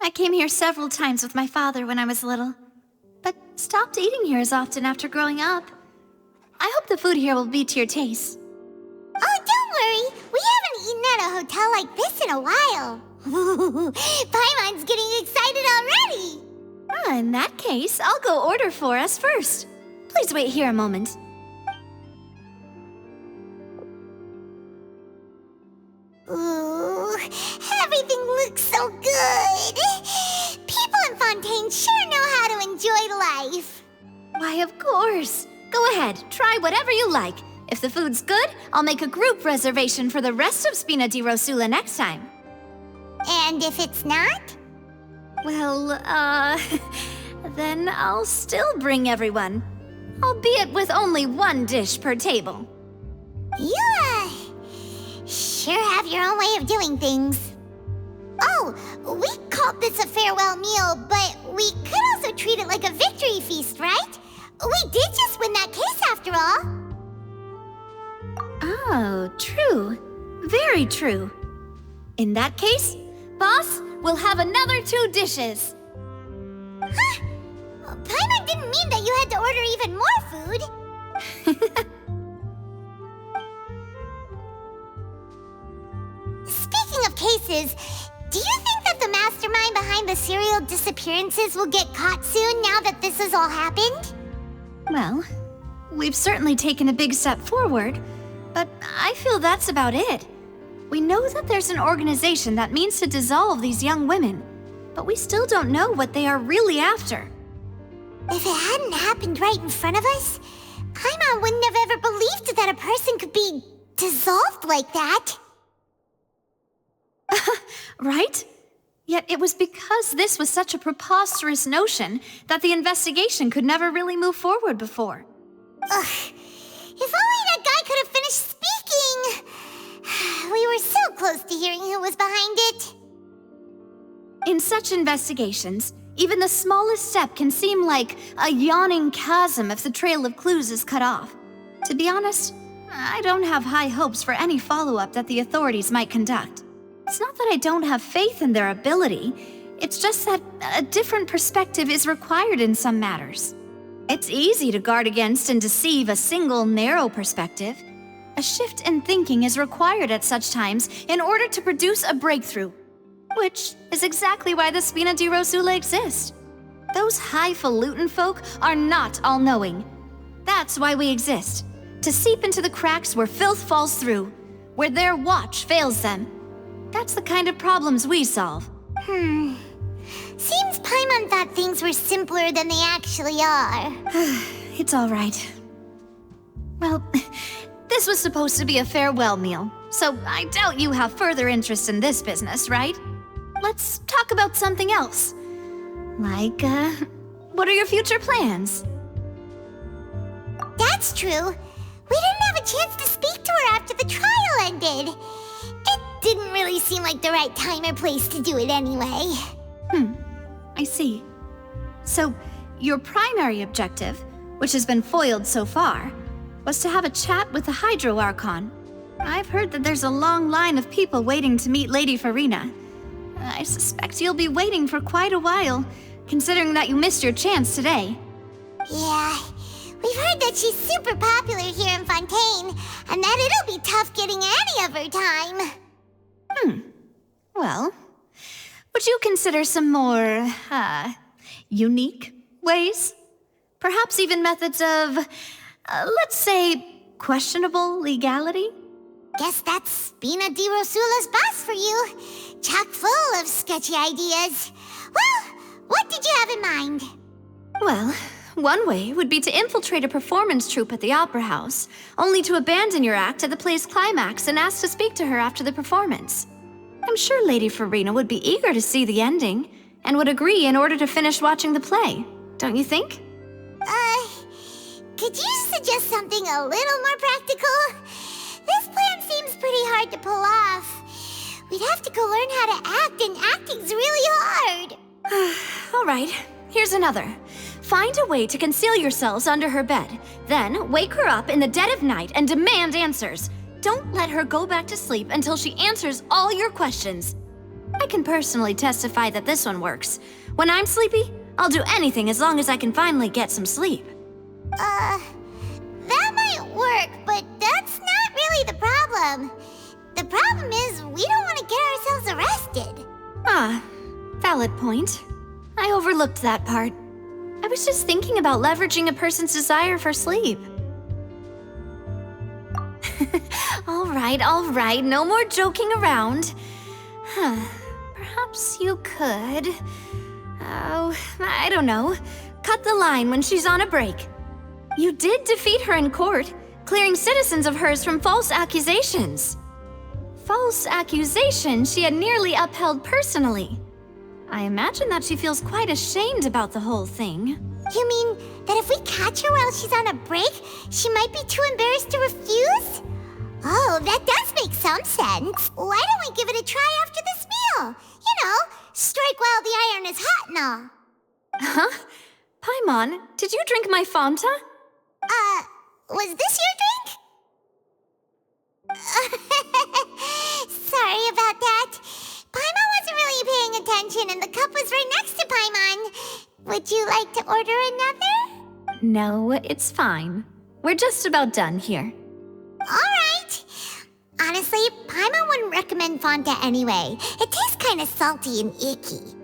I came here several times with my father when I was little, but stopped eating here as often after growing up. I hope the food here will be to your taste. Oh, don't worry. We haven't eaten at a hotel like this in a while. Paimon's getting excited already. In that case, I'll go order for us first. Please wait here a moment. Ooh, everything looks so good. People in Fontaine sure know how to enjoy life. Why, of course. Go ahead, try whatever you like. If the food's good, I'll make a group reservation for the rest of Spina di Rosula next time. And if it's not? Well, then I'll still bring everyone. Albeit with only one dish per table. You, sure have your own way of doing things. Oh, we called this a farewell meal, but we could also treat it like a victory feast, right? We did just win that case after all. Oh, true. Very true. In that case, boss, we'll have another 2 dishes. Huh? Paimon didn't mean that you had to order even more food. Speaking of cases, do you think that the mastermind behind the serial disappearances will get caught soon now that this has all happened? Well, we've certainly taken a big step forward, but I feel that's about it. We know that there's an organization that means to dissolve these young women, but we still don't know what they are really after. If it hadn't happened right in front of us, Paimon wouldn't have ever believed that a person could be dissolved like that. Right? Yet it was because this was such a preposterous notion that the investigation could never really move forward before. Ugh. If only that guy could have finished speaking! We were so close to hearing who was behind it. In such investigations, even the smallest step can seem like a yawning chasm if the trail of clues is cut off. To be honest, I don't have high hopes for any follow-up that the authorities might conduct. It's not that I don't have faith in their ability, it's just that a different perspective is required in some matters. It's easy to guard against and deceive a single narrow perspective. A shift in thinking is required at such times in order to produce a breakthrough, which is exactly why the Spina di Rosula exist. Those highfalutin folk are not all-knowing. That's why we exist, to seep into the cracks where filth falls through, where their watch fails them. That's the kind of problems we solve. Seems Paimon thought things were simpler than they actually are. It's all right. Well, this was supposed to be a farewell meal, so I doubt you have further interest in this business, right? Let's talk about something else. Like, what are your future plans? That's true. We didn't have a chance to speak to her after the trial ended. It didn't really seem like the right time or place to do it anyway. I see. So, your primary objective, which has been foiled so far, was to have a chat with the Hydro Archon. I've heard that there's a long line of people waiting to meet Lady Furina. I suspect you'll be waiting for quite a while, considering that you missed your chance today. Yeah, we've heard that she's super popular here in Fontaine, and that it'll be tough getting any of her time. Well, would you consider some more, unique ways? Perhaps even methods of, let's say, questionable legality? Guess that's Spina di Rosula's boss for you. Chock full of sketchy ideas. Well, what did you have in mind? Well, one way would be to infiltrate a performance troupe at the Opera House, only to abandon your act at the play's climax and ask to speak to her after the performance. I'm sure Lady Furina would be eager to see the ending, and would agree in order to finish watching the play, don't you think? Could you suggest something a little more practical? This plan seems pretty hard to pull off. We'd have to go learn how to act, and acting's really hard. All right, here's another. Find a way to conceal yourselves under her bed. Then wake her up in the dead of night and demand answers. Don't let her go back to sleep until she answers all your questions. I can personally testify that this one works. When I'm sleepy, I'll do anything as long as I can finally get some sleep. That might work, but that's not really the problem. The problem is we don't want to get ourselves arrested. Ah, valid point. I overlooked that part. I was just thinking about leveraging a person's desire for sleep. All right, no more joking around. Perhaps you could... Oh, I don't know. Cut the line when she's on a break. You did defeat her in court, clearing citizens of hers from false accusations. False accusations she had nearly upheld personally. I imagine that she feels quite ashamed about the whole thing. You mean that if we catch her while she's on a break, she might be too embarrassed to refuse? Oh, that does make some sense. Why don't we give it a try after this meal? You know, strike while the iron is hot and all. Huh? Paimon, did you drink my Fanta? Was this your drink? Sorry about that. Paimon wasn't really paying attention and the cup was right next to Paimon. Would you like to order another? No, it's fine. We're just about done here. Alright. Honestly, Paimon wouldn't recommend Fontaine anyway. It tastes kind of salty and icky.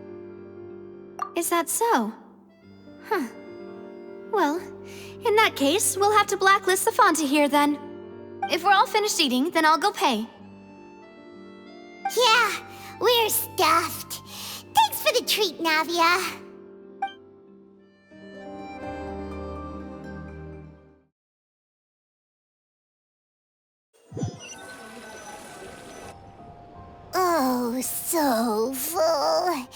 Is that so? Huh. Well, in that case, we'll have to blacklist the Fanta here then. If we're all finished eating, then I'll go pay. Yeah, we're stuffed. Thanks for the treat, Navia. Oh, so full.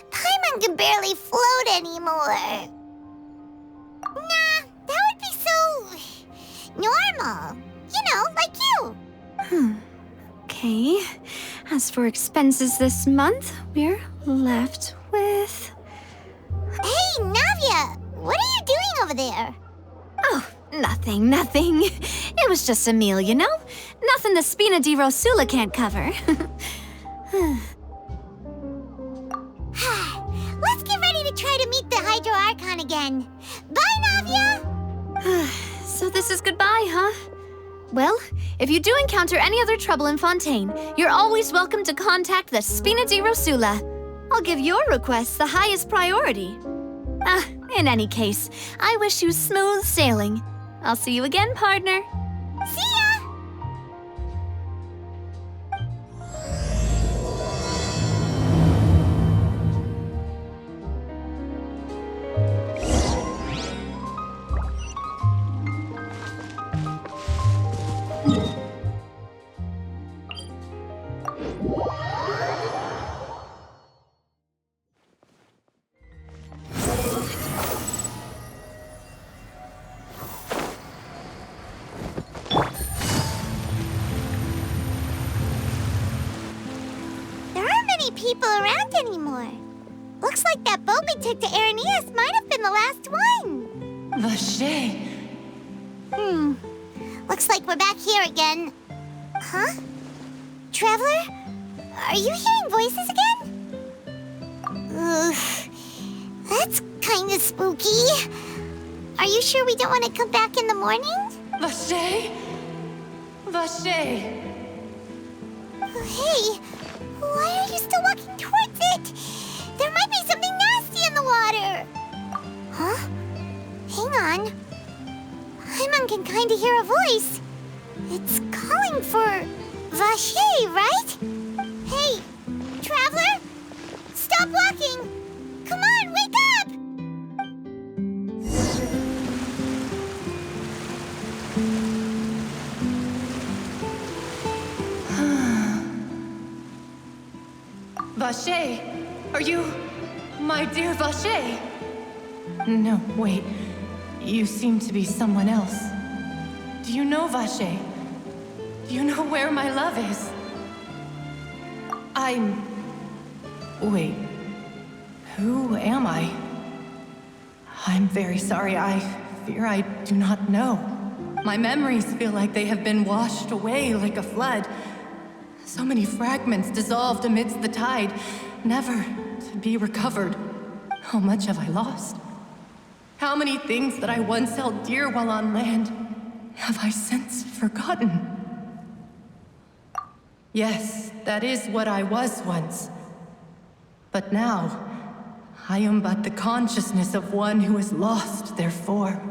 Paimon can barely float anymore. Nah, that would be so... normal. You know, like you. Okay. As for expenses this month, we're left with... Hey, Navia! What are you doing over there? Oh, nothing. It was just a meal, you know? Nothing the Spina di Rosula can't cover. Let's get ready to try to meet the Hydro Archon again. Bye, Navia! So this is goodbye, huh? Well, if you do encounter any other trouble in Fontaine, you're always welcome to contact the Spina di Rosula. I'll give your request the highest priority. In any case, I wish you smooth sailing. I'll see you again, partner. See ya! People around anymore. Looks like that boat we took to Araneas might have been the last one. Vache. Looks like we're back here again. Huh? Traveler? Are you hearing voices again? Ugh. That's kind of spooky. Are you sure we don't want to come back in the morning? Vache? Vache. Hey, why are you still walking towards it? There might be something nasty in the water. Huh? Hang on. Paimon can kind of hear a voice. It's calling for Vache, right? Hey, Traveler? Stop walking! Come on, wake up! Vache, are you my dear Vache? No, wait. You seem to be someone else. Do you know Vache? Do you know where my love is? Wait. Who am I? I'm very sorry. I fear I do not know. My memories feel like they have been washed away like a flood. So many fragments dissolved amidst the tide, never to be recovered. How much have I lost? How many things that I once held dear while on land have I since forgotten? Yes, that is what I was once. But now, I am but the consciousness of one who is lost, therefore.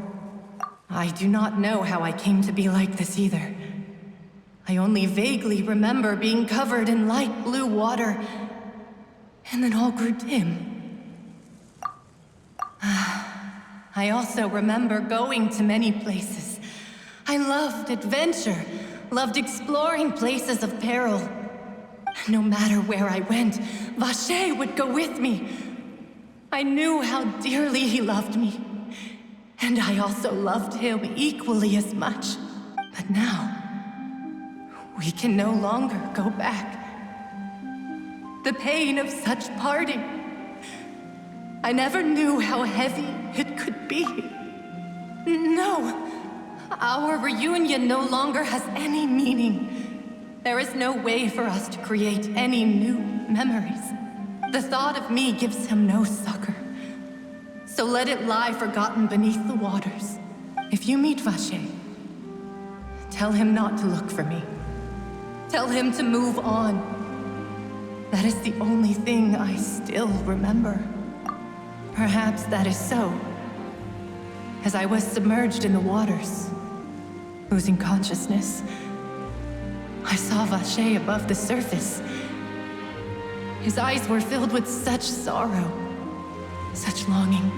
I do not know how I came to be like this either. I only vaguely remember being covered in light blue water, and then all grew dim. I also remember going to many places. I loved adventure, loved exploring places of peril. No matter where I went, Vacher would go with me. I knew how dearly he loved me, and I also loved him equally as much. But now, we can no longer go back. The pain of such parting. I never knew how heavy it could be. No, our reunion no longer has any meaning. There is no way for us to create any new memories. The thought of me gives him no succor. So let it lie forgotten beneath the waters. If you meet Vacher, tell him not to look for me. Tell him to move on. That is the only thing I still remember. Perhaps that is so. As I was submerged in the waters, losing consciousness, I saw Vacher above the surface. His eyes were filled with such sorrow, such longing.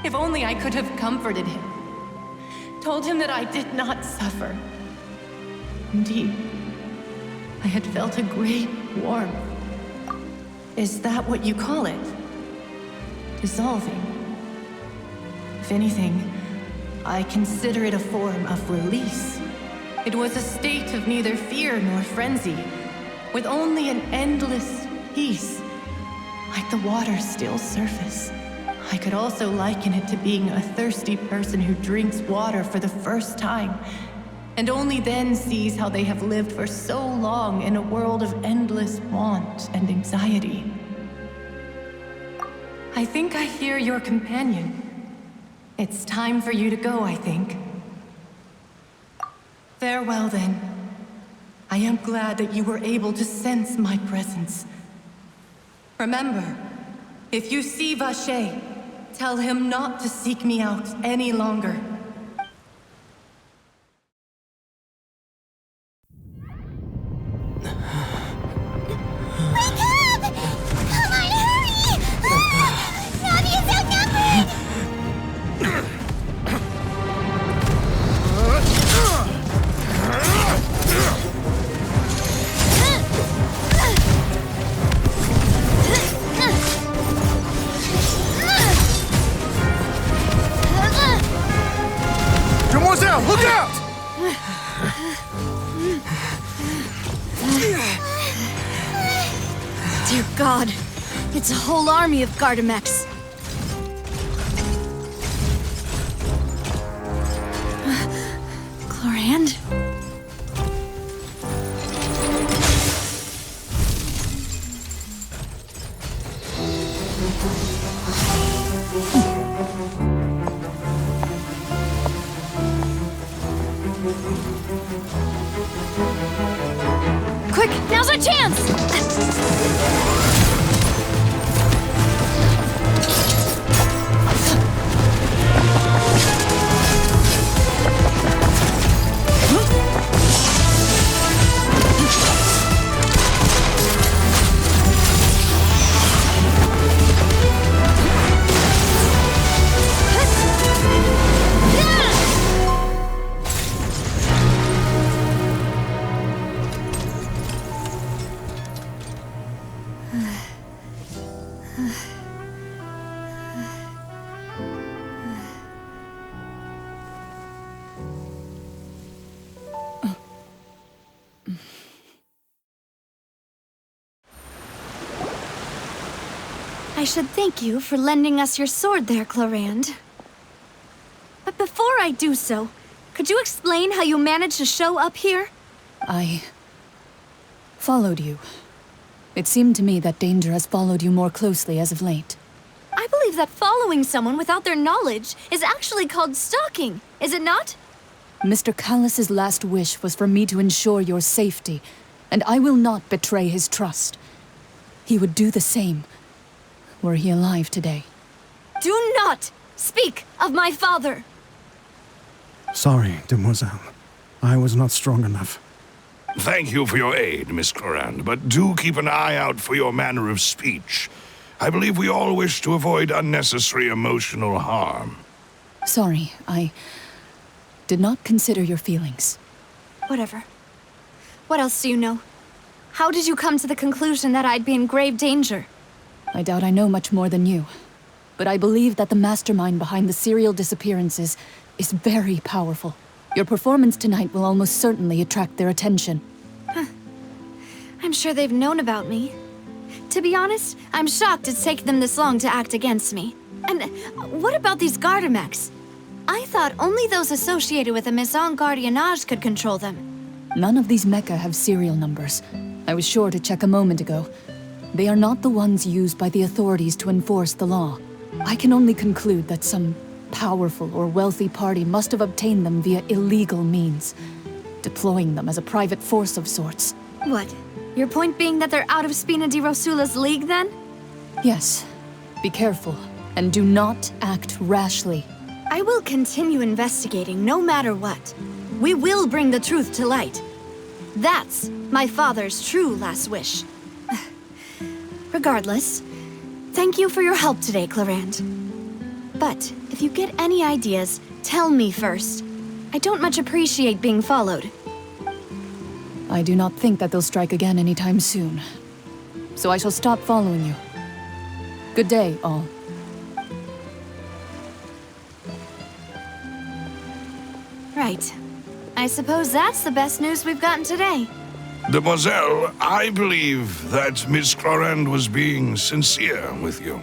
If only I could have comforted him, told him that I did not suffer. Indeed, I had felt a great warmth. Is that what you call it? Dissolving? If anything, I consider it a form of release. It was a state of neither fear nor frenzy, with only an endless peace, like the water's still surface. I could also liken it to being a thirsty person who drinks water for the first time, and only then sees how they have lived for so long in a world of endless want and anxiety. I think I hear your companion. It's time for you to go, I think. Farewell, then. I am glad that you were able to sense my presence. Remember, if you see Vacher, tell him not to seek me out any longer. Wake up! Come on, hurry! Navia's outnumbered! Demoiselle, look out! Dear God, it's a whole army of Gardamex. Clorinde? Quick, now's our chance! I should thank you for lending us your sword there, Clorinde. But before I do so, could you explain how you managed to show up here? Followed you. It seemed to me that danger has followed you more closely as of late. I believe that following someone without their knowledge is actually called stalking, is it not? Mr. Callas's last wish was for me to ensure your safety, and I will not betray his trust. He would do the same, were he alive today. Do not speak of my father! Sorry, demoiselle. I was not strong enough. Thank you for your aid, Miss Clorinde, but do keep an eye out for your manner of speech. I believe we all wish to avoid unnecessary emotional harm. Sorry, I did not consider your feelings. Whatever. What else do you know? How did you come to the conclusion that I'd be in grave danger? I doubt I know much more than you, but I believe that the mastermind behind the serial disappearances is very powerful. Your performance tonight will almost certainly attract their attention. I'm sure they've known about me. To be honest, I'm shocked it's taken them this long to act against me. And what about these Gardamex? I thought only those associated with the Maison Gardiennage could control them. None of these mecha have serial numbers. I was sure to check a moment ago. They are not the ones used by the authorities to enforce the law. I can only conclude that some powerful or wealthy party must have obtained them via illegal means, deploying them as a private force of sorts. What? Your point being that they're out of Spina di Rosula's league, then? Yes. Be careful, and do not act rashly. I will continue investigating no matter what. We will bring the truth to light. That's my father's true last wish. Regardless, thank you for your help today, Clorinde. But if you get any ideas, tell me first. I don't much appreciate being followed. I do not think that they'll strike again anytime soon. So I shall stop following you. Good day, all. Right. I suppose that's the best news we've gotten today. Demoiselle, I believe that Miss Clorinde was being sincere with you.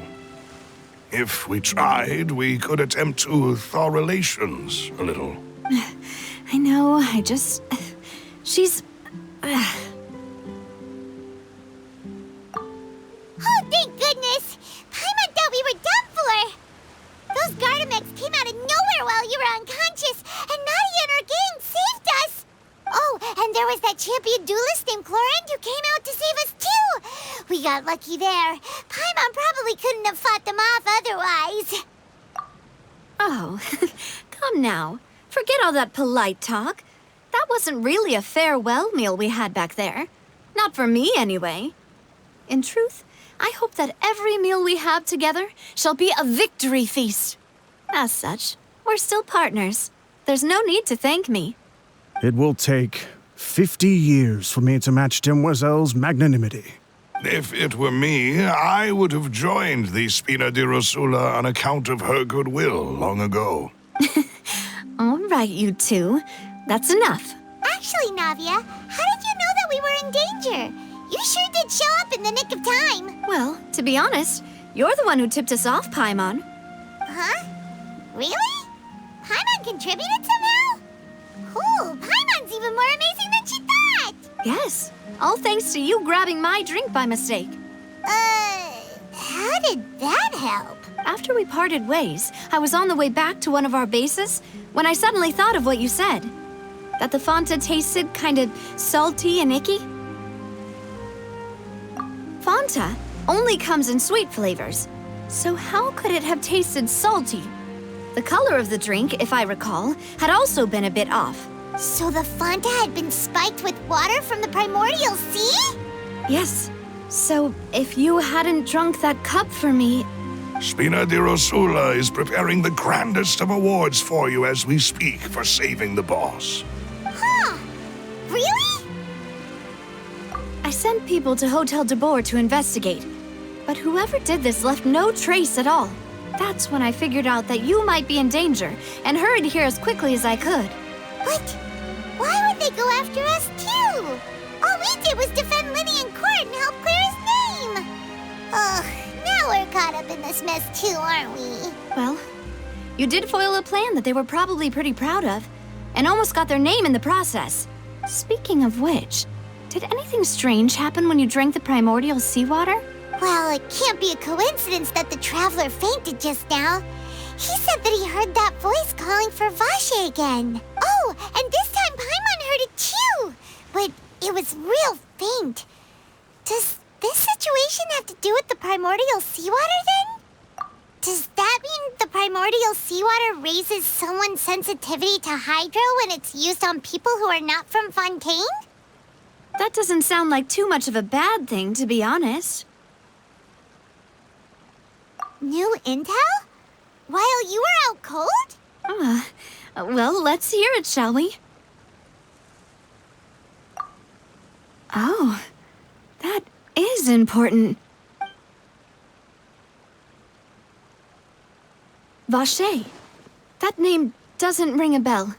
If we tried, we could attempt to thaw relations a little. I know, she's... Oh, thank goodness! Paimon thought we were done for! Those Gardamex came out of nowhere while you were unconscious, and Navia and her gang saved us! Oh, and there was that champion duelist named Clorinde who came out to save us too! We got lucky there. Paimon probably couldn't have fought them off otherwise. Oh, come now. Forget all that polite talk. That wasn't really a farewell meal we had back there. Not for me, anyway. In truth, I hope that every meal we have together shall be a victory feast. As such, we're still partners. There's no need to thank me. It will take 50 years for me to match Demoiselle's magnanimity. If it were me, I would have joined the Spina di Rosula on account of her goodwill long ago. All right, you two. That's enough. Actually, Navia, how did you know that we were in danger? You sure did show up in the nick of time. Well, to be honest, you're the one who tipped us off, Paimon. Huh? Really? Paimon contributed somehow? Cool, Paimon's even more amazing than she thought! Yes, all thanks to you grabbing my drink by mistake. How did that help? After we parted ways, I was on the way back to one of our bases when I suddenly thought of what you said. That the Fonta tasted kind of salty and icky. Fonta only comes in sweet flavors, so how could it have tasted salty? The color of the drink, if I recall, had also been a bit off. So the Fonta had been spiked with water from the primordial sea? Yes. So if you hadn't drunk that cup for me... Spina di Rosula is preparing the grandest of awards for you as we speak for saving the boss. Huh. Really? I sent people to Hotel de Boer to investigate, but whoever did this left no trace at all. That's when I figured out that you might be in danger and hurried here as quickly as I could. But why would they go after us too? All we did was defend Linny in court and help clear his name. Ugh, now we're caught up in this mess too, aren't we? Well, you did foil a plan that they were probably pretty proud of, and almost got their name in the process. Speaking of which, did anything strange happen when you drank the primordial seawater? Well, it can't be a coincidence that the Traveler fainted just now. He said that he heard that voice calling for Vache again. Oh, and this time Paimon heard it too! But it was real faint. Does this situation have to do with the primordial seawater then? Does that mean the primordial seawater raises someone's sensitivity to hydro when it's used on people who are not from Fontaine? That doesn't sound like too much of a bad thing, to be honest. New intel? While you were out cold? Well, let's hear it, shall we? Oh, that is important. Vache. That name doesn't ring a bell.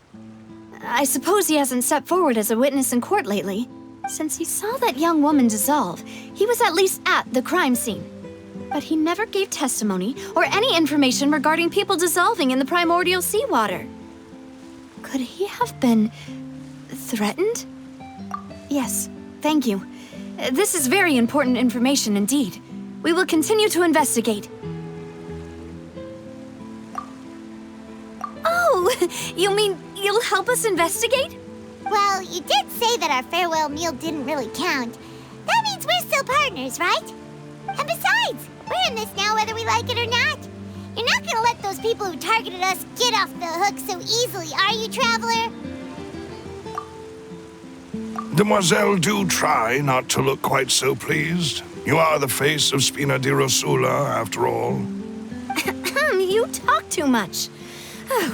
I suppose he hasn't stepped forward as a witness in court lately. Since he saw that young woman dissolve, he was at least at the crime scene. But he never gave testimony or any information regarding people dissolving in the primordial seawater. Could he have been threatened? Yes, thank you. This is very important information indeed. We will continue to investigate. Oh, you mean you'll help us investigate? Well, you did say that our farewell meal didn't really count. That means we're still partners, right? And besides, we're in this now whether we like it or not. You're not gonna let those people who targeted us get off the hook so easily, are you, Traveler? Demoiselle, do try not to look quite so pleased. You are the face of Spina di Rosula, after all. You talk too much.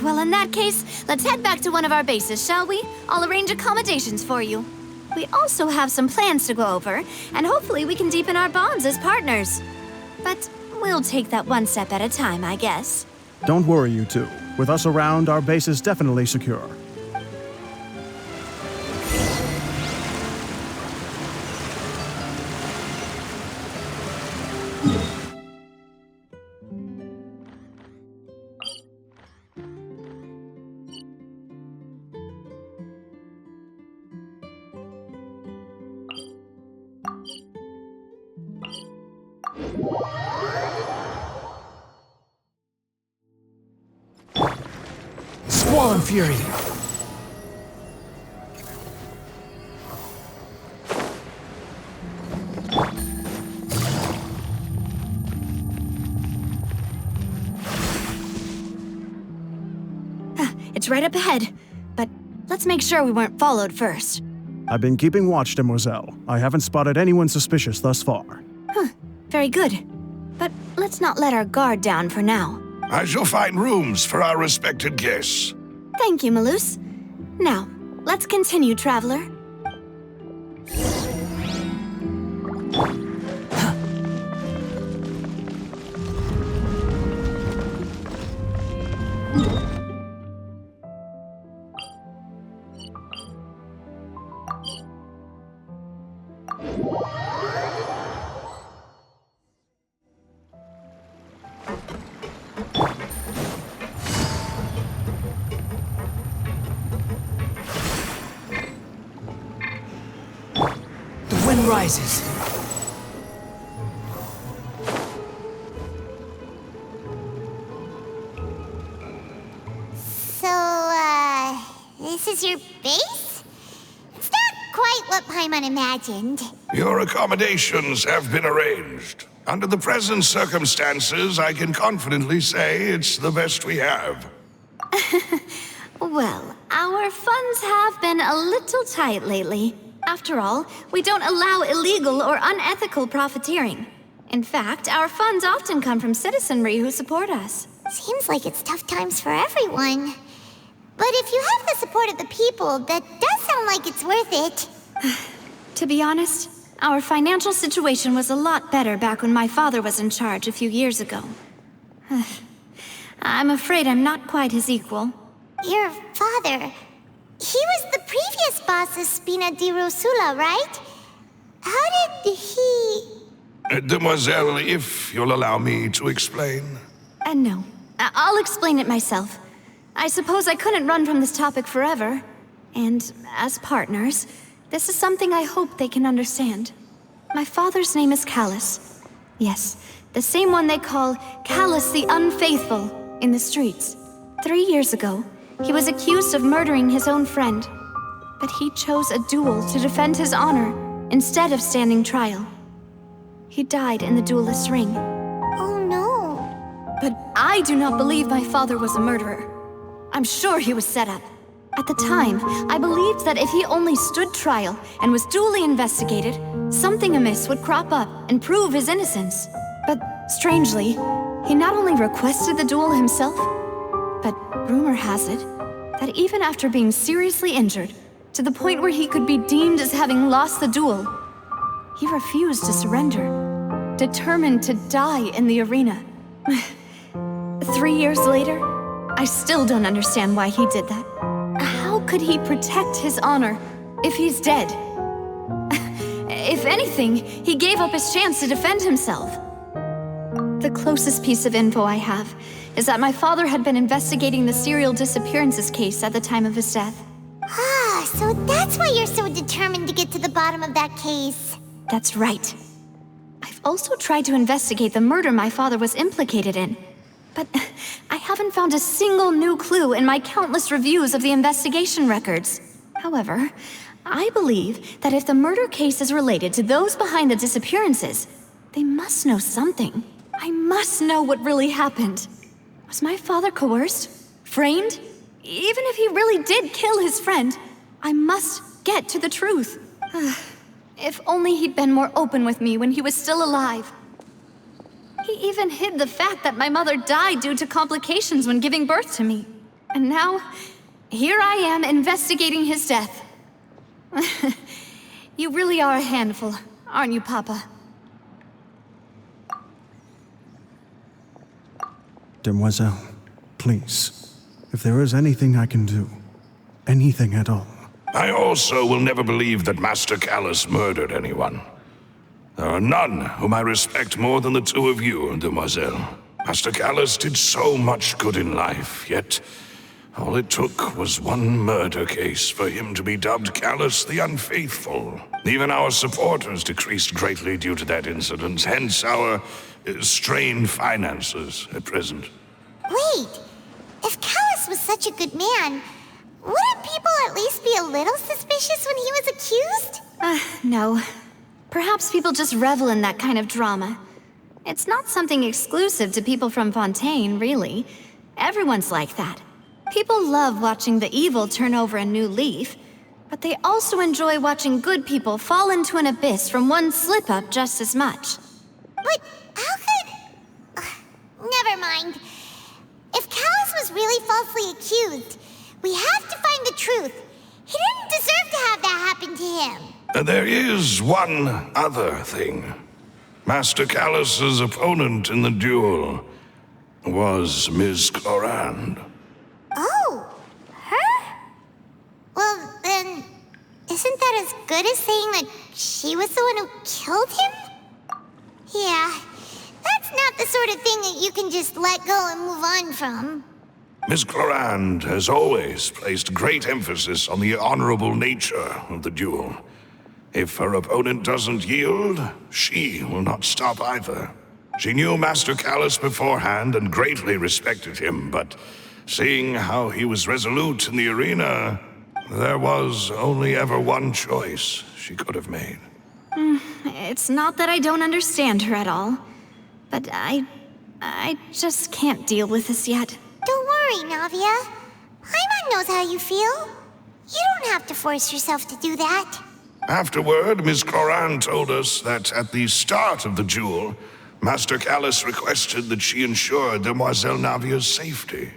Well, in that case, let's head back to one of our bases, shall we? I'll arrange accommodations for you. We also have some plans to go over, and hopefully we can deepen our bonds as partners. But we'll take that one step at a time, I guess. Don't worry, you two. With us around, our base is definitely secure. Squall Fury! It's right up ahead, but let's make sure we weren't followed first. I've been keeping watch, Demoiselle. I haven't spotted anyone suspicious thus far. Very good. But let's not let our guard down for now. I shall find rooms for our respected guests. Thank you, Malus. Now, let's continue, Traveler. Rises. So, this is your base? It's not quite what Paimon imagined. Your accommodations have been arranged. Under the present circumstances, I can confidently say it's the best we have. Well, our funds have been a little tight lately. After all, we don't allow illegal or unethical profiteering. In fact, our funds often come from citizenry who support us. Seems like it's tough times for everyone. But if you have the support of the people, that does sound like it's worth it. To be honest, our financial situation was a lot better back when my father was in charge a few years ago. I'm afraid I'm not quite his equal. Your father... He was the previous boss of Spina di Rosula, right? How did he... Demoiselle, if you'll allow me to explain. No. I'll explain it myself. I suppose I couldn't run from this topic forever. And as partners, This is something I hope they can understand. My father's name is Callas. Yes, the same one they call Callas the Unfaithful in the streets. 3 years ago, he was accused of murdering his own friend. But he chose a duel to defend his honor instead of standing trial. He died in the duelist's ring. Oh no. But I do not believe my father was a murderer. I'm sure he was set up. At the time, I believed that if he only stood trial and was duly investigated, something amiss would crop up and prove his innocence. But strangely, he not only requested the duel himself, but rumor has it that even after being seriously injured, to the point where he could be deemed as having lost the duel, he refused to surrender, determined to die in the arena. 3 years later, I still don't understand why he did that. How could he protect his honor if he's dead? If anything, he gave up his chance to defend himself. The closest piece of info I have is that my father had been investigating the serial disappearances case at the time of his death. Ah, so that's why you're so determined to get to the bottom of that case. That's right. I've also tried to investigate the murder my father was implicated in, but I haven't found a single new clue in my countless reviews of the investigation records. However, I believe that if the murder case is related to those behind the disappearances, they must know something. I must know what really happened. Was my father coerced? Framed? Even if he really did kill his friend, I must get to the truth. If only he'd been more open with me when he was still alive. He even hid the fact that my mother died due to complications when giving birth to me. And now, here I am investigating his death. You really are a handful, aren't you, Papa? Demoiselle, please, if there is anything I can do, anything at all. I also will never believe that Master Callas murdered anyone. There are none whom I respect more than the two of you, Demoiselle. Master Callas did so much good in life, yet all it took was one murder case for him to be dubbed Callas the Unfaithful. Even our supporters decreased greatly due to that incident, hence our strained finances at present. Wait, if Callas was such a good man, wouldn't people at least be a little suspicious when he was accused? No. Perhaps people just revel in that kind of drama. It's not something exclusive to people from Fontaine, really. Everyone's like that. People love watching the evil turn over a new leaf, but they also enjoy watching good people fall into an abyss from one slip-up just as much. But how could... never mind. If Callas was really falsely accused, we have to find the truth. He didn't deserve to have that happen to him. There is one other thing. Master Callas's opponent in the duel was Miss Clorinde. Oh, her? Well, then, isn't that as good as saying that she was the one who killed him? Yeah, that's not the sort of thing that you can just let go and move on from. Miss Clorinde has always placed great emphasis on the honorable nature of the duel. If her opponent doesn't yield, she will not stop either. She knew Master Callas beforehand and greatly respected him, but seeing how he was resolute in the arena, there was only ever one choice she could have made. It's not that I don't understand her at all, but I just can't deal with this yet. Don't worry, Navia. Paimon knows how you feel. You don't have to force yourself to do that. Afterward, Miss Clorinde told us that at the start of the duel, Master Callas requested that she ensure Demoiselle Navia's safety.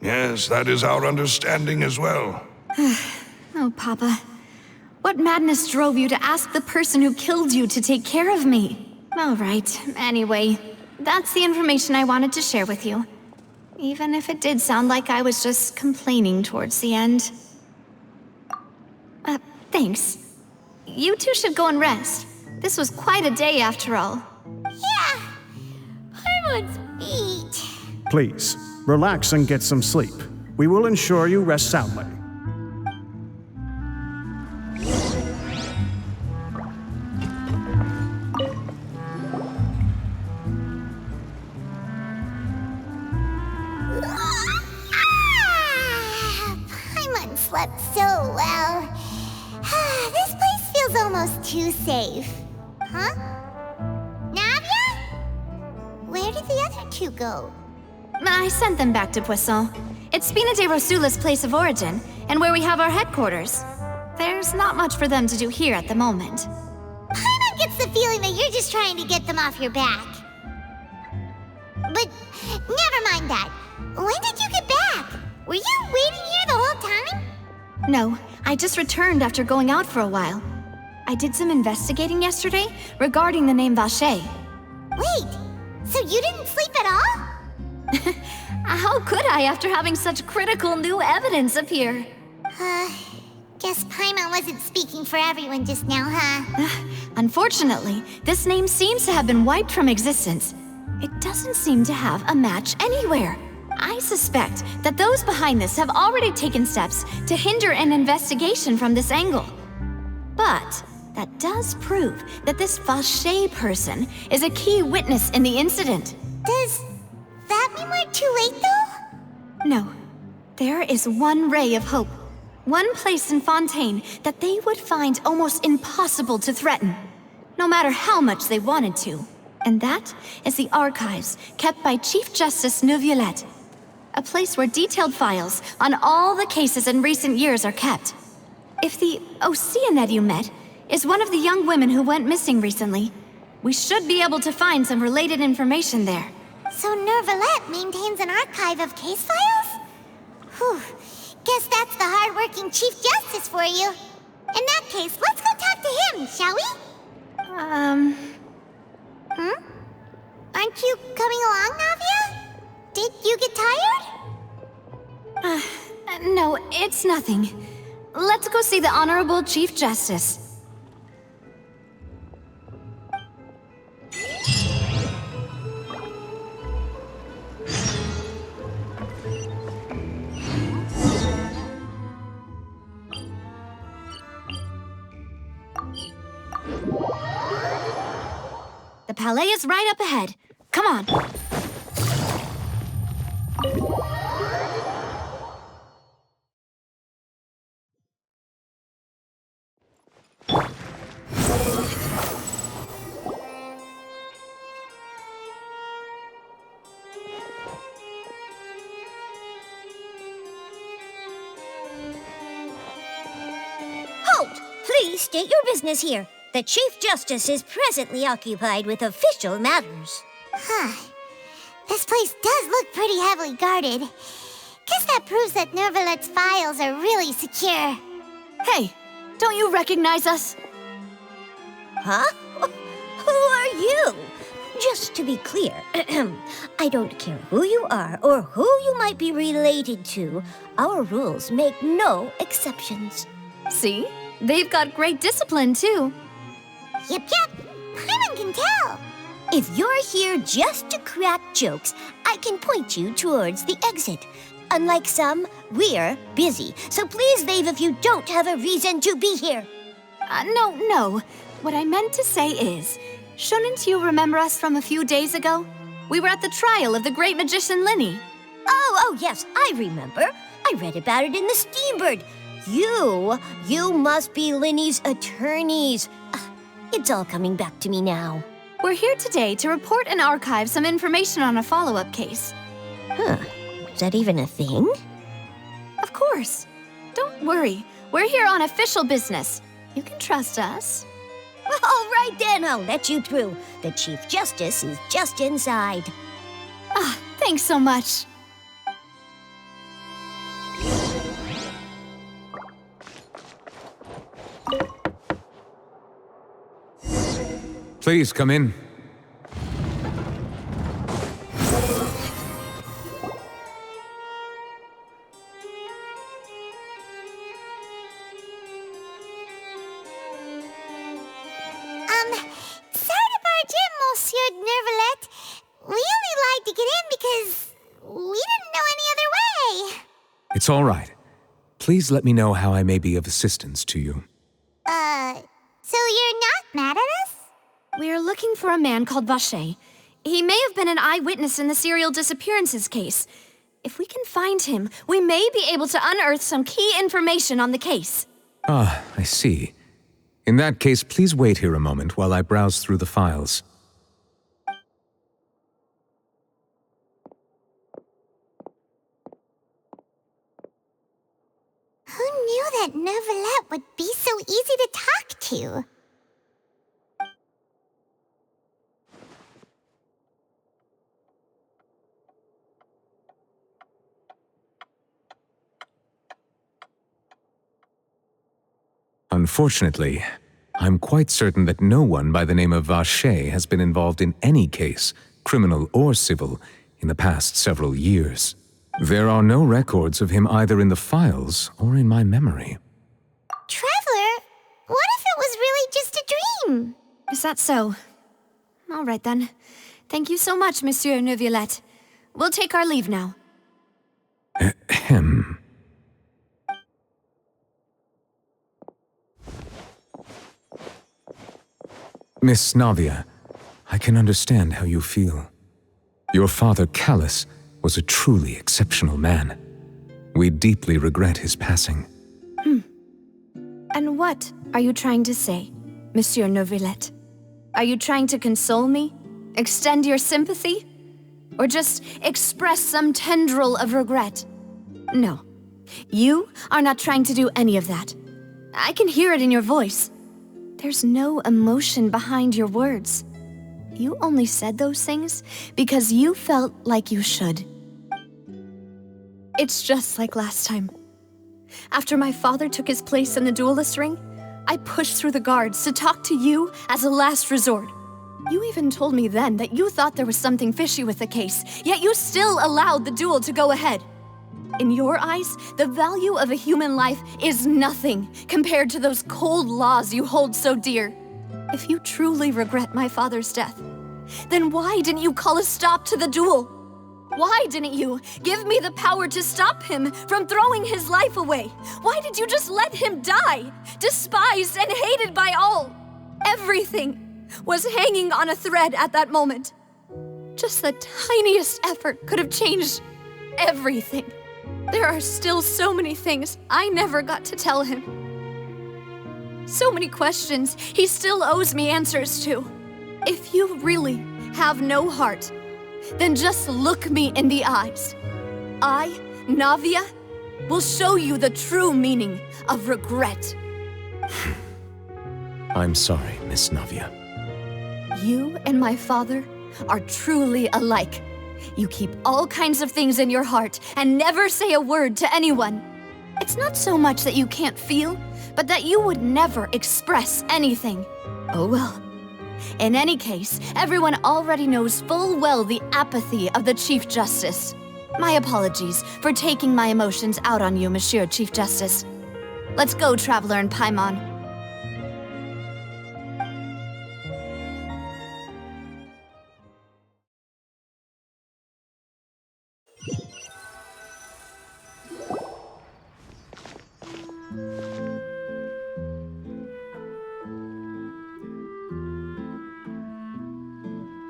Yes, that is our understanding as well. Oh, Papa. What madness drove you to ask the person who killed you to take care of me? All right, anyway, that's the information I wanted to share with you. Even if it did sound like I was just complaining towards the end. Thanks. You two should go and rest. This was quite a day after all. Yeah, Paimon's beat. Please, relax and get some sleep. We will ensure you rest soundly. slept so well. This place feels almost too safe. Huh? Navia? Where did the other two go? I sent them back to Poisson. It's Spina de Rosula's place of origin, and where we have our headquarters. There's not much for them to do here at the moment. Paimon gets the feeling that you're just trying to get them off your back. But never mind that. When did you get back? Were you waiting here the whole time? No, I just returned after going out for a while. I did some investigating yesterday regarding the name Vache. Wait, so you didn't sleep at all? How could I after having such critical new evidence appear? Guess Paimon wasn't speaking for everyone just now, huh? Unfortunately, this name seems to have been wiped from existence. It doesn't seem to have a match anywhere. I suspect that those behind this have already taken steps to hinder an investigation from this angle. But that does prove that this Vache person is a key witness in the incident. Does that mean we're too late, though? No. There is one ray of hope. One place in Fontaine that they would find almost impossible to threaten, no matter how much they wanted to. And that is the archives kept by Chief Justice Neuvillette. A place where detailed files on all the cases in recent years are kept. If the Oceanette you met is one of the young women who went missing recently, we should be able to find some related information there. So Neuvillette maintains an archive of case files? Whew. Guess that's the hard-working Chief Justice for you. In that case, let's go talk to him, shall we? Aren't you coming along, Navia? Did you get tired? No, it's nothing. Let's go see the Honorable Chief Justice. The Palais is right up ahead. Come on. Halt! Please state your business here. The Chief Justice is presently occupied with official matters. This place does look pretty heavily guarded. Guess that proves that Neuvillette's files are really secure. Hey, don't you recognize us? Huh? Who are you? Just to be clear, I don't care who you are or who you might be related to. Our rules make no exceptions. See? They've got great discipline, too. Yep. Paimon can tell. If you're here just to crack jokes, I can point you towards the exit. Unlike some, we're busy, so please leave if you don't have a reason to be here. No. What I meant to say is, shouldn't you remember us from a few days ago? We were at the trial of the great magician Linny. Oh, yes, I remember. I read about it in the Steambird. You must be Linny's attorneys. It's all coming back to me now. We're here today to report and archive some information on a follow-up case. Is that even a thing? Of course. Don't worry. We're here on official business. You can trust us. All right then, I'll let you through. The Chief Justice is just inside. Thanks so much. Please come in. Sorry to barge in, Monsieur Neuvillette. We only lied to get in because we didn't know any other way. It's all right. Please let me know how I may be of assistance to you. So you're not mad at us? We're looking for a man called Vache. He may have been an eyewitness in the serial disappearances case. If we can find him, we may be able to unearth some key information on the case. Ah, I see. In that case, please wait here a moment while I browse through the files. Who knew that Neuvillette would be so easy to talk to? Unfortunately, I'm quite certain that no one by the name of Vacher has been involved in any case, criminal or civil, in the past several years. There are no records of him either in the files or in my memory. Traveler, what if it was really just a dream? Is that so? All right then. Thank you so much, Monsieur Neuvillette. We'll take our leave now. Ahem. Miss Navia, I can understand how you feel. Your father, Callas, was a truly exceptional man. We deeply regret his passing. And what are you trying to say, Monsieur Neuvillette? Are you trying to console me? Extend your sympathy? Or just express some tendril of regret? No. You are not trying to do any of that. I can hear it in your voice. There's no emotion behind your words. You only said those things because you felt like you should. It's just like last time. After my father took his place in the duelist ring, I pushed through the guards to talk to you as a last resort. You even told me then that you thought there was something fishy with the case, yet you still allowed the duel to go ahead. In your eyes, the value of a human life is nothing compared to those cold laws you hold so dear. If you truly regret my father's death, then why didn't you call a stop to the duel? Why didn't you give me the power to stop him from throwing his life away? Why did you just let him die, despised and hated by all? Everything was hanging on a thread at that moment. Just the tiniest effort could have changed everything. There are still so many things I never got to tell him. So many questions he still owes me answers to. If you really have no heart, then just look me in the eyes. I, Navia, will show you the true meaning of regret. I'm sorry, Miss Navia. You and my father are truly alike. You keep all kinds of things in your heart and never say a word to anyone. It's not so much that you can't feel, but that you would never express anything. Oh well. In any case, everyone already knows full well the apathy of the Chief Justice. My apologies for taking my emotions out on you, Monsieur Chief Justice. Let's go, Traveler and Paimon.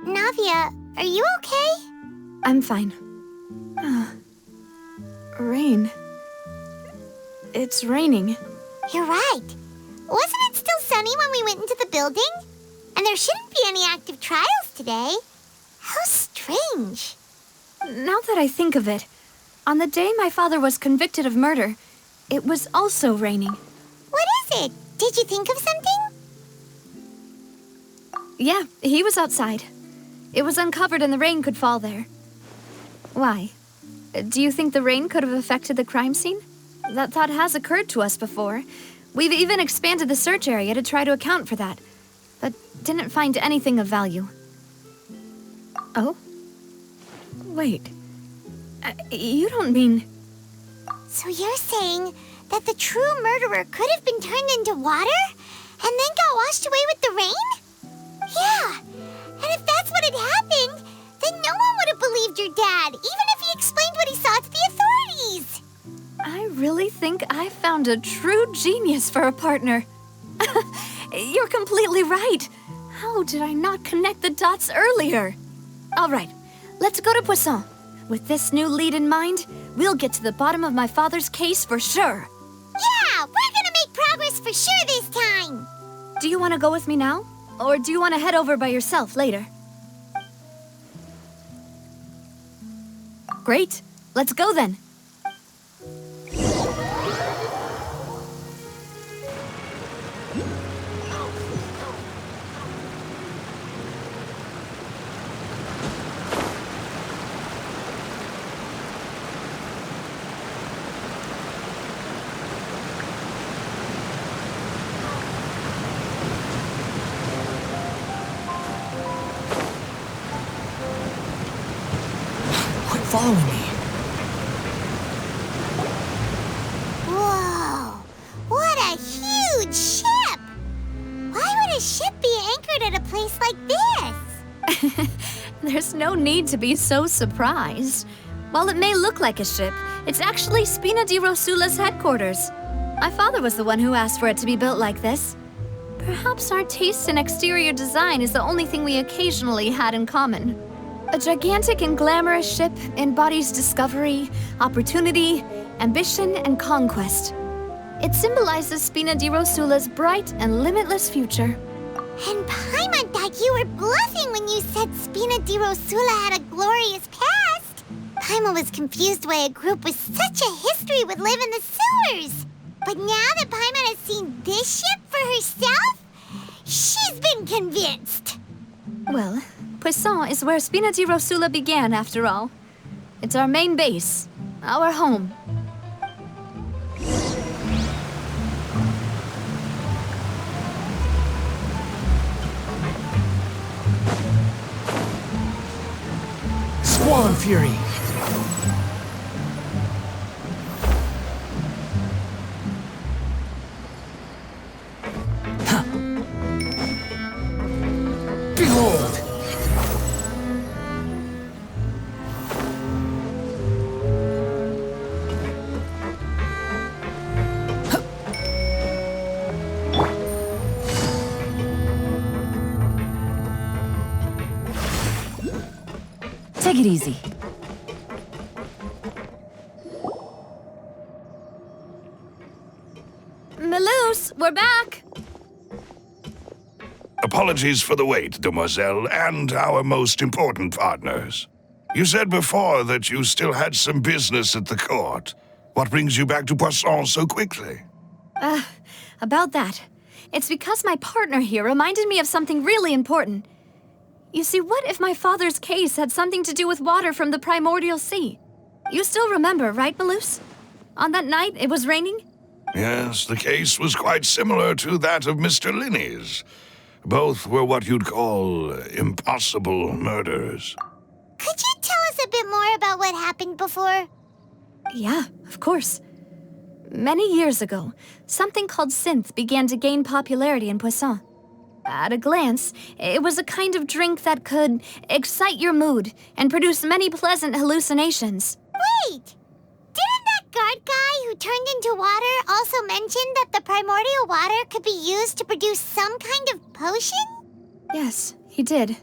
Navia, are you okay? I'm fine. Rain. It's raining. You're right. Wasn't it still sunny when we went into the building? And there shouldn't be any active trials today. How strange. Now that I think of it, on the day my father was convicted of murder, it was also raining. What is it? Did you think of something? Yeah, he was outside. It was uncovered and the rain could fall there. Why? Do you think the rain could have affected the crime scene? That thought has occurred to us before. We've even expanded the search area to try to account for that, but didn't find anything of value. Oh? Wait. You don't mean... So you're saying that the true murderer could have been turned into water and then got washed away with the rain? Yeah. And if that's what had happened, then no one would have believed your dad, even if he explained what he saw to the authorities. I really think I found a true genius for a partner. You're completely right. How did I not connect the dots earlier? All right, let's go to Poisson. With this new lead in mind, we'll get to the bottom of my father's case for sure. Yeah, we're gonna make progress for sure this time. Do you want to go with me now? Or do you want to head over by yourself later? Great. Let's go then. Following me. Whoa! What a huge ship! Why would a ship be anchored at a place like this? There's no need to be so surprised. While it may look like a ship, it's actually Spina di Rosula's headquarters. My father was the one who asked for it to be built like this. Perhaps our taste in exterior design is the only thing we occasionally had in common. A gigantic and glamorous ship embodies discovery, opportunity, ambition, and conquest. It symbolizes Spina di Rosula's bright and limitless future. And Paimon thought you were bluffing when you said Spina di Rosula had a glorious past. Paimon was confused why a group with such a history would live in the sewers. But now that Paimon has seen this ship for herself, she's been convinced. Well, Poisson is where Spina di Rosula began, after all. It's our main base, our home. Squall Fury! Huh. Behold! Take it easy. Melus, we're back! Apologies for the wait, demoiselle, and our most important partners. You said before that you still had some business at the court. What brings you back to Poisson so quickly? About that. It's because my partner here reminded me of something really important. You see, what if my father's case had something to do with water from the primordial sea? You still remember, right, Melus? On that night, it was raining? Yes, the case was quite similar to that of Mr. Linney's. Both were what you'd call impossible murders. Could you tell us a bit more about what happened before? Yeah, of course. Many years ago, something called Sinthe began to gain popularity in Poisson. At a glance, it was a kind of drink that could excite your mood and produce many pleasant hallucinations. Wait! Didn't that guard guy who turned into water also mention that the primordial water could be used to produce some kind of potion? Yes, he did.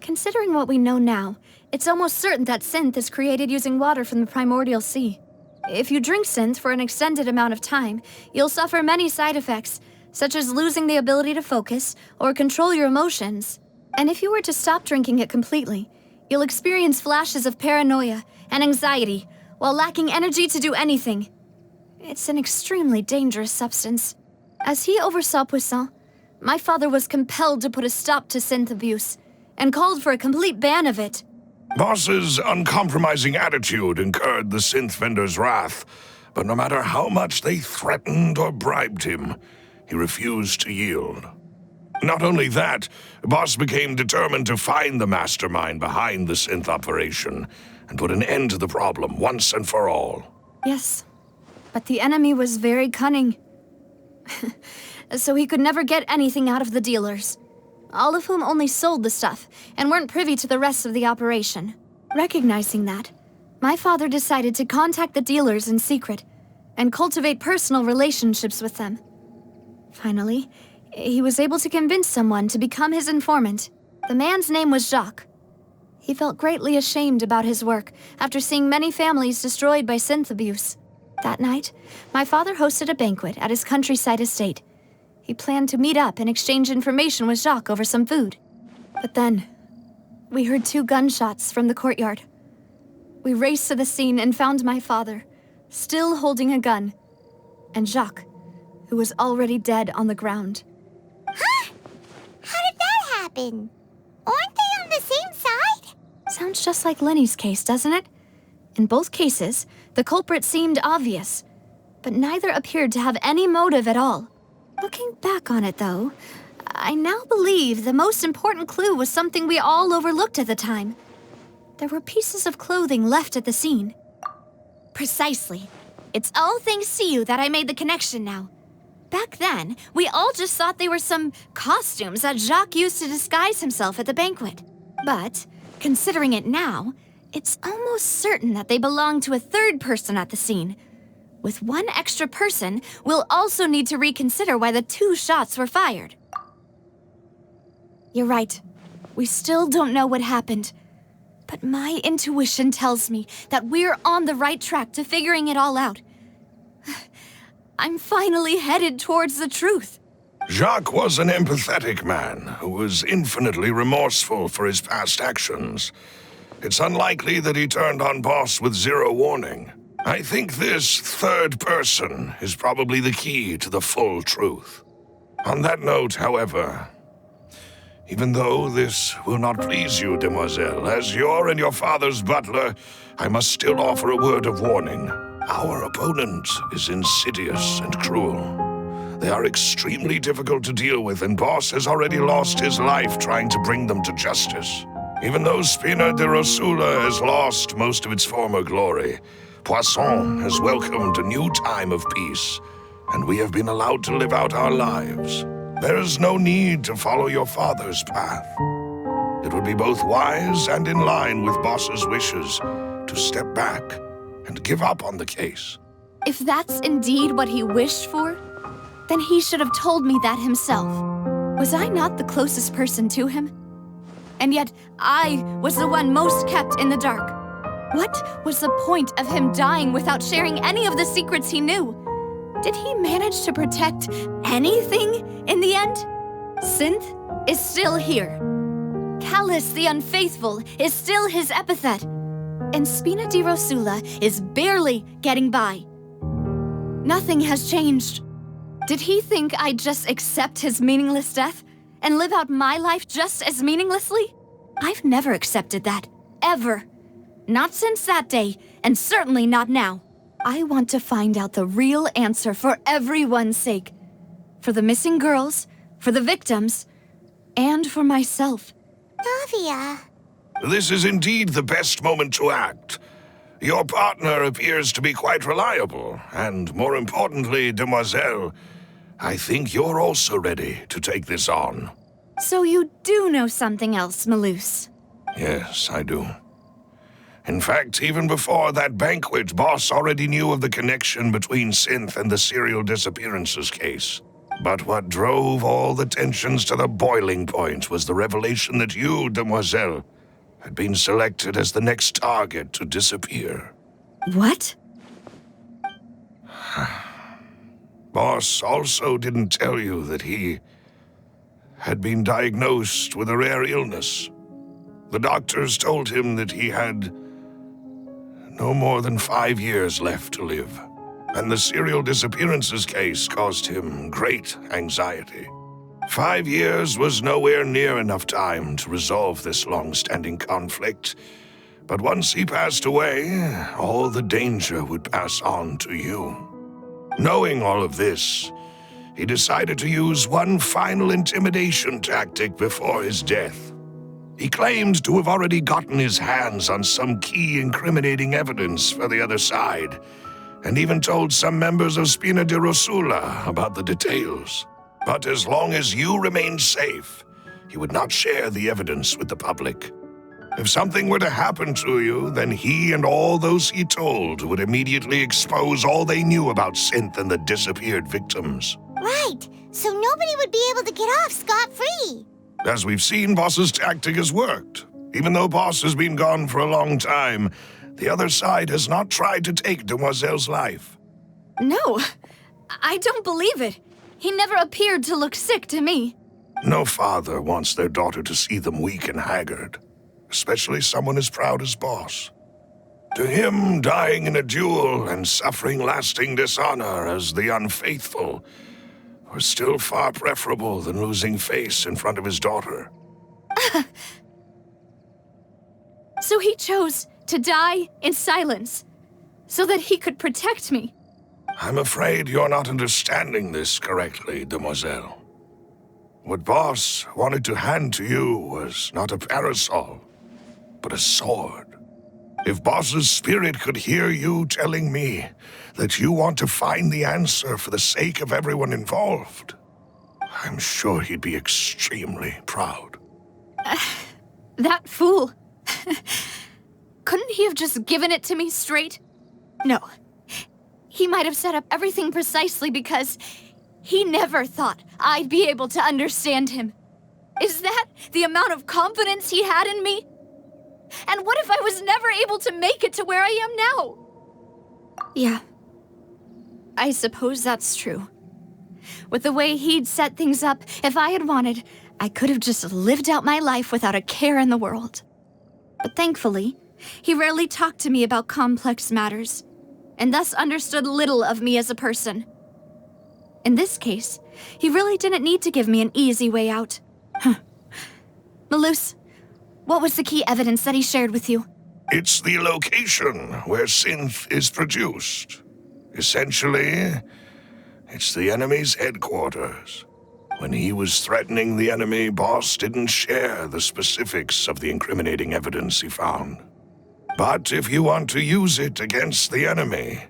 Considering what we know now, it's almost certain that Sinthe is created using water from the primordial sea. If you drink Sinthe for an extended amount of time, you'll suffer many side effects, such as losing the ability to focus or control your emotions. And if you were to stop drinking it completely, you'll experience flashes of paranoia and anxiety while lacking energy to do anything. It's an extremely dangerous substance. As he oversaw Poisson, my father was compelled to put a stop to Sinthe abuse and called for a complete ban of it. Boss's uncompromising attitude incurred the Sinthe vendor's wrath, but no matter how much they threatened or bribed him, he refused to yield. Not only that, Boss became determined to find the mastermind behind the Sinthe operation and put an end to the problem once and for all. Yes, but the enemy was very cunning. So he could never get anything out of the dealers, all of whom only sold the stuff and weren't privy to the rest of the operation. Recognizing that, my father decided to contact the dealers in secret and cultivate personal relationships with them. Finally, he was able to convince someone to become his informant. The man's name was Jacques. He felt greatly ashamed about his work after seeing many families destroyed by Sinthe abuse. That night, my father hosted a banquet at his countryside estate. He planned to meet up and exchange information with Jacques over some food. But then, we heard 2 gunshots from the courtyard. We raced to the scene and found my father, still holding a gun, and Jacques, who was already dead on the ground. Huh? How did that happen? Aren't they on the same side? Sounds just like Lenny's case, doesn't it? In both cases, the culprit seemed obvious, but neither appeared to have any motive at all. Looking back on it, though, I now believe the most important clue was something we all overlooked at the time. There were pieces of clothing left at the scene. Precisely. It's all thanks to you that I made the connection now. Back then, we all just thought they were some costumes that Jacques used to disguise himself at the banquet. But, considering it now, it's almost certain that they belong to a third person at the scene. With one extra person, we'll also need to reconsider why the 2 shots were fired. You're right. We still don't know what happened. But my intuition tells me that we're on the right track to figuring it all out. I'm finally headed towards the truth. Jacques was an empathetic man who was infinitely remorseful for his past actions. It's unlikely that he turned on Boss with 0 warning. I think this third person is probably the key to the full truth. On that note, however, even though this will not please you, demoiselle, as your and your father's butler, I must still offer a word of warning. Our opponent is insidious and cruel. They are extremely difficult to deal with, and Boss has already lost his life trying to bring them to justice. Even though Spina de Rosula has lost most of its former glory, Poisson has welcomed a new time of peace, and we have been allowed to live out our lives. There is no need to follow your father's path. It would be both wise and in line with Boss's wishes to step back and give up on the case. If that's indeed what he wished for, then he should have told me that himself. Was I not the closest person to him? And yet, I was the one most kept in the dark. What was the point of him dying without sharing any of the secrets he knew? Did he manage to protect anything in the end? Sinthe is still here. Callas the Unfaithful is still his epithet. And Spina di Rosula is barely getting by. Nothing has changed. Did he think I'd just accept his meaningless death and live out my life just as meaninglessly? I've never accepted that. Ever. Not since that day, and certainly not now. I want to find out the real answer for everyone's sake. For the missing girls, for the victims, and for myself. Navia. This is indeed the best moment to act. Your partner appears to be quite reliable, and more importantly, demoiselle, I think you're also ready to take this on. So you do know something else, Malus? Yes, I do. In fact, even before that banquet, Boss already knew of the connection between Sinthe and the serial disappearances case. But what drove all the tensions to the boiling point was the revelation that you, demoiselle, had been selected as the next target to disappear. What? Boss also didn't tell you that he had been diagnosed with a rare illness. The doctors told him that he had no more than 5 years left to live, and the serial disappearances case caused him great anxiety. 5 years was nowhere near enough time to resolve this long-standing conflict, but once he passed away, all the danger would pass on to you. Knowing all of this, he decided to use one final intimidation tactic before his death. He claimed to have already gotten his hands on some key incriminating evidence for the other side, and even told some members of Spina di Rosula about the details. But as long as you remained safe, he would not share the evidence with the public. If something were to happen to you, then he and all those he told would immediately expose all they knew about Sinthe and the disappeared victims. Right, so nobody would be able to get off scot-free. As we've seen, Boss's tactic has worked. Even though Boss has been gone for a long time, the other side has not tried to take Demoiselle's life. No, I don't believe it. He never appeared to look sick to me. No father wants their daughter to see them weak and haggard, especially someone as proud as Boss. To him, dying in a duel and suffering lasting dishonor as the unfaithful was still far preferable than losing face in front of his daughter. So he chose to die in silence, so that he could protect me. I'm afraid you're not understanding this correctly, Demoiselle. What Boss wanted to hand to you was not a parasol, but a sword. If Boss's spirit could hear you telling me that you want to find the answer for the sake of everyone involved, I'm sure he'd be extremely proud. That fool. Couldn't he have just given it to me straight? No. He might have set up everything precisely because he never thought I'd be able to understand him. Is that the amount of confidence he had in me? And what if I was never able to make it to where I am now? Yeah. I suppose that's true. With the way he'd set things up, if I had wanted, I could have just lived out my life without a care in the world. But thankfully, he rarely talked to me about complex matters, and thus understood little of me as a person. In this case, he really didn't need to give me an easy way out. Malus, what was the key evidence that he shared with you? It's the location where Sinthe is produced. Essentially, it's the enemy's headquarters. When he was threatening the enemy, Boss didn't share the specifics of the incriminating evidence he found. But if you want to use it against the enemy,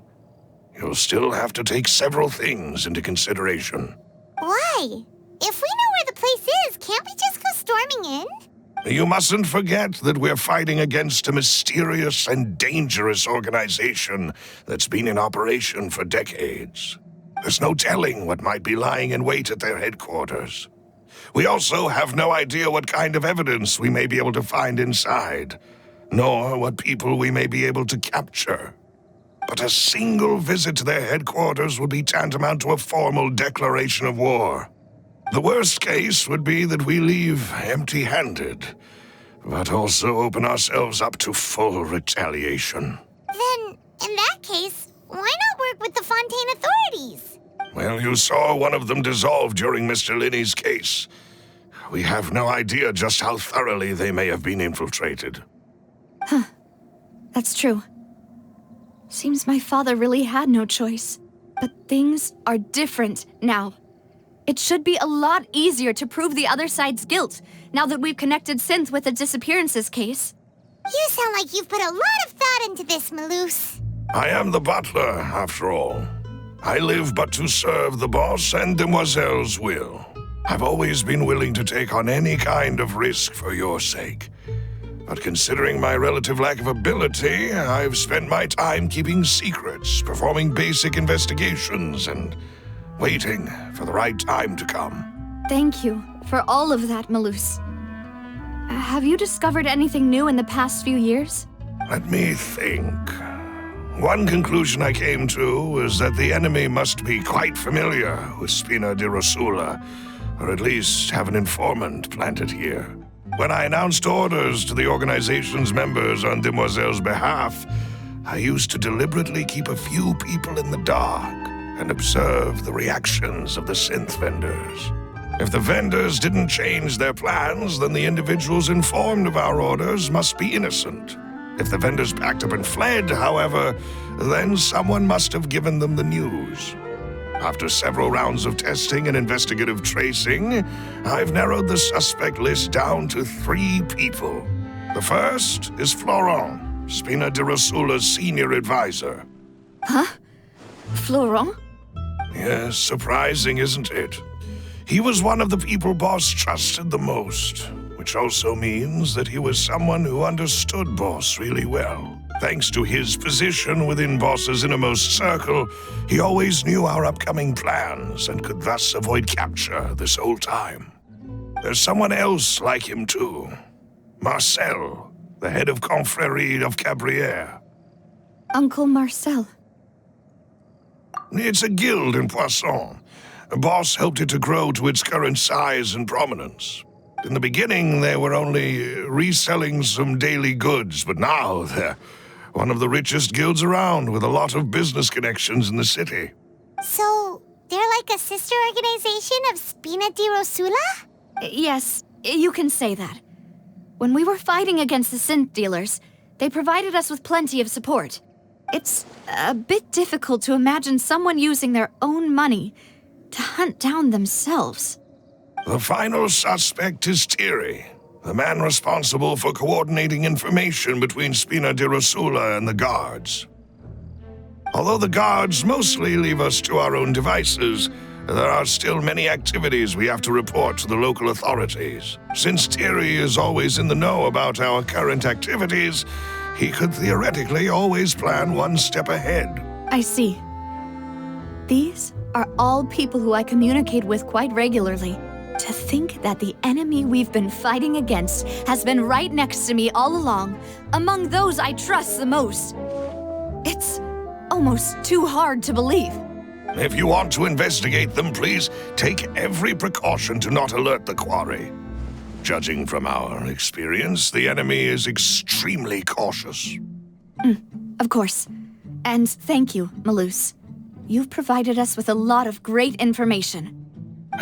you'll still have to take several things into consideration. Why? If we know where the place is, can't we just go storming in? You mustn't forget that we're fighting against a mysterious and dangerous organization that's been in operation for decades. There's no telling what might be lying in wait at their headquarters. We also have no idea what kind of evidence we may be able to find inside, nor what people we may be able to capture. But a single visit to their headquarters would be tantamount to a formal declaration of war. The worst case would be that we leave empty-handed, but also open ourselves up to full retaliation. Then, in that case, why not work with the Fontaine authorities? Well, you saw one of them dissolve during Mr. Linney's case. We have no idea just how thoroughly they may have been infiltrated. That's true. Seems my father really had no choice. But things are different now. It should be a lot easier to prove the other side's guilt, now that we've connected Sinthe with the disappearances case. You sound like you've put a lot of thought into this, Malus. I am the butler, after all. I live but to serve the boss and Demoiselle's will. I've always been willing to take on any kind of risk for your sake. But considering my relative lack of ability, I've spent my time keeping secrets, performing basic investigations, and waiting for the right time to come. Thank you for all of that, Malus. Have you discovered anything new in the past few years? Let me think. One conclusion I came to is that the enemy must be quite familiar with Spina di Rosula, or at least have an informant planted here. When I announced orders to the organization's members on Demoiselle's behalf, I used to deliberately keep a few people in the dark and observe the reactions of the Sinthe vendors. If the vendors didn't change their plans, then the individuals informed of our orders must be innocent. If the vendors packed up and fled, however, then someone must have given them the news. After several rounds of testing and investigative tracing, I've narrowed the suspect list down to 3 people. The first is Florent, Spina di Rosula's senior advisor. Huh? Florent? Yes, surprising, isn't it? He was one of the people Boss trusted the most, which also means that he was someone who understood Boss really well. Thanks to his position within Boss's innermost circle, he always knew our upcoming plans and could thus avoid capture this whole time. There's someone else like him too. Marcel, the head of Confrérie of Cabrières. Uncle Marcel. It's a guild in Poisson. A boss helped it to grow to its current size and prominence. In the beginning, they were only reselling some daily goods, but now they're one of the richest guilds around with a lot of business connections in the city. So, they're like a sister organization of Spina di Rosula? Yes, you can say that. When we were fighting against the Sinthe dealers, they provided us with plenty of support. It's a bit difficult to imagine someone using their own money to hunt down themselves. The final suspect is Thierry, the man responsible for coordinating information between Spina di Rosula and the guards. Although the guards mostly leave us to our own devices, there are still many activities we have to report to the local authorities. Since Thierry is always in the know about our current activities, he could theoretically always plan one step ahead. I see. These are all people who I communicate with quite regularly. To think that the enemy we've been fighting against has been right next to me all along, among those I trust the most. It's almost too hard to believe. If you want to investigate them, please take every precaution to not alert the quarry. Judging from our experience, the enemy is extremely cautious. Of course. And thank you, Malus. You've provided us with a lot of great information.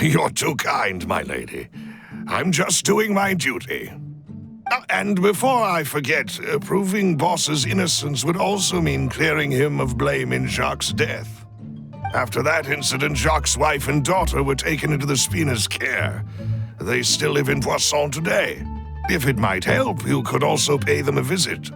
You're too kind, my lady. I'm just doing my duty. And before I forget, proving Boss's innocence would also mean clearing him of blame in Jacques' death. After that incident, Jacques' wife and daughter were taken into the Spina's care. They still live in Poisson today. If it might help, you could also pay them a visit.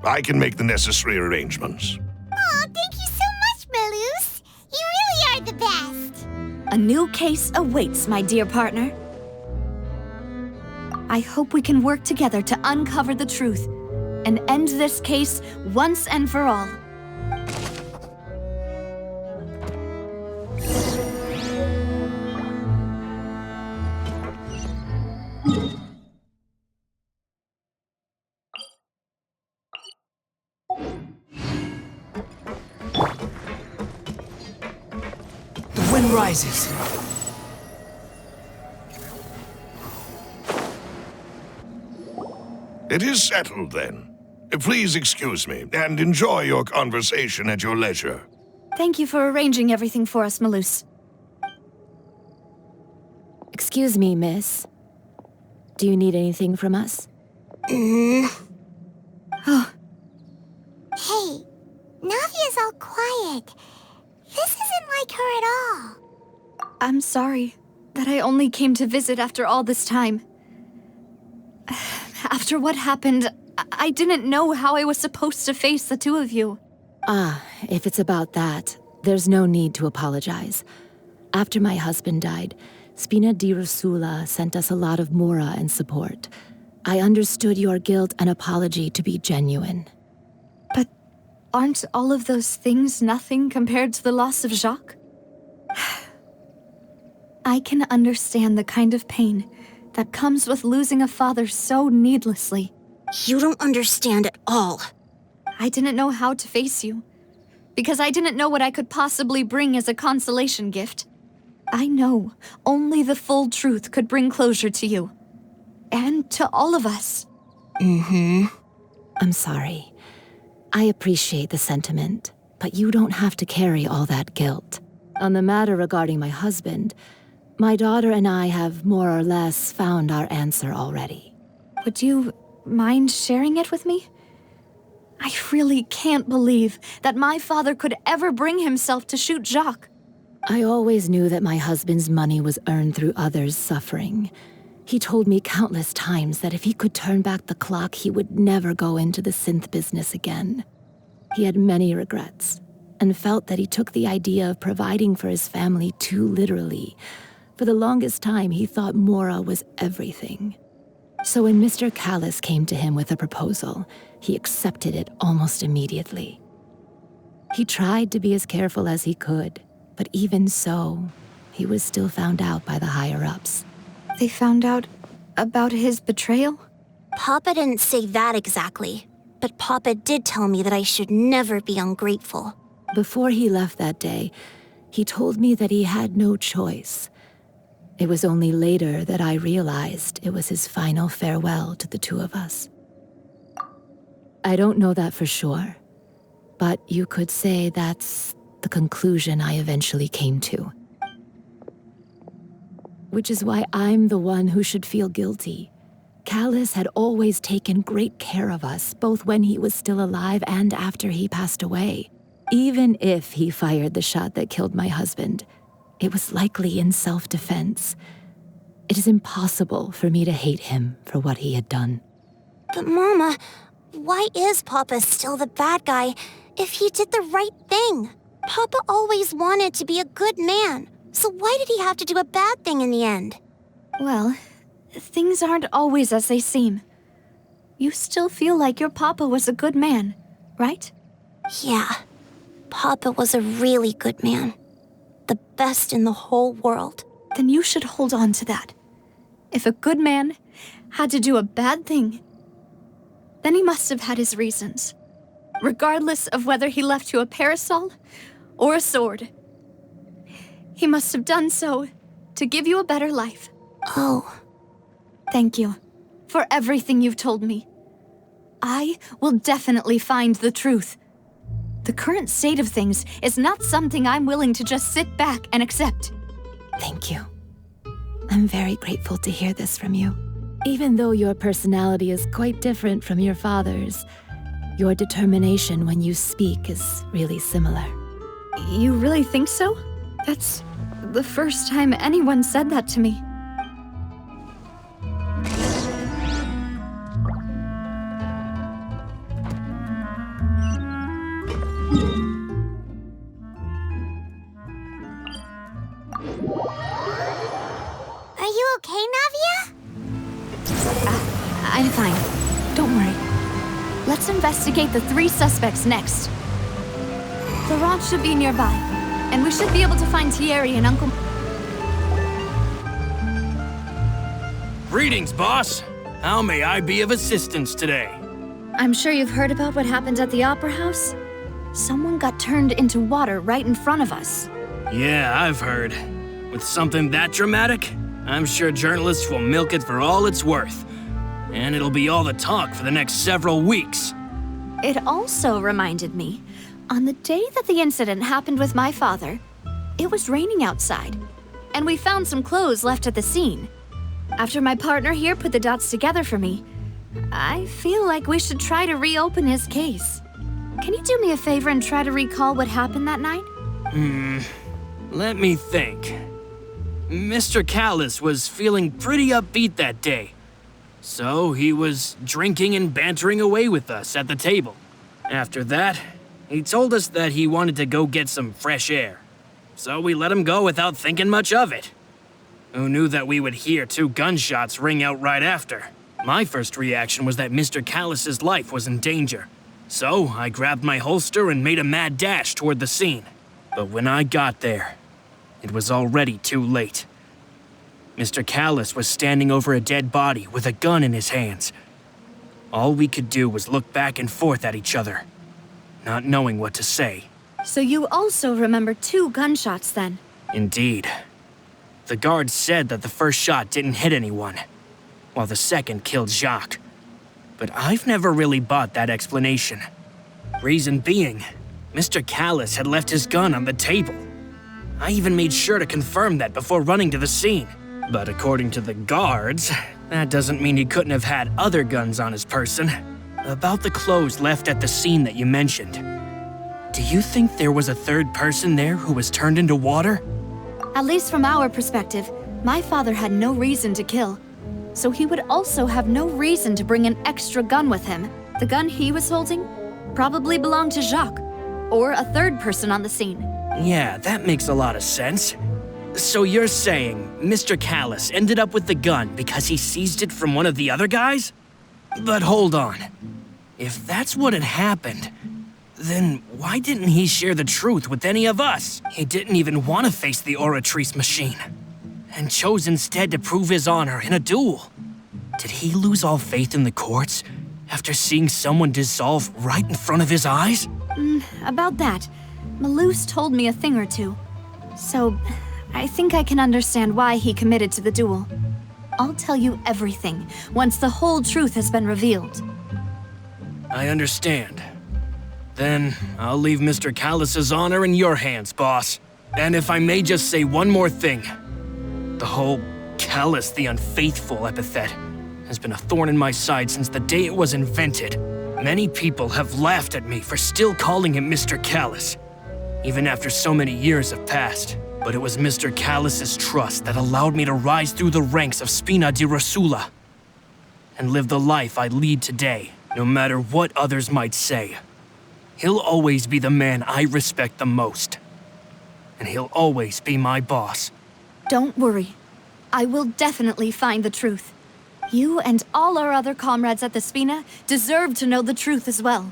I can make the necessary arrangements. Oh, thank you so much, Malus. You really are the best. A new case awaits, my dear partner. I hope we can work together to uncover the truth and end this case once and for all. The wind rises. It is settled, then. Please excuse me, and enjoy your conversation at your leisure. Thank you for arranging everything for us, Malus. Excuse me, miss. Do you need anything from us? Hey, Navia's all quiet. This isn't like her at all. I'm sorry that I only came to visit after all this time. After what happened, I didn't know how I was supposed to face the two of you. Ah, if it's about that, there's no need to apologize. After my husband died, Spina di Rosula sent us a lot of mora and support. I understood your guilt and apology to be genuine. But aren't all of those things nothing compared to the loss of Jacques? I can understand the kind of pain that comes with losing a father so needlessly. You don't understand at all. I didn't know how to face you, because I didn't know what I could possibly bring as a consolation gift. I know only the full truth could bring closure to you, and to all of us. I'm sorry. I appreciate the sentiment, but you don't have to carry all that guilt. On the matter regarding my husband, my daughter and I have more or less found our answer already. Would you mind sharing it with me? I really can't believe that my father could ever bring himself to shoot Jacques. I always knew that my husband's money was earned through others' suffering. He told me countless times that if he could turn back the clock, he would never go into the Sinthe business again. He had many regrets, and felt that he took the idea of providing for his family too literally. For the longest time, he thought mora was everything. So when Mr. Callas came to him with a proposal, he accepted it almost immediately. He tried to be as careful as he could, but even so, he was still found out by the higher-ups. They found out about his betrayal? Papa didn't say that exactly, but Papa did tell me that I should never be ungrateful. Before he left that day, he told me that he had no choice. It was only later that I realized it was his final farewell to the two of us. I don't know that for sure, but you could say that's the conclusion I eventually came to. Which is why I'm the one who should feel guilty. Callas had always taken great care of us, both when he was still alive and after he passed away. Even if he fired the shot that killed my husband, it was likely in self-defense. It is impossible for me to hate him for what he had done. But Mama, why is Papa still the bad guy if he did the right thing? Papa always wanted to be a good man, so why did he have to do a bad thing in the end? Well, things aren't always as they seem. You still feel like your papa was a good man, right? Yeah, Papa was a really good man. The best in the whole world. Then you should hold on to that. If a good man had to do a bad thing, then he must have had his reasons. Regardless of whether he left you a parasol or a sword. He must have done so to give you a better life. Oh. Thank you for everything you've told me. I will definitely find the truth. The current state of things is not something I'm willing to just sit back and accept. Thank you. I'm very grateful to hear this from you. Even though your personality is quite different from your father's, your determination when you speak is really similar. You really think so? That's the first time anyone said that to me. Are you okay, Navia? I'm fine. Don't worry. Let's investigate the 3 suspects next. The Laurent should be nearby, and we should be able to find Thierry and Uncle... Greetings, boss. How may I be of assistance today? I'm sure you've heard about what happened at the Opera House. Someone got turned into water right in front of us. Yeah, I've heard. With something that dramatic, I'm sure journalists will milk it for all it's worth. And it'll be all the talk for the next several weeks. It also reminded me, on the day that the incident happened with my father, it was raining outside, and we found some clothes left at the scene. After my partner here put the dots together for me, I feel like we should try to reopen his case. Can you do me a favor and try to recall what happened that night? Let me think. Mr. Callas was feeling pretty upbeat that day. So he was drinking and bantering away with us at the table. After that, he told us that he wanted to go get some fresh air. So we let him go without thinking much of it. Who knew that we would hear 2 gunshots ring out right after? My first reaction was that Mr. Callas's life was in danger. So I grabbed my holster and made a mad dash toward the scene. But when I got there, it was already too late. Mr. Callas was standing over a dead body with a gun in his hands. All we could do was look back and forth at each other, not knowing what to say. So you also remember 2 gunshots then? Indeed. The guard said that the first shot didn't hit anyone, while the second killed Jacques. But I've never really bought that explanation. Reason being, Mr. Callas had left his gun on the table. I even made sure to confirm that before running to the scene. But according to the guards, that doesn't mean he couldn't have had other guns on his person. About the clothes left at the scene that you mentioned, do you think there was a third person there who was turned into water? At least from our perspective, my father had no reason to kill. So he would also have no reason to bring an extra gun with him. The gun he was holding probably belonged to Jacques, or a third person on the scene. Yeah, that makes a lot of sense. So you're saying Mr. Callas ended up with the gun because he seized it from one of the other guys? But hold on. If that's what had happened, then why didn't he share the truth with any of us? He didn't even want to face the Oratrice machine, and chose instead to prove his honor in a duel. Did he lose all faith in the courts after seeing someone dissolve right in front of his eyes? About that, Malouse told me a thing or two. So, I think I can understand why he committed to the duel. I'll tell you everything once the whole truth has been revealed. I understand. Then I'll leave Mr. Callas's honor in your hands, boss. And if I may just say one more thing. The whole Callas the Unfaithful epithet has been a thorn in my side since the day it was invented. Many people have laughed at me for still calling him Mr. Callas, even after so many years have passed. But it was Mr. Callas's trust that allowed me to rise through the ranks of Spina di Rosula and live the life I lead today, no matter what others might say. He'll always be the man I respect the most, and he'll always be my boss. Don't worry. I will definitely find the truth. You and all our other comrades at the Spina deserve to know the truth as well.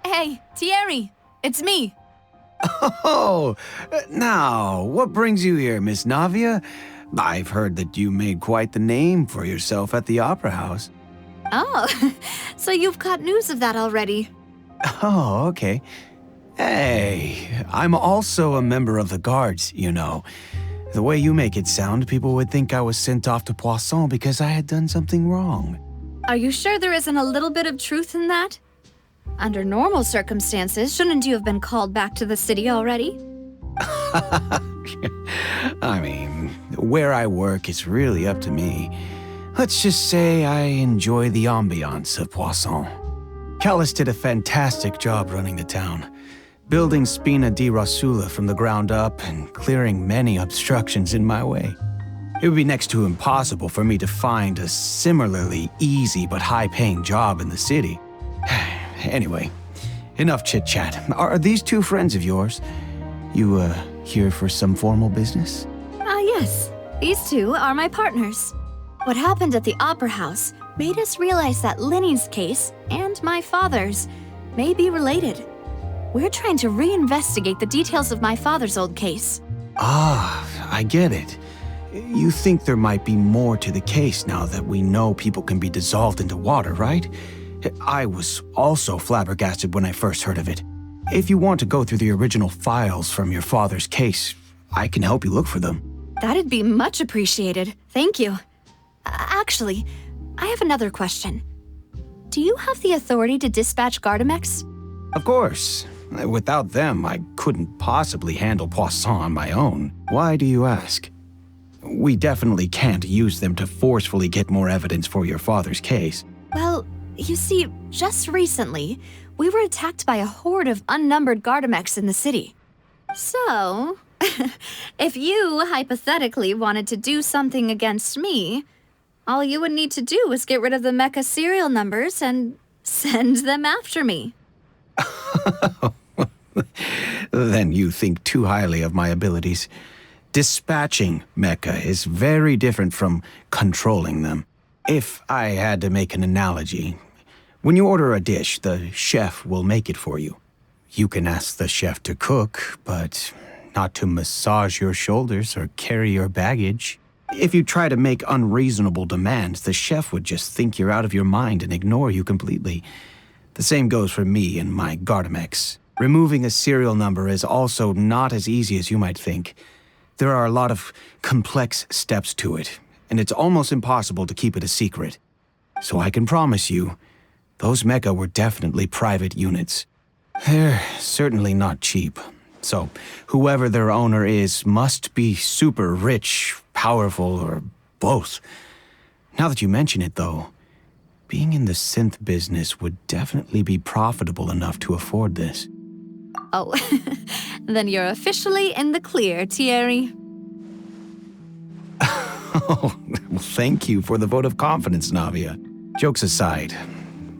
Hey, Thierry, it's me. Oh, now, what brings you here, Miss Navia? I've heard that you made quite the name for yourself at the Opera House. Oh, so you've caught news of that already. Oh, okay. Hey, I'm also a member of the Guards, you know. The way you make it sound, people would think I was sent off to Poisson because I had done something wrong. Are you sure there isn't a little bit of truth in that? Under normal circumstances, shouldn't you have been called back to the city already? I mean, where I work is really up to me. Let's just say I enjoy the ambiance of Poisson. Callas did a fantastic job running the town, building Spina di Rosula from the ground up and clearing many obstructions in my way. It would be next to impossible for me to find a similarly easy but high-paying job in the city. Anyway, enough chit-chat. Are these two friends of yours? You, here for some formal business? Yes. These two are my partners. What happened at the Opera House made us realize that Linny's case and my father's may be related. We're trying to reinvestigate the details of my father's old case. Ah, I get it. You think there might be more to the case now that we know people can be dissolved into water, right? I was also flabbergasted when I first heard of it. If you want to go through the original files from your father's case, I can help you look for them. That'd be much appreciated. Thank you. Actually, I have another question. Do you have the authority to dispatch Gardamex? Of course. Without them, I couldn't possibly handle Poisson on my own. Why do you ask? We definitely can't use them to forcefully get more evidence for your father's case. Well, you see, just recently, we were attacked by a horde of unnumbered Gardamex in the city. So, if you hypothetically wanted to do something against me, all you would need to do is get rid of the mecha serial numbers and send them after me. Then you think too highly of my abilities. Dispatching mecha is very different from controlling them. If I had to make an analogy, when you order a dish, the chef will make it for you. You can ask the chef to cook, but not to massage your shoulders or carry your baggage. If you try to make unreasonable demands, the chef would just think you're out of your mind and ignore you completely. The same goes for me and my Gardamex. Removing a serial number is also not as easy as you might think. There are a lot of complex steps to it, and it's almost impossible to keep it a secret. So I can promise you, those mecha were definitely private units. They're certainly not cheap. So whoever their owner is must be super rich, powerful, or both. Now that you mention it, though, being in the synth business would definitely be profitable enough to afford this. Oh, then you're officially in the clear, Thierry. Oh, well, thank you for the vote of confidence, Navia. Jokes aside,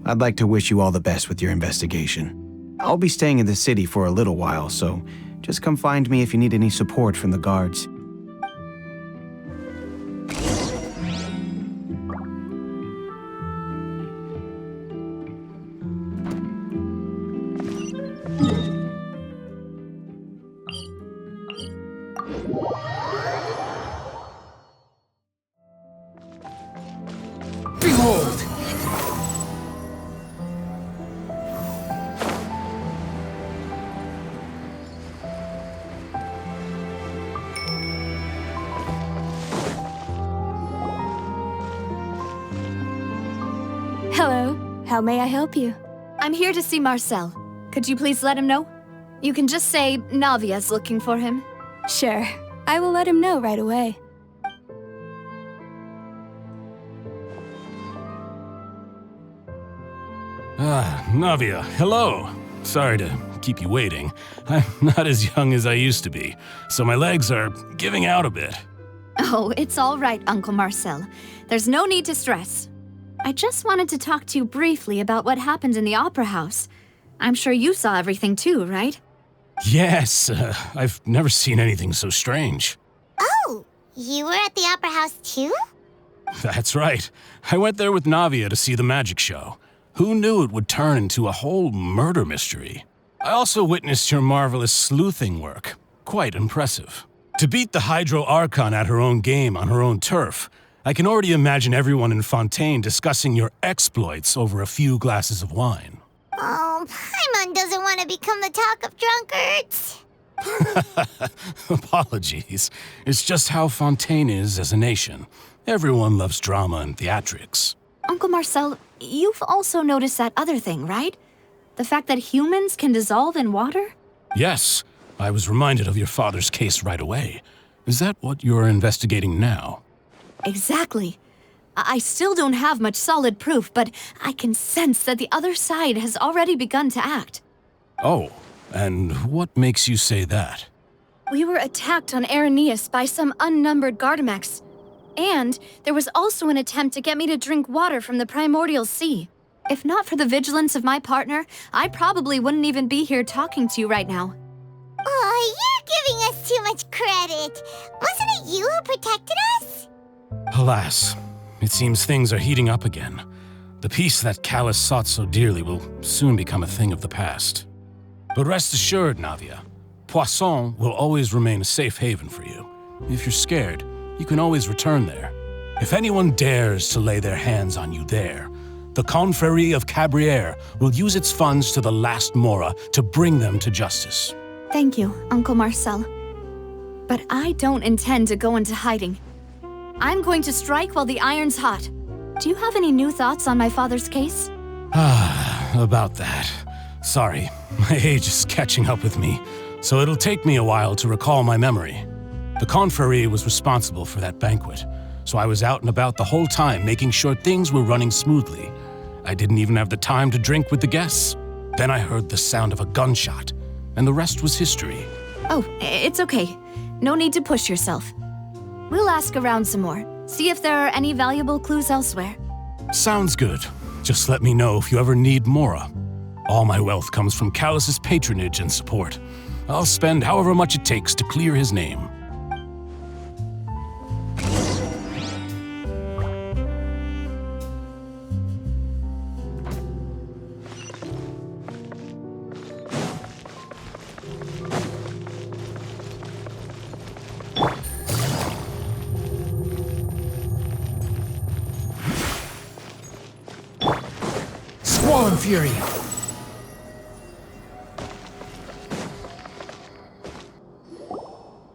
I'd like to wish you all the best with your investigation. I'll be staying in the city for a little while, so Just come find me if you need any support from the guards. Behold! Hello. How may I help you? I'm here to see Marcel. Could you please let him know? You can just say Navia's looking for him. Sure. I will let him know right away. Navia, hello. Sorry to keep you waiting. I'm not as young as I used to be, so my legs are giving out a bit. Oh, it's all right, Uncle Marcel. There's no need to stress. I just wanted to talk to you briefly about what happened in the Opera House. I'm sure you saw everything too, right? Yes, I've never seen anything so strange. Oh, you were at the Opera House too? That's right. I went there with Navia to see the magic show. Who knew it would turn into a whole murder mystery? I also witnessed your marvelous sleuthing work. Quite impressive. To beat the Hydro Archon at her own game on her own turf, I can already imagine everyone in Fontaine discussing your exploits over a few glasses of wine. Oh, Paimon doesn't want to become the talk of drunkards. Apologies. It's just how Fontaine is as a nation. Everyone loves drama and theatrics. Uncle Marcel, you've also noticed that other thing, right? The fact that humans can dissolve in water? Yes, I was reminded of your father's case right away. Is that what you're investigating now? Exactly. I still don't have much solid proof, but I can sense that the other side has already begun to act. Oh, and what makes you say that? We were attacked on Araneus by some unnumbered Gardamex. And there was also an attempt to get me to drink water from the primordial sea. If not for the vigilance of my partner, I probably wouldn't even be here talking to you right now. Oh, you're giving us too much credit. Wasn't it you who protected us? Alas, it seems things are heating up again. The peace that Callas sought so dearly will soon become a thing of the past. But rest assured, Navia, Poisson will always remain a safe haven for you. If you're scared, you can always return there. If anyone dares to lay their hands on you there, the Confrérie of Cabrières will use its funds to the last Mora to bring them to justice. Thank you, Uncle Marcel. But I don't intend to go into hiding. I'm going to strike while the iron's hot. Do you have any new thoughts on my father's case? About that. Sorry, my age is catching up with me, so it'll take me a while to recall my memory. The Confrérie was responsible for that banquet, so I was out and about the whole time making sure things were running smoothly. I didn't even have the time to drink with the guests. Then I heard the sound of a gunshot, and the rest was history. Oh, it's okay. No need to push yourself. We'll ask around some more, see if there are any valuable clues elsewhere. Sounds good. Just let me know if you ever need Mora. All my wealth comes from Callas' patronage and support. I'll spend however much it takes to clear his name. Squall Fury!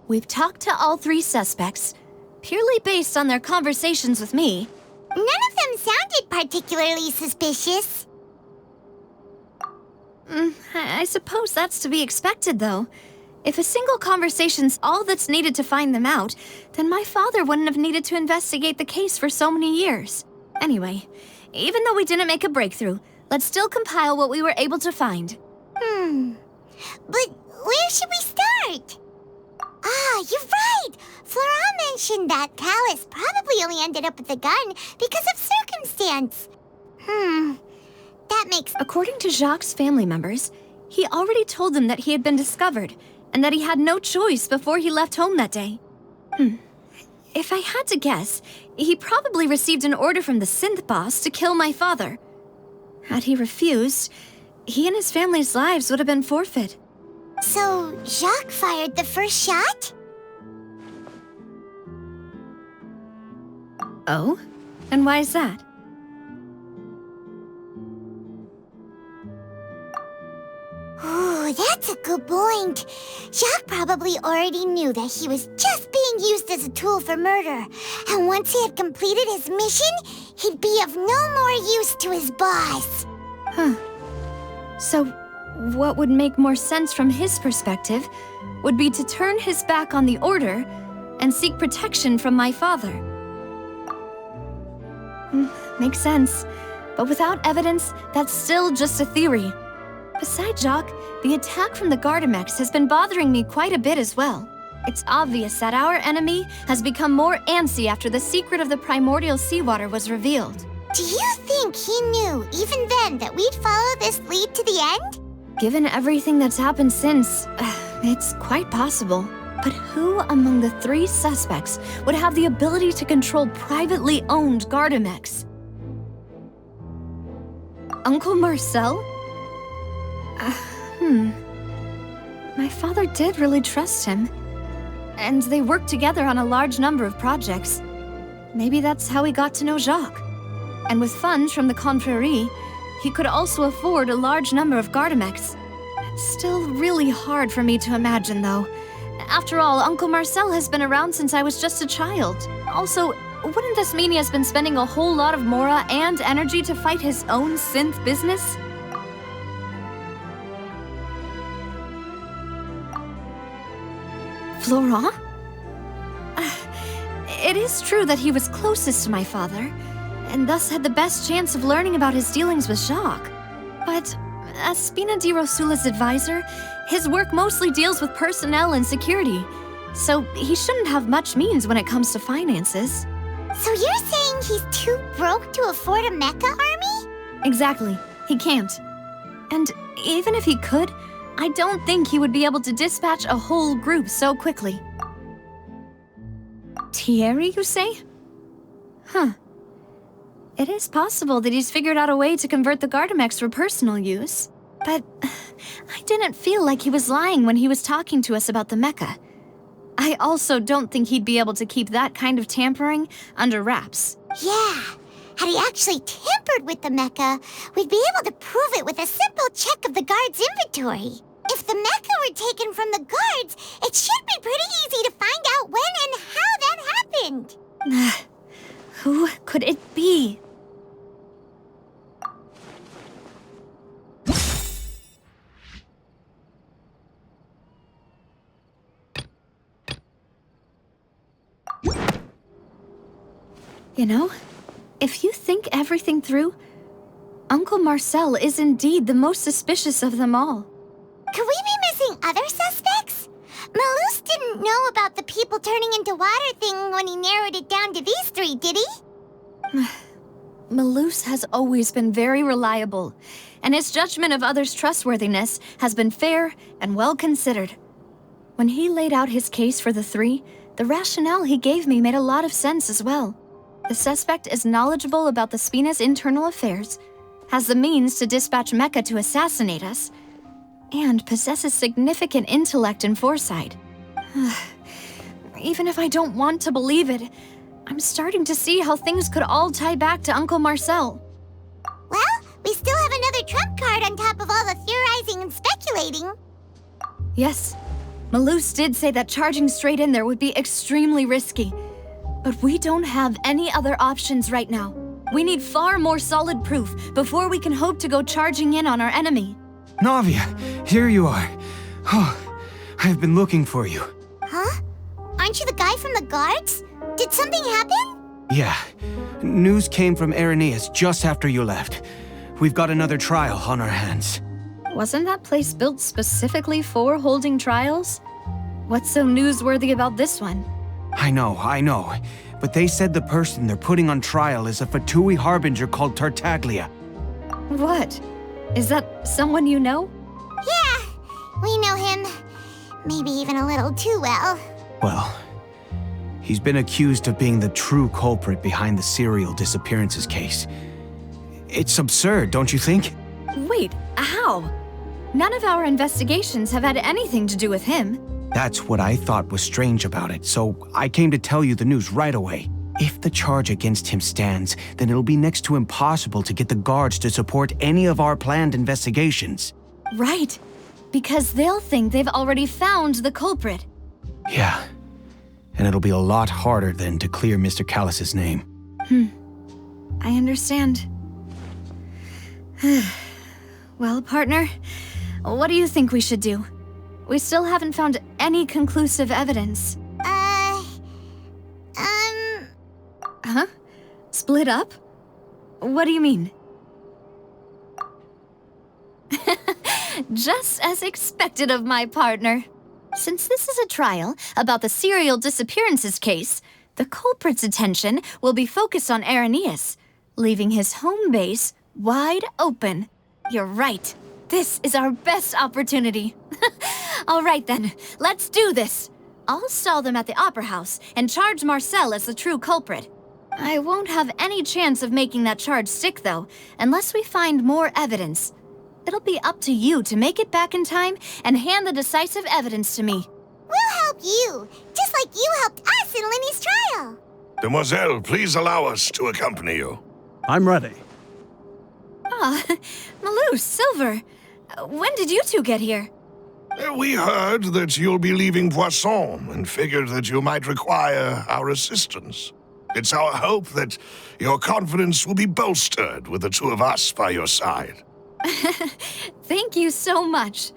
We've talked to all three suspects, purely based on their conversations with me. None of them sounded particularly suspicious. I suppose that's to be expected, though. If a single conversation's all that's needed to find them out, then my father wouldn't have needed to investigate the case for so many years. Anyway, even though we didn't make a breakthrough, let's still compile what we were able to find. But where should we start? Ah, you're right! Flora mentioned that Callas probably only ended up with the gun because of circumstance. That makes... According to Jacques' family members, he already told them that he had been discovered, and that he had no choice before he left home that day. If I had to guess, he probably received an order from the Sinthe boss to kill my father. Had he refused, he and his family's lives would have been forfeit. So, Jacques fired the first shot? Oh? And why is that? Ooh, that's a good point. Jacques probably already knew that he was just being used as a tool for murder. And once he had completed his mission, he'd be of no more use to his boss. Huh. So, what would make more sense from his perspective would be to turn his back on the Order and seek protection from my father. Makes sense. But without evidence, that's still just a theory. Besides Jacques, the attack from the Gardamex has been bothering me quite a bit as well. It's obvious that our enemy has become more antsy after the secret of the primordial seawater was revealed. Do you think he knew, even then, that we'd follow this lead to the end? Given everything that's happened since, it's quite possible. But who among the 3 suspects would have the ability to control privately owned Gardamex? Uncle Marcel? My father did really trust him. And they worked together on a large number of projects. Maybe that's how he got to know Jacques. And with funds from the Confrérie, he could also afford a large number of Gardamex. It's still really hard for me to imagine, though. After all, Uncle Marcel has been around since I was just a child. Also, wouldn't this mean he has been spending a whole lot of mora and energy to fight his own Sinthe business? Florent? It is true that he was closest to my father, and thus had the best chance of learning about his dealings with Jacques. But as Spina di Rosula's advisor, his work mostly deals with personnel and security, so he shouldn't have much means when it comes to finances. So you're saying he's too broke to afford a mecha army? Exactly. He can't. And even if he could, I don't think he would be able to dispatch a whole group so quickly. Thierry, you say? Huh. It is possible that he's figured out a way to convert the Gardamex for personal use. But I didn't feel like he was lying when he was talking to us about the mecha. I also don't think he'd be able to keep that kind of tampering under wraps. Yeah. Had he actually tampered with the mecha, we'd be able to prove it with a simple check of the guard's inventory. If the mecha were taken from the guards, it should be pretty easy to find out when and how that happened. Who could it be? You know, if you think everything through, Uncle Marcel is indeed the most suspicious of them all. Could we be missing other suspects? Malus didn't know about the people turning into water thing when he narrowed it down to these 3, did he? Malus has always been very reliable, and his judgment of others' trustworthiness has been fair and well considered. When he laid out his case for the 3, the rationale he gave me made a lot of sense as well. The suspect is knowledgeable about the Spina's internal affairs, has the means to dispatch mecha to assassinate us, and possesses significant intellect and foresight. Even if I don't want to believe it, I'm starting to see how things could all tie back to Uncle Marcel. Well, we still have another trump card on top of all the theorizing and speculating. Yes, Malus did say that charging straight in there would be extremely risky. But we don't have any other options right now. We need far more solid proof before we can hope to go charging in on our enemy. Navia, here you are. Oh, I've been looking for you. Huh? Aren't you the guy from the guards? Did something happen? Yeah. News came from Irenaeus just after you left. We've got another trial on our hands. Wasn't that place built specifically for holding trials? What's so newsworthy about this one? I know. But they said the person they're putting on trial is a Fatui harbinger called Tartaglia. What? Is that someone you know? Yeah, we know him. Maybe even a little too well. Well, he's been accused of being the true culprit behind the serial disappearances case. It's absurd, don't you think? Wait, how? None of our investigations have had anything to do with him. That's what I thought was strange about it, so I came to tell you the news right away. If the charge against him stands, then it'll be next to impossible to get the guards to support any of our planned investigations. Right, because they'll think they've already found the culprit. Yeah, and it'll be a lot harder then to clear Mr. Callas's name. I understand. Well, partner, what do you think we should do? We still haven't found any conclusive evidence. Huh? Split up? What do you mean? Just as expected of my partner. Since this is a trial about the serial disappearances case, the culprit's attention will be focused on Irenaeus, leaving his home base wide open. You're right. This is our best opportunity. All right then, let's do this. I'll stall them at the Opera House and charge Marcel as the true culprit. I won't have any chance of making that charge stick, though, unless we find more evidence. It'll be up to you to make it back in time and hand the decisive evidence to me. We'll help you, just like you helped us in Linny's trial. Demoiselle, please allow us to accompany you. I'm ready. Ah, Malou, Silver, when did you two get here? We heard that you'll be leaving Poisson and figured that you might require our assistance. It's our hope that your confidence will be bolstered with the two of us by your side. Thank you so much.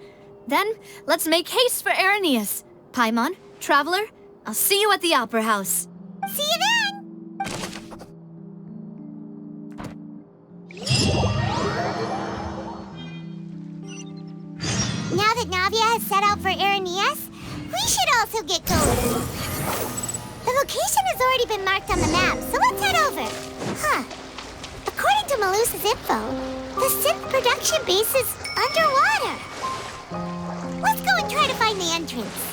Then, let's make haste for Irenaeus. Paimon, Traveler, I'll see you at the Opera House. See you then! Now that Navia has set out for Irenaeus, we should also get going. The location has already been marked on the map, so let's head over. According to Malusa's info, the Sinthe production base is underwater. Let's go and try to find the entrance.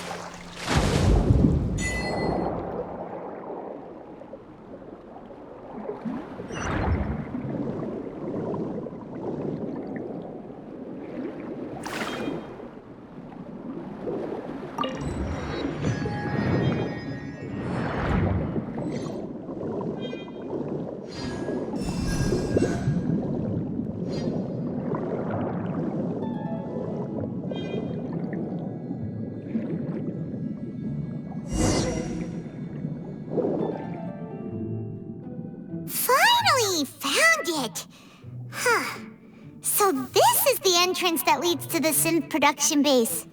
So this is the entrance that leads to the Sinthe production base.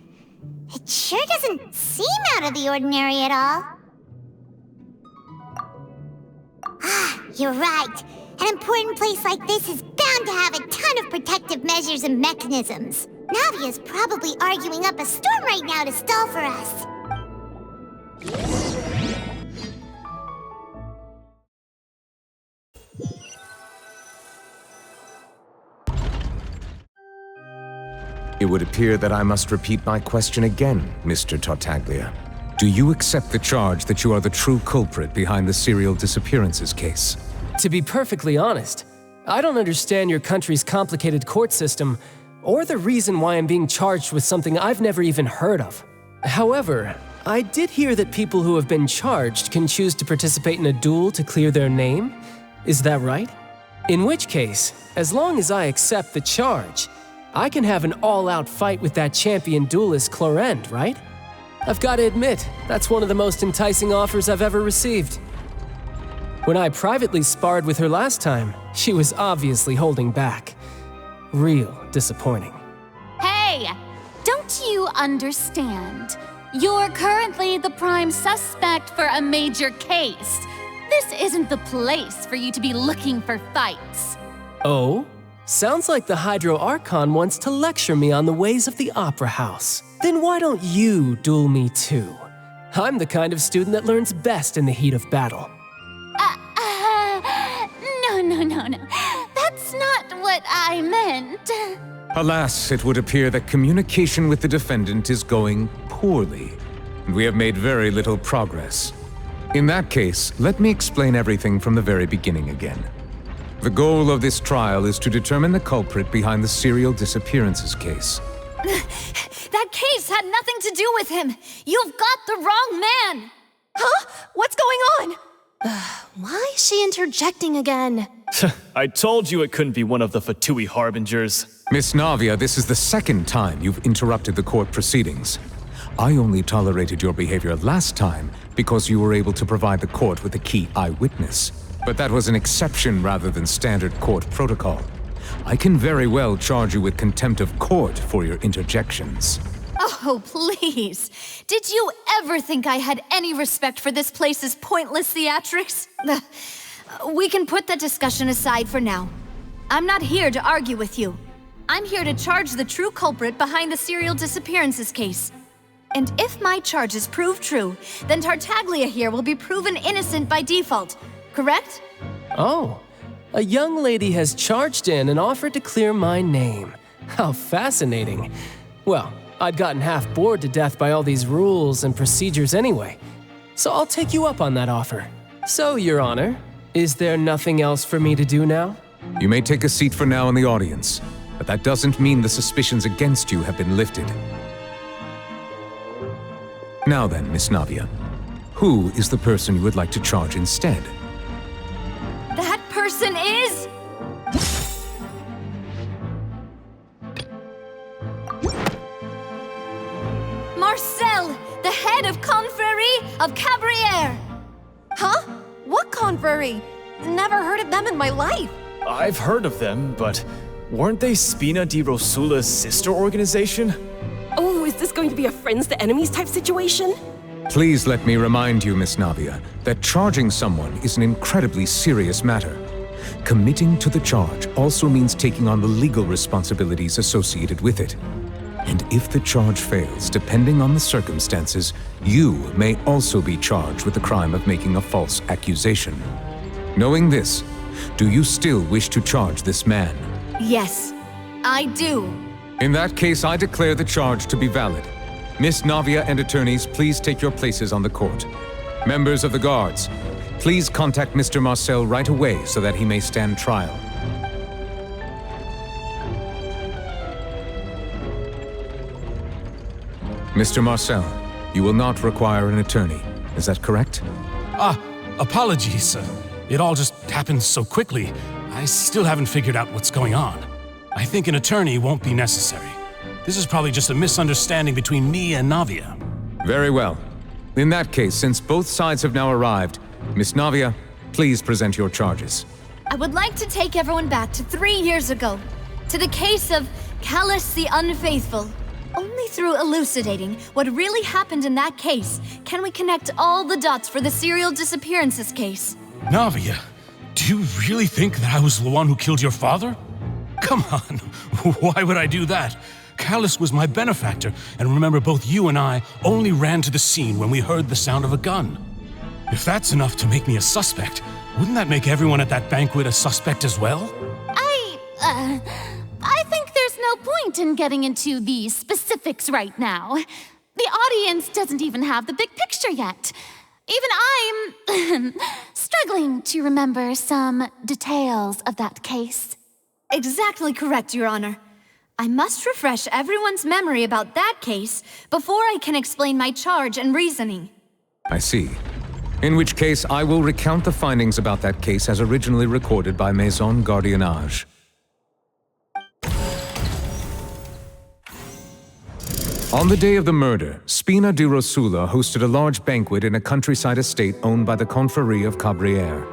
It sure doesn't seem out of the ordinary at all. You're right. An important place like this is bound to have a ton of protective measures and mechanisms. Navia's probably arguing up a storm right now to stall for us. It would appear that I must repeat my question again, Mr. Tartaglia. Do you accept the charge that you are the true culprit behind the serial disappearances case? To be perfectly honest, I don't understand your country's complicated court system, or the reason why I'm being charged with something I've never even heard of. However, I did hear that people who have been charged can choose to participate in a duel to clear their name. Is that right? In which case, as long as I accept the charge, I can have an all-out fight with that champion duelist Clorinde, right? I've got to admit, that's one of the most enticing offers I've ever received. When I privately sparred with her last time, she was obviously holding back. Real disappointing. Hey! Don't you understand? You're currently the prime suspect for a major case. This isn't the place for you to be looking for fights. Oh? Sounds like the Hydro Archon wants to lecture me on the ways of the Opera House. Then why don't you duel me too? I'm the kind of student that learns best in the heat of battle. No. That's not what I meant. Alas, it would appear that communication with the defendant is going poorly, and we have made very little progress. In that case, let me explain everything from the very beginning again. The goal of this trial is to determine the culprit behind the serial disappearances case. That case had nothing to do with him! You've got the wrong man! Huh? What's going on? Why is she interjecting again? I told you it couldn't be one of the Fatui harbingers. Miss Navia, this is the second time you've interrupted the court proceedings. I only tolerated your behavior last time because you were able to provide the court with a key eyewitness. But that was an exception rather than standard court protocol. I can very well charge you with contempt of court for your interjections. Oh, please. Did you ever think I had any respect for this place's pointless theatrics? We can put that discussion aside for now. I'm not here to argue with you. I'm here to charge the true culprit behind the serial disappearances case. And if my charges prove true, then Tartaglia here will be proven innocent by default, correct? Oh, a young lady has charged in and offered to clear my name. How fascinating. Well, I'd gotten half bored to death by all these rules and procedures anyway, so I'll take you up on that offer. So, Your Honor, is there nothing else for me to do now? You may take a seat for now in the audience, but that doesn't mean the suspicions against you have been lifted. Now then, Miss Navia, who is the person you would like to charge instead? That person is... Marcel, the head of Confrérie of Cabrières! Huh? What confrérie? Never heard of them in my life. I've heard of them, but weren't they Spina di Rosula's sister organization? Oh, is this going to be a friends to enemies type situation? Please let me remind you, Miss Navia, that charging someone is an incredibly serious matter. Committing to the charge also means taking on the legal responsibilities associated with it. And if the charge fails, depending on the circumstances, you may also be charged with the crime of making a false accusation. Knowing this, do you still wish to charge this man? Yes, I do. In that case, I declare the charge to be valid. Miss Navia and attorneys, please take your places on the court. Members of the guards, please contact Mr. Marcel right away so that he may stand trial. Mr. Marcel, you will not require an attorney. Is that correct? Apologies. It all just happened so quickly. I still haven't figured out what's going on. I think an attorney won't be necessary. This is probably just a misunderstanding between me and Navia. Very well. In that case, since both sides have now arrived, Miss Navia, please present your charges. I would like to take everyone back to 3 years ago, to the case of Callas the Unfaithful. Only through elucidating what really happened in that case can we connect all the dots for the serial disappearances case. Navia, do you really think that I was the one who killed your father? Come on, why would I do that? Callas was my benefactor, and remember, both you and I only ran to the scene when we heard the sound of a gun. If that's enough to make me a suspect, wouldn't that make everyone at that banquet a suspect as well? I think there's no point in getting into the specifics right now. The audience doesn't even have the big picture yet. Even I'm struggling to remember some details of that case. Exactly correct, Your Honor. I must refresh everyone's memory about that case before I can explain my charge and reasoning. I see. In which case, I will recount the findings about that case as originally recorded by Maison Gardiennage. On the day of the murder, Spina di Rosula hosted a large banquet in a countryside estate owned by the Confrérie of Cabrières.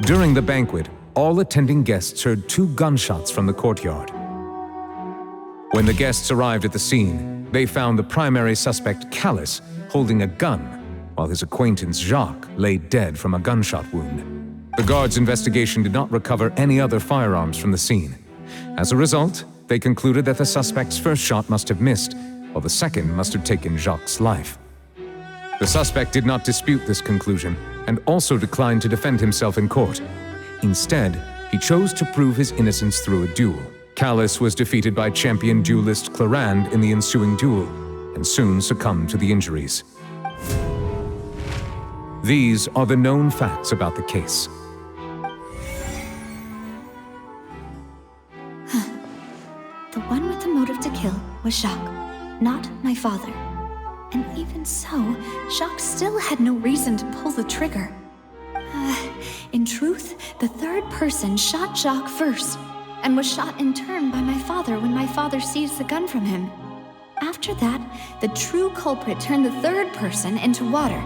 During the banquet, all attending guests heard 2 gunshots from the courtyard. When the guests arrived at the scene, they found the primary suspect, Callas, holding a gun, while his acquaintance, Jacques, lay dead from a gunshot wound. The guards' investigation did not recover any other firearms from the scene. As a result, they concluded that the suspect's first shot must have missed, while the second must have taken Jacques' life. The suspect did not dispute this conclusion, and also declined to defend himself in court. Instead, he chose to prove his innocence through a duel. Callas was defeated by champion duelist Clorinde in the ensuing duel, and soon succumbed to the injuries. These are the known facts about the case. The one with the motive to kill was Jacques, not my father. And even so, Jacques still had no reason to pull the trigger. In truth, the third person shot Jacques first, and was shot in turn by my father when my father seized the gun from him. After that, the true culprit turned the third person into water,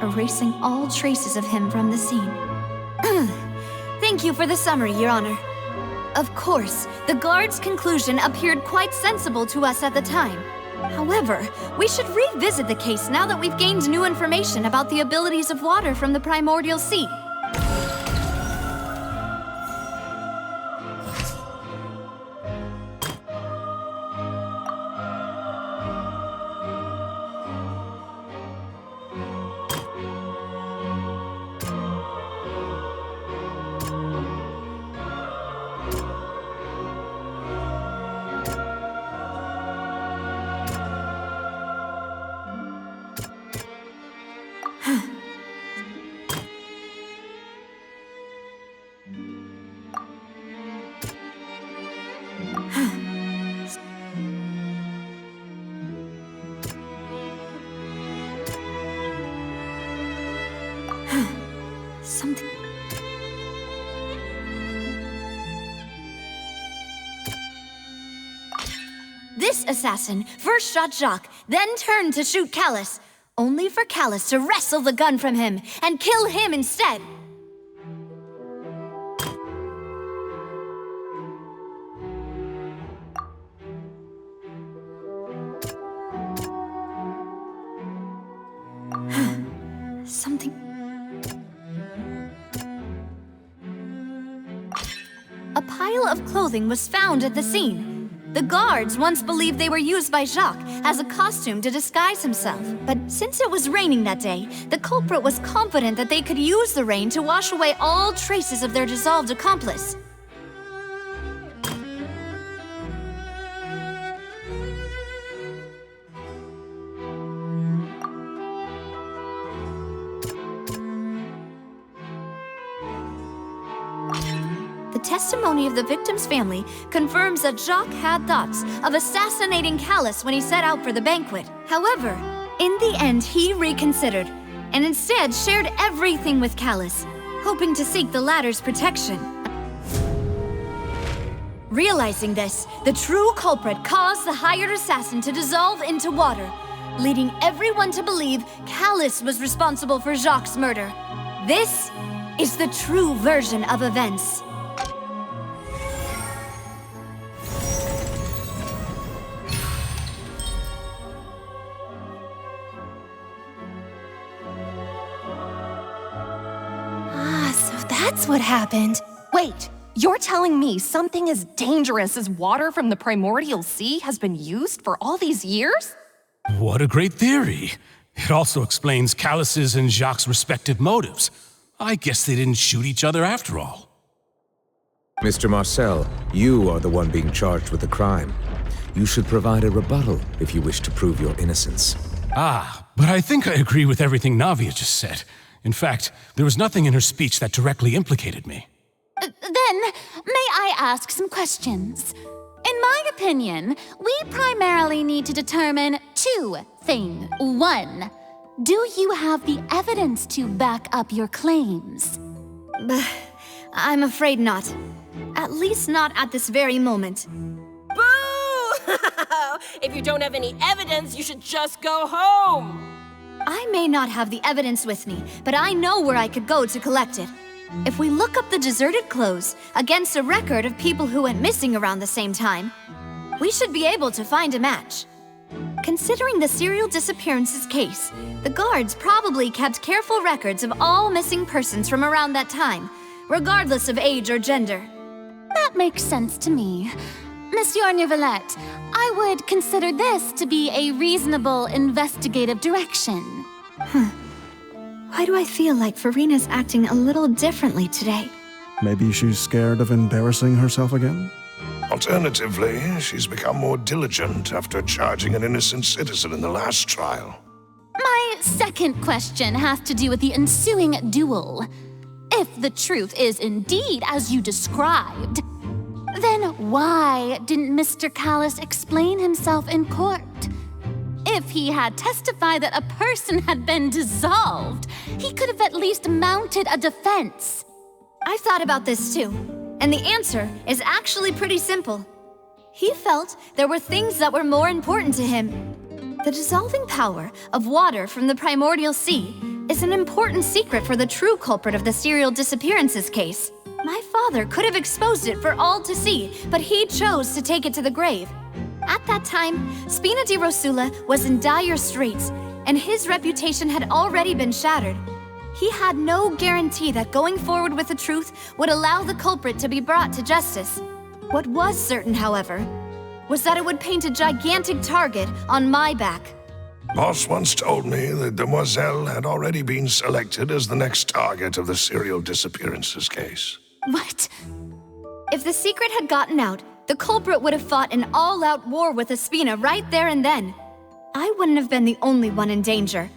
erasing all traces of him from the scene. Thank you for the summary, Your Honor. Of course, the guard's conclusion appeared quite sensible to us at the time. However, we should revisit the case now that we've gained new information about the abilities of water from the primordial sea. Something... This assassin first shot Jacques, then turned to shoot Callas, only for Callas to wrestle the gun from him and kill him instead. Something... A pile of clothing was found at the scene. The guards once believed they were used by Jacques as a costume to disguise himself. But since it was raining that day, the culprit was confident that they could use the rain to wash away all traces of their dissolved accomplice. The testimony of the victim's family confirms that Jacques had thoughts of assassinating Callas when he set out for the banquet. However, in the end, he reconsidered and instead shared everything with Callas, hoping to seek the latter's protection. Realizing this, the true culprit caused the hired assassin to dissolve into water, leading everyone to believe Callas was responsible for Jacques' murder. This is the true version of events. That's what happened. Wait, you're telling me something as dangerous as water from the primordial sea has been used for all these years? What a great theory. It also explains Callas's and Jacques' respective motives. I guess they didn't shoot each other after all. Mr. Marcel, you are the one being charged with the crime. You should provide a rebuttal if you wish to prove your innocence. Ah, but I think I agree with everything Navia just said. In fact, there was nothing in her speech that directly implicated me. Then, may I ask some questions? In my opinion, we primarily need to determine two things. One, do you have the evidence to back up your claims? I'm afraid not. At least not at this very moment. Boo! If you don't have any evidence, you should just go home! I may not have the evidence with me, but I know where I could go to collect it. If we look up the deserted clothes against a record of people who went missing around the same time, we should be able to find a match. Considering the serial disappearances case, the guards probably kept careful records of all missing persons from around that time, regardless of age or gender. That makes sense to me. Monsieur Neuvillette, I would consider this to be a reasonable investigative direction. Why do I feel like Furina's acting a little differently today? Maybe she's scared of embarrassing herself again? Alternatively, she's become more diligent after charging an innocent citizen in the last trial. My second question has to do with the ensuing duel. If the truth is indeed as you described, then why didn't Mr. Callas explain himself in court? If he had testified that a person had been dissolved, he could have at least mounted a defense. I've thought about this too, and the answer is actually pretty simple. He felt there were things that were more important to him. The dissolving power of water from the primordial sea is an important secret for the true culprit of the serial disappearances case. My father could have exposed it for all to see, but he chose to take it to the grave. At that time, Spina di Rosula was in dire straits, and his reputation had already been shattered. He had no guarantee that going forward with the truth would allow the culprit to be brought to justice. What was certain, however, was that it would paint a gigantic target on my back. Boss once told me that Demoiselle had already been selected as the next target of the serial disappearances case. What? If the secret had gotten out, the culprit would have fought an all-out war with Espina right there and then. I wouldn't have been the only one in danger.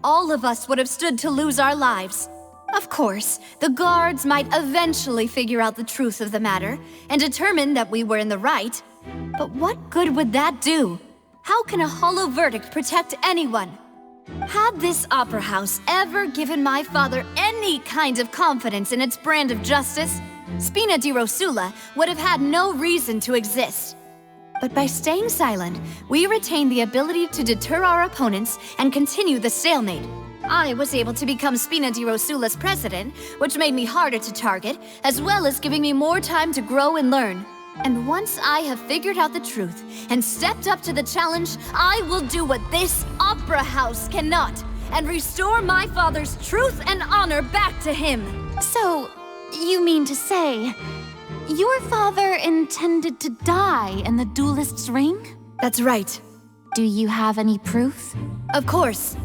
All of us would have stood to lose our lives. Of course, the guards might eventually figure out the truth of the matter and determine that we were in the right. But what good would that do? How can a hollow verdict protect anyone? Had this opera house ever given my father any kind of confidence in its brand of justice, Spina di Rosula would have had no reason to exist. But by staying silent, we retained the ability to deter our opponents and continue the stalemate. I was able to become Spina di Rosula's president, which made me harder to target, as well as giving me more time to grow and learn. And once I have figured out the truth and stepped up to the challenge, I will do what this opera house cannot, and restore my father's truth and honor back to him. So, you mean to say, your father intended to die in the duelist's ring? That's right. Do you have any proof? Of course.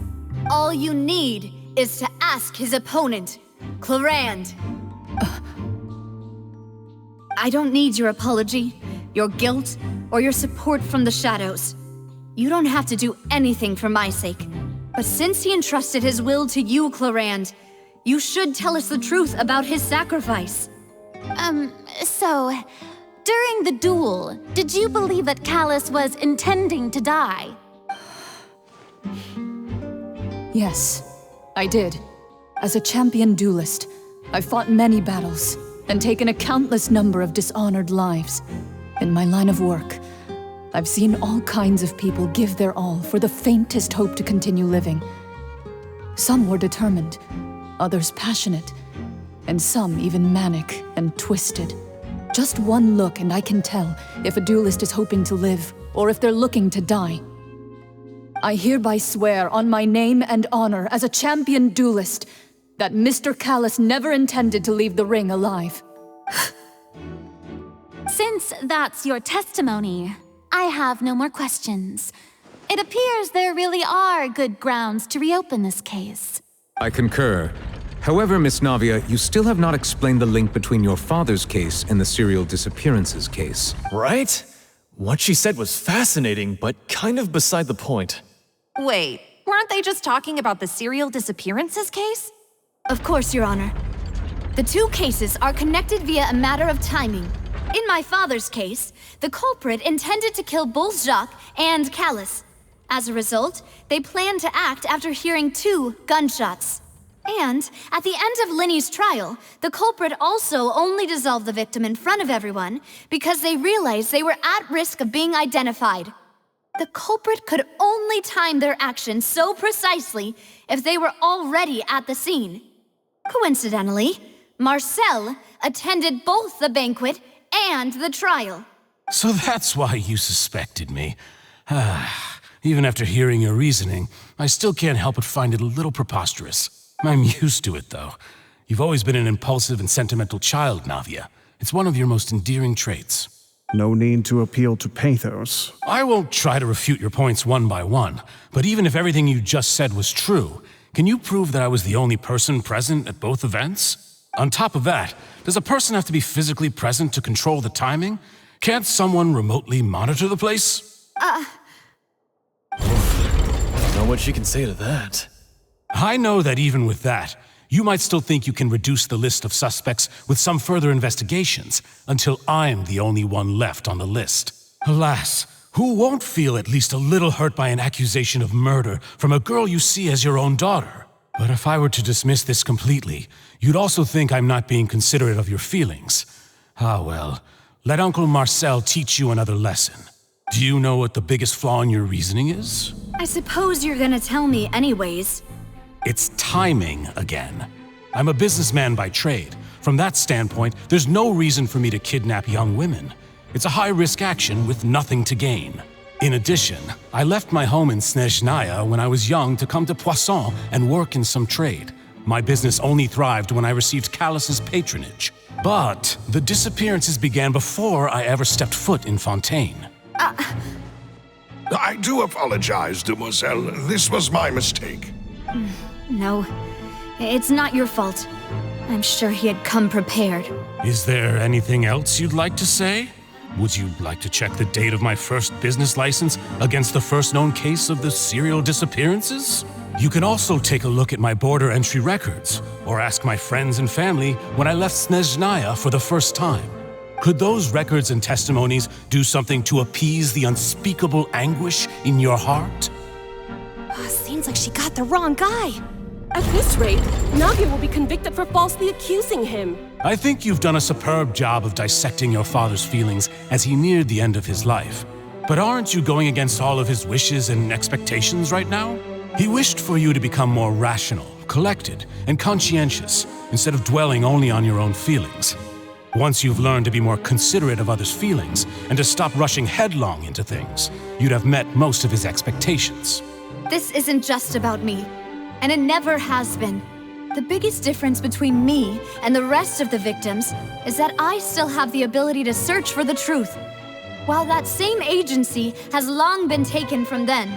All you need is to ask his opponent, Clorinde. I don't need your apology, your guilt, or your support from the shadows. You don't have to do anything for my sake. But since he entrusted his will to you, Clorinde, you should tell us the truth about his sacrifice. So, during the duel, did you believe that Callas was intending to die? Yes, I did. As a champion duelist, I've fought many battles and taken a countless number of dishonored lives. In my line of work, I've seen all kinds of people give their all for the faintest hope to continue living. Some were determined, others passionate, and some even manic and twisted. Just one look and I can tell if a duelist is hoping to live or if they're looking to die. I hereby swear on my name and honor as a champion duelist that Mr. Callas never intended to leave the ring alive. Since that's your testimony, I have no more questions. It appears there really are good grounds to reopen this case. I concur. However, Miss Navia, you still have not explained the link between your father's case and the serial disappearances case. Right? What she said was fascinating, but kind of beside the point. Wait, weren't they just talking about the serial disappearances case? Of course, Your Honor. The two cases are connected via a matter of timing. In my father's case, the culprit intended to kill both Jacques and Callas. As a result, they planned to act after hearing 2 gunshots. And at the end of Linny's trial, the culprit also only dissolved the victim in front of everyone because they realized they were at risk of being identified. The culprit could only time their actions so precisely if they were already at the scene. Coincidentally, Marcel attended both the banquet and the trial. So that's why you suspected me. Even after hearing your reasoning, I still can't help but find it a little preposterous. I'm used to it, though. You've always been an impulsive and sentimental child, Navia. It's one of your most endearing traits. No need to appeal to pathos. I won't try to refute your points one by one, but even if everything you just said was true, can you prove that I was the only person present at both events? On top of that, does a person have to be physically present to control the timing? Can't someone remotely monitor the place? Don't know what she can say to that. I know that even with that, you might still think you can reduce the list of suspects with some further investigations, until I'm the only one left on the list. Alas, who won't feel at least a little hurt by an accusation of murder from a girl you see as your own daughter? But if I were to dismiss this completely, you'd also think I'm not being considerate of your feelings. Ah well, let Uncle Marcel teach you another lesson. Do you know what the biggest flaw in your reasoning is? I suppose you're gonna tell me anyways. It's timing again. I'm a businessman by trade. From that standpoint, there's no reason for me to kidnap young women. It's a high-risk action with nothing to gain. In addition, I left my home in Snezhnaya when I was young to come to Poisson and work in some trade. My business only thrived when I received Callas's patronage. But the disappearances began before I ever stepped foot in Fontaine. I do apologize, Demoiselle. This was my mistake. No, it's not your fault. I'm sure he had come prepared. Is there anything else you'd like to say? Would you like to check the date of my first business license against the first known case of the serial disappearances? You can also take a look at my border entry records, or ask my friends and family when I left Snezhnaya for the first time. Could those records and testimonies do something to appease the unspeakable anguish in your heart? Seems like she got the wrong guy. At this rate, Navia will be convicted for falsely accusing him. I think you've done a superb job of dissecting your father's feelings as he neared the end of his life. But aren't you going against all of his wishes and expectations right now? He wished for you to become more rational, collected, and conscientious, instead of dwelling only on your own feelings. Once you've learned to be more considerate of others' feelings, and to stop rushing headlong into things, you'd have met most of his expectations. This isn't just about me, and it never has been. The biggest difference between me and the rest of the victims is that I still have the ability to search for the truth. While that same agency has long been taken from them,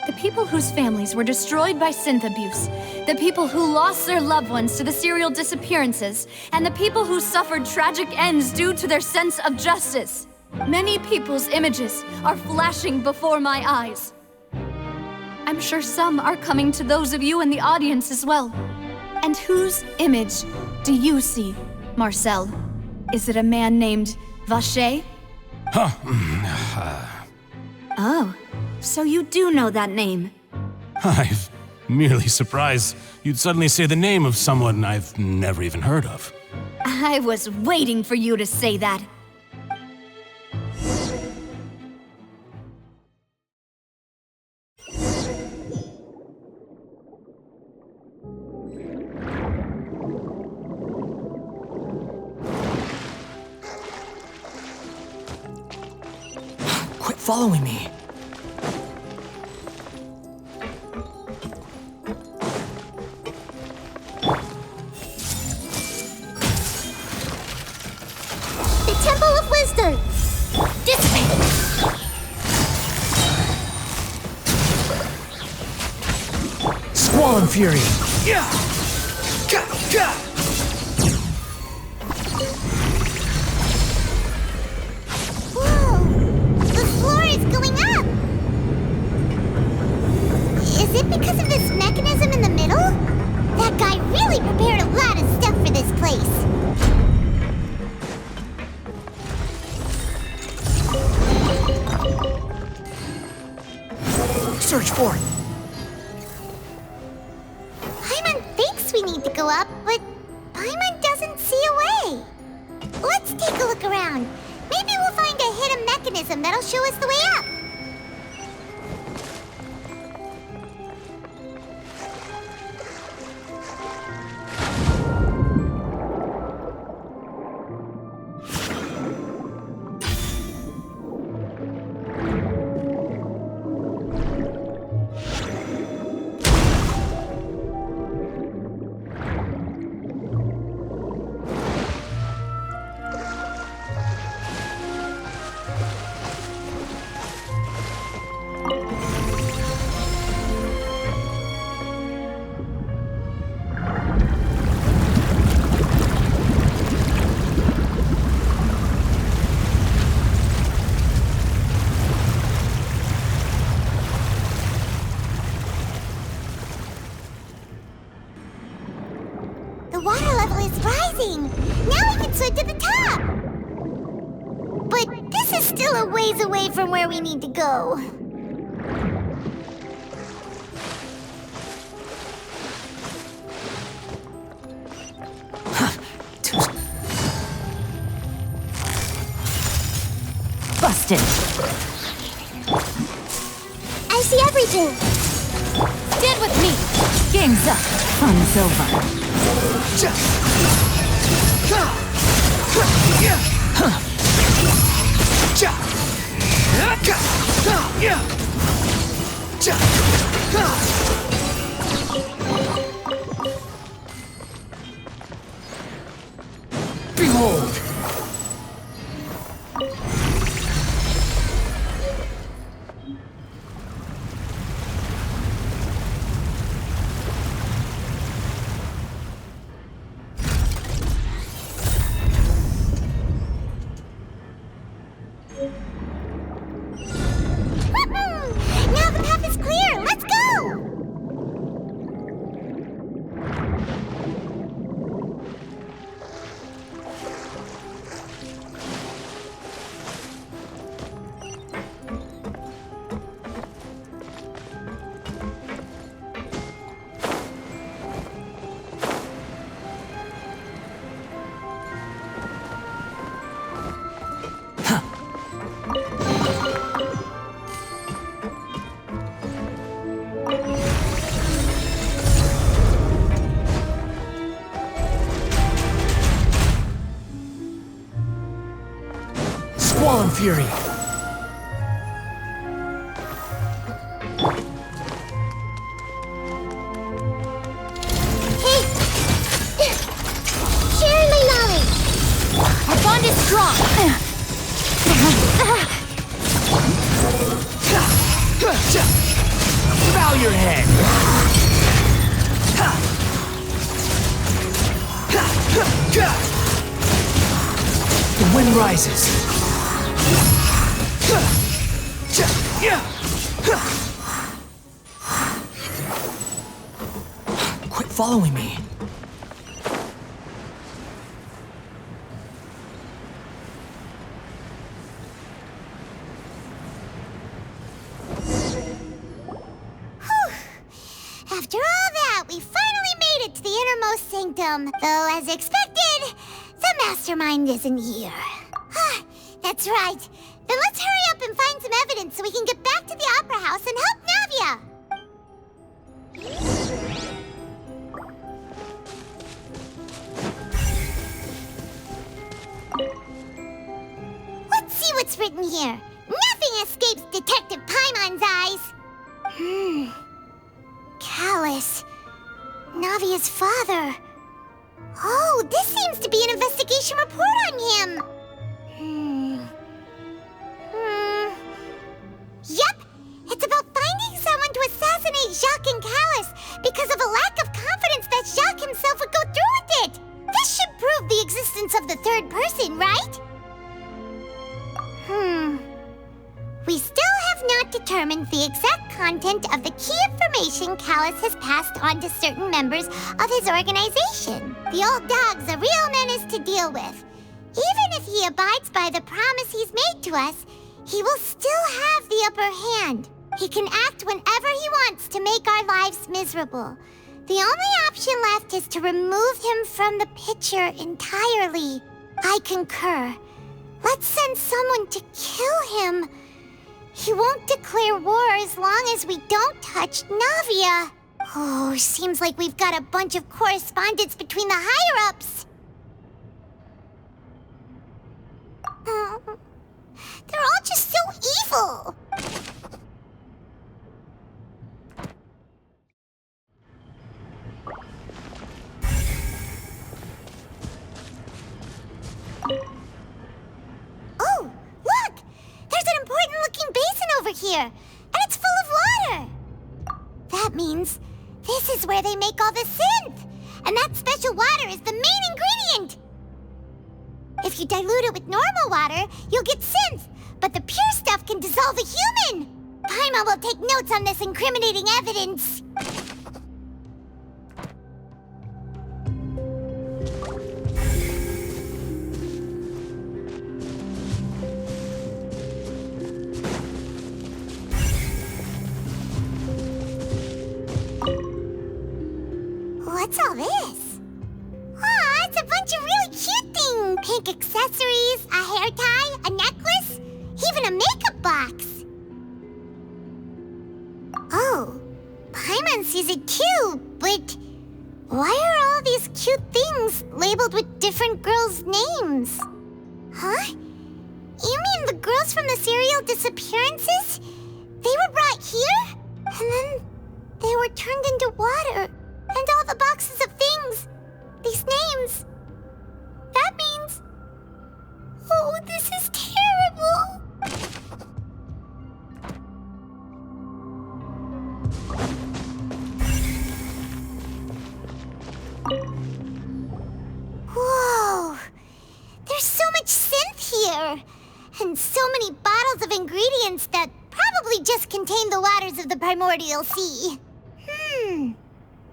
the people whose families were destroyed by Sinthe abuse, the people who lost their loved ones to the serial disappearances, and the people who suffered tragic ends due to their sense of justice. Many people's images are flashing before my eyes. I'm sure some are coming to those of you in the audience as well. And whose image do you see, Marcel? Is it a man named Vacher? Oh, so you do know that name. I'm merely surprised you'd suddenly say the name of someone I've never even heard of. I was waiting for you to say that. Quit following me. The Temple of Wisdom! Dissipate! Squall Fury! Yeah! Is it because of this mechanism in the middle? That guy really prepared a lot of stuff for this place. Search for it! Paimon thinks we need to go up, but Paimon doesn't see a way. Let's take a look around. Maybe we'll find a hidden mechanism that'll show us the way up. a ways away from where we need to go. Busted. I see everything. Stand with me. Game's up. Fun's over. Behold! Now the path is clear. Let's go! Squall and Fury! Hey! Sharing my knowledge! Our bond is strong. Bow your head! The wind rises. Quit following me. After all that, we finally made it to the innermost sanctum. Though, as expected, the mastermind isn't here. That's right. Then let's hurry up and find some evidence so we can get back to the Opera House and help Navia. Let's see what's written here. Nothing escapes Detective Paimon's eyes. Callas. Navia's father. Oh, this seems to be an investigation report on him. Yep, it's about finding someone to assassinate Jacques and Callas because of a lack of confidence that Jacques himself would go through with it. This should prove the existence of the third person, right? We still have not determined the exact content of the key information Callas has passed on to certain members of his organization. The old dog's a real menace to deal with. Even if he abides by the promise he's made to us, he will still have the upper hand. He can act whenever he wants to make our lives miserable. The only option left is to remove him from the picture entirely. I concur. Let's send someone to kill him. He won't declare war as long as we don't touch Navia. Oh, seems like we've got a bunch of correspondence between the higher-ups. They're all just so evil. Oh, look! There's an important-looking basin over here, and it's full of water. That means this is where they make all the synth, and that special water is the main ingredient. If you dilute it with normal water, you'll get synth, but the pure stuff can dissolve a human. Paimon will take notes on this incriminating evidence. pink accessories, a hair tie, a necklace, even a makeup box. Oh, Paimon sees it too, but why are all these cute things labeled with different girls' names? Huh? You mean the girls from the serial disappearances? They were brought here? And then they were turned into water. And all the boxes of things. These names. That means... Oh, this is terrible! Whoa! There's so much synth here! And so many bottles of ingredients that probably just contain the waters of the primordial sea.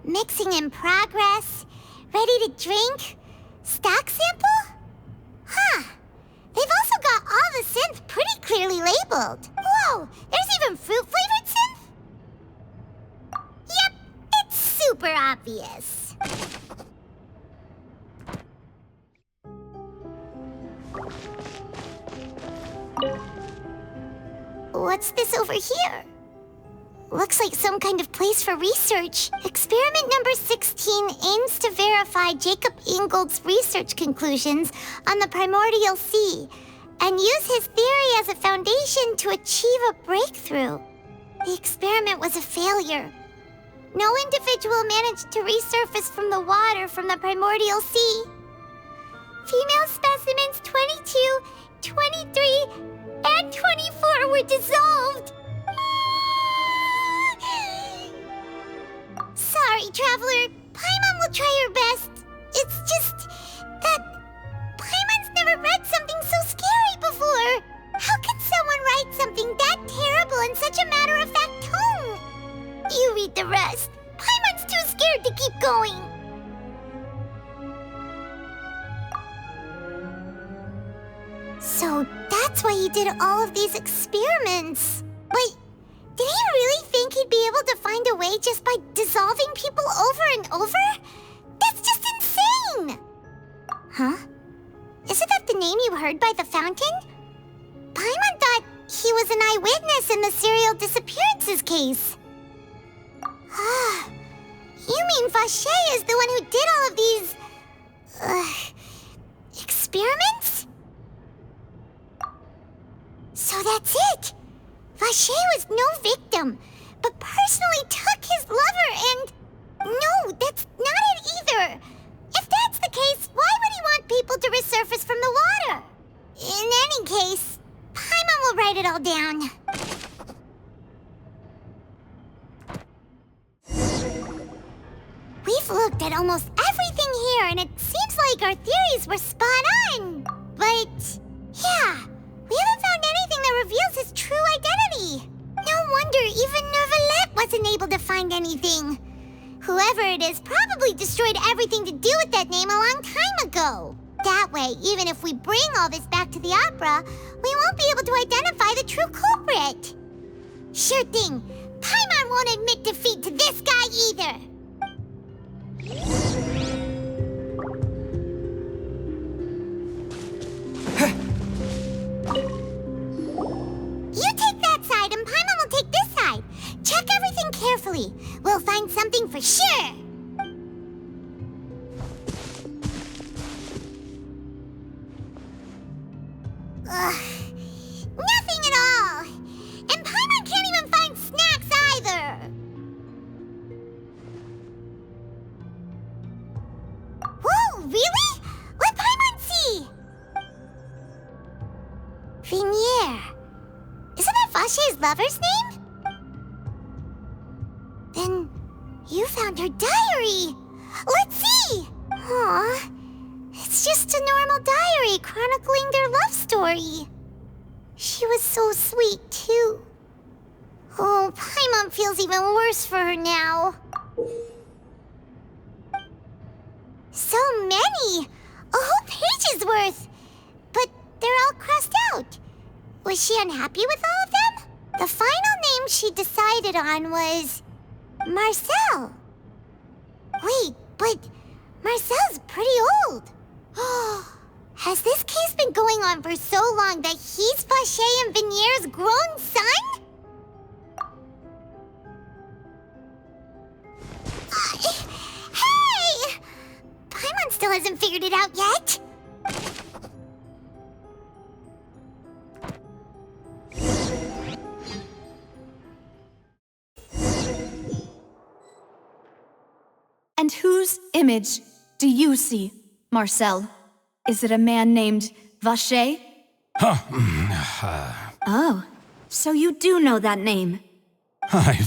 Mixing in progress, ready to drink, stock sample? Huh. They've also got all the synth pretty clearly labeled. Whoa, there's even fruit-flavored synth? Yep, it's super obvious. What's this over here? Looks like some kind of place for research. Experiment number 16 aims to verify Jacob Ingold's research conclusions on the primordial sea and use his theory as a foundation to achieve a breakthrough. The experiment was a failure. No individual managed to resurface from the water from the primordial sea. Female specimens 22, 23, and 24 were dissolved. Sorry, Traveler. Paimon will try her best. It's just that Paimon's never read something so scary before. How could someone write something that terrible in such a matter-of-fact tone? You read the rest. Paimon's too scared to keep going. So that's why he did all of these experiments. Wait, did he really think he'd be able to find a way just by dissolving people over and over? That's just insane! Huh? Isn't that the name you heard by the fountain? Paimon thought he was an eyewitness in the serial disappearances case. Ah, you mean Vacher is the one who did all of these... experiments? So that's it! Vacher was no victim, but personally took his lover and... No, that's not it either! If that's the case, why would he want people to resurface from the water? In any case, Paimon will write it all down. We've looked at almost everything here, and it seems like our theories were spot on. But, yeah, we haven't found anything that reveals his true identity. No wonder even Neuvillette wasn't able to find anything. Whoever it is probably destroyed everything to do with that name a long time ago. That way, even if we bring all this back to the opera, we won't be able to identify the true culprit. Sure thing. Paimon won't admit defeat to this guy either. You take that side and Paimon will take this side. Check everything carefully. We'll find something for sure. Ugh. Nothing at all. And Paimon can't even find snacks either. Whoa, really? Let Paimon see. Vinier. Isn't that Vacher's lover's name? Then you found her diary. Let's see. Aw, it's just a normal diary chronicling their love story. She was so sweet, too. Oh, Paimon feels even worse for her now. So many! A whole page's worth! But they're all crossed out. Was she unhappy with all of them? The final name she decided on was... Marcel. Wait, but Marcel's pretty old. Has this case been going on for so long that he's Vacher and Vinier's grown son? Hey! Paimon still hasn't figured it out yet. And whose image do you see, Marcel? Is it a man named Vacher? Oh, so you do know that name. I'm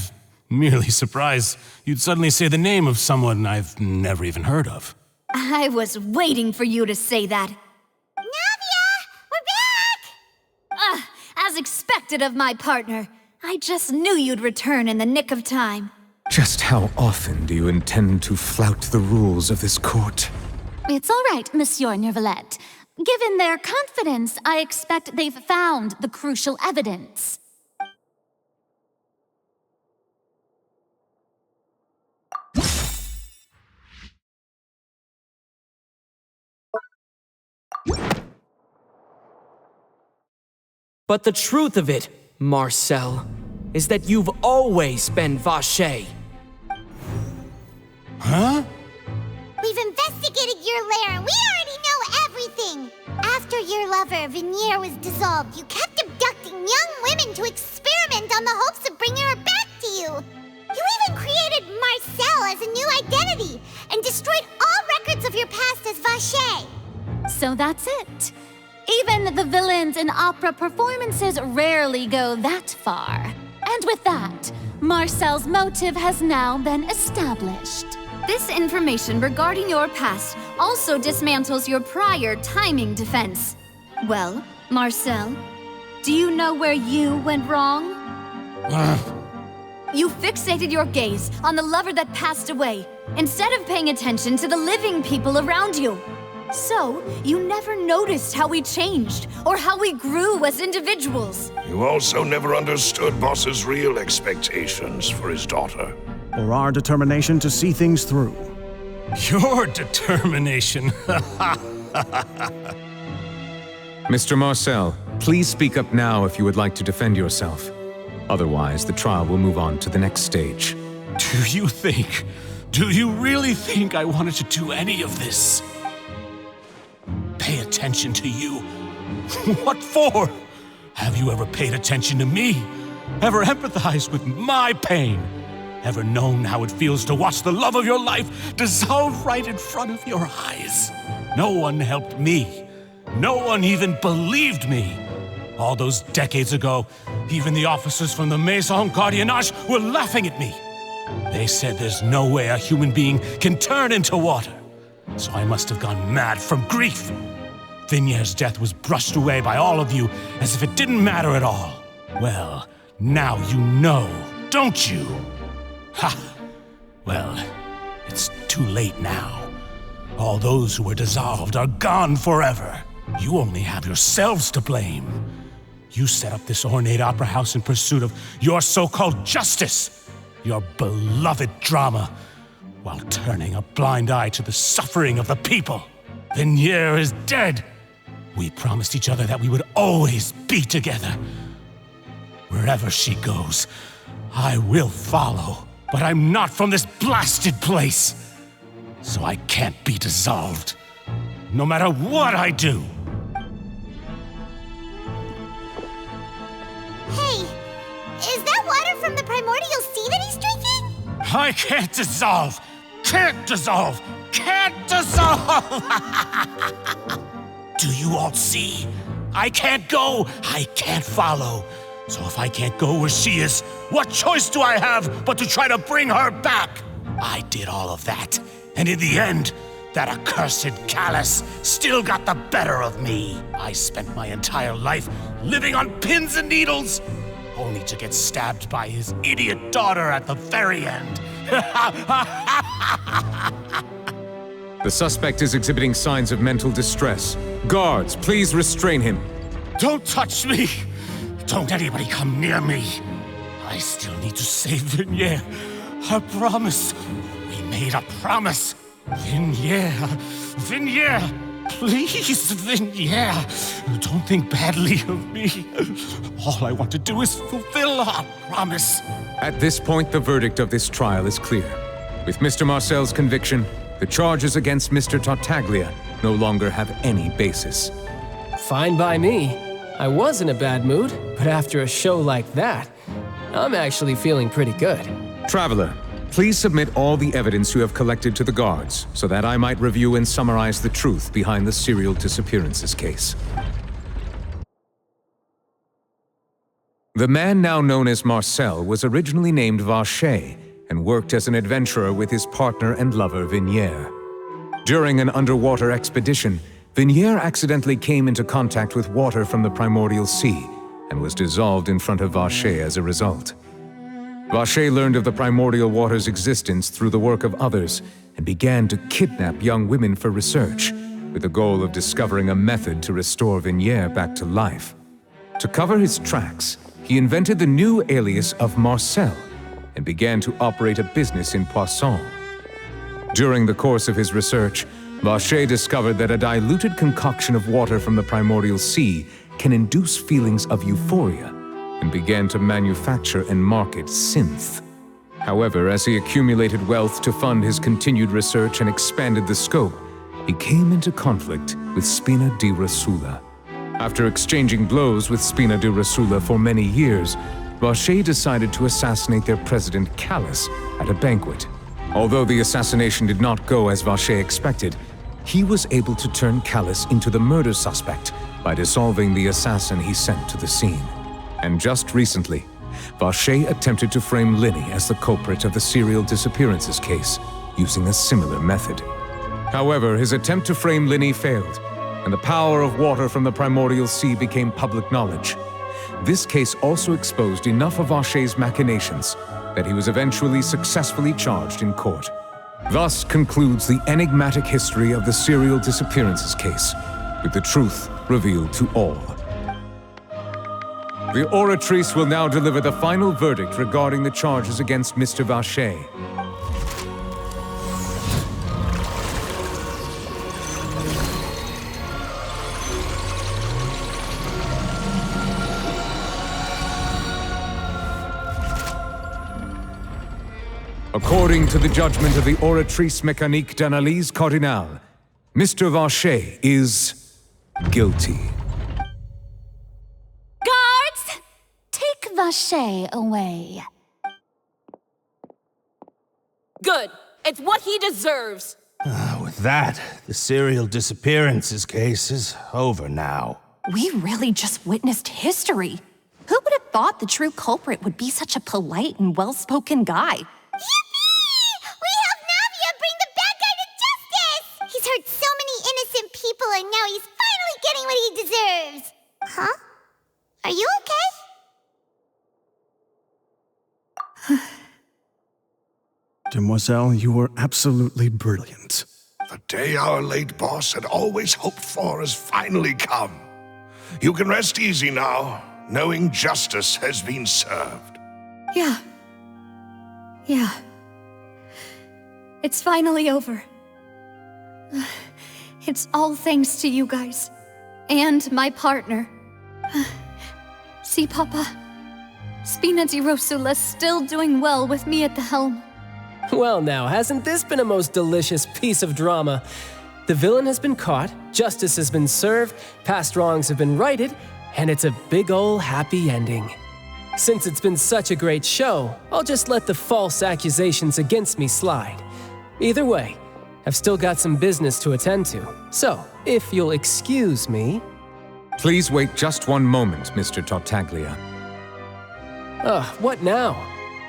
merely surprised you'd suddenly say the name of someone I've never even heard of. I was waiting for you to say that. Navia! We're back! As expected of my partner. I just knew you'd return in the nick of time. Just how often do you intend to flout the rules of this court? It's all right, Monsieur Neuvillette. Given their confidence, I expect they've found the crucial evidence. But the truth of it, Marcel, is that you've always been Vacher. Huh? We've investigated your lair and we already know everything! After your lover, Vinier, was dissolved, you kept abducting young women to experiment on the hopes of bringing her back to you! You even created Marcel as a new identity and destroyed all records of your past as Vacher! So that's it. Even the villains in opera performances rarely go that far. And with that, Marcel's motive has now been established. This information regarding your past also dismantles your prior timing defense. Well, Marcel, do you know where you went wrong? You fixated your gaze on the lover that passed away, instead of paying attention to the living people around you. So, you never noticed how we changed, or how we grew as individuals. You also never understood Boss's real expectations for his daughter. Or our determination to see things through. Your determination. Mr. Marcel, please speak up now if you would like to defend yourself. Otherwise, the trial will move on to the next stage. Do you really think I wanted to do any of this? Pay attention to you? What for? Have you ever paid attention to me? Ever empathized with my pain? Ever known how it feels to watch the love of your life dissolve right in front of your eyes? No one helped me. No one even believed me. All those decades ago, even the officers from the Maison Gardiennage were laughing at me. They said there's no way a human being can turn into water. So I must have gone mad from grief. Vinier's death was brushed away by all of you as if it didn't matter at all. Well, now you know, don't you? Ha! Well, it's too late now. All those who were dissolved are gone forever. You only have yourselves to blame. You set up this ornate opera house in pursuit of your so-called justice, your beloved drama, while turning a blind eye to the suffering of the people. Vinier is dead. We promised each other that we would always be together. Wherever she goes, I will follow. But I'm not from this blasted place, so I can't be dissolved, no matter what I do. Hey, is that water from the primordial sea that he's drinking? I can't dissolve! Can't dissolve! Can't dissolve! Do you all see? I can't go! I can't follow! So if I can't go where she is, what choice do I have but to try to bring her back? I did all of that, and in the end, that accursed Callas still got the better of me. I spent my entire life living on pins and needles, only to get stabbed by his idiot daughter at the very end. The suspect is exhibiting signs of mental distress. Guards, please restrain him. Don't touch me! Don't anybody come near me! I still need to save Vinier. I promise. We made a promise. Vinier. Please, Vignere, don't think badly of me. All I want to do is fulfill our promise. At this point, the verdict of this trial is clear. With Mr. Marcel's conviction, the charges against Mr. Tartaglia no longer have any basis. Fine by me. I was in a bad mood, but after a show like that, I'm actually feeling pretty good. Traveler, please submit all the evidence you have collected to the guards, so that I might review and summarize the truth behind the serial disappearances case. The man now known as Marcel was originally named Vacher and worked as an adventurer with his partner and lover Vignere. During an underwater expedition, Vignere accidentally came into contact with water from the primordial sea and was dissolved in front of Vacher as a result. Vacher learned of the primordial water's existence through the work of others and began to kidnap young women for research, with the goal of discovering a method to restore Vignere back to life. To cover his tracks, he invented the new alias of Marcel and began to operate a business in Poisson. During the course of his research, Vacher discovered that a diluted concoction of water from the primordial sea can induce feelings of euphoria, and began to manufacture and market Sinthe. However, as he accumulated wealth to fund his continued research and expanded the scope, he came into conflict with Spina di Rosula. After exchanging blows with Spina di Rosula for many years, Vacher decided to assassinate their president Callas at a banquet. Although the assassination did not go as Vacher expected, he was able to turn Callas into the murder suspect by dissolving the assassin he sent to the scene. And just recently, Vacher attempted to frame Linny as the culprit of the serial disappearances case, using a similar method. However, his attempt to frame Linny failed, and the power of water from the primordial sea became public knowledge. This case also exposed enough of Vacher's machinations that he was eventually successfully charged in court. Thus concludes the enigmatic history of the serial disappearances case, with the truth revealed to all. The Oratrice will now deliver the final verdict regarding the charges against Mr. Vacher. According to the judgment of the Oratrice Mécanique d'Analyse Cardinale, Mr. Vacher is guilty. Guards! Take Vacher away. Good. It's what he deserves. With that, the serial disappearances case is over now. We really just witnessed history. Who would have thought the true culprit would be such a polite and well-spoken guy? Yippee! We helped Navia bring the bad guy to justice! He's hurt so many innocent people, and now he's finally getting what he deserves. Huh? Are you okay? Demoiselle, you were absolutely brilliant. The day our late boss had always hoped for has finally come. You can rest easy now, knowing justice has been served. Yeah. It's finally over. It's all thanks to you guys. And my partner. See, Papa? Spina di Rosula's still doing well with me at the helm. Well now, hasn't this been a most delicious piece of drama? The villain has been caught, justice has been served, past wrongs have been righted, and it's a big ol' happy ending. Since it's been such a great show, I'll just let the false accusations against me slide. Either way, I've still got some business to attend to, so if you'll excuse me... Please wait just one moment, Mr. Tartaglia. What now?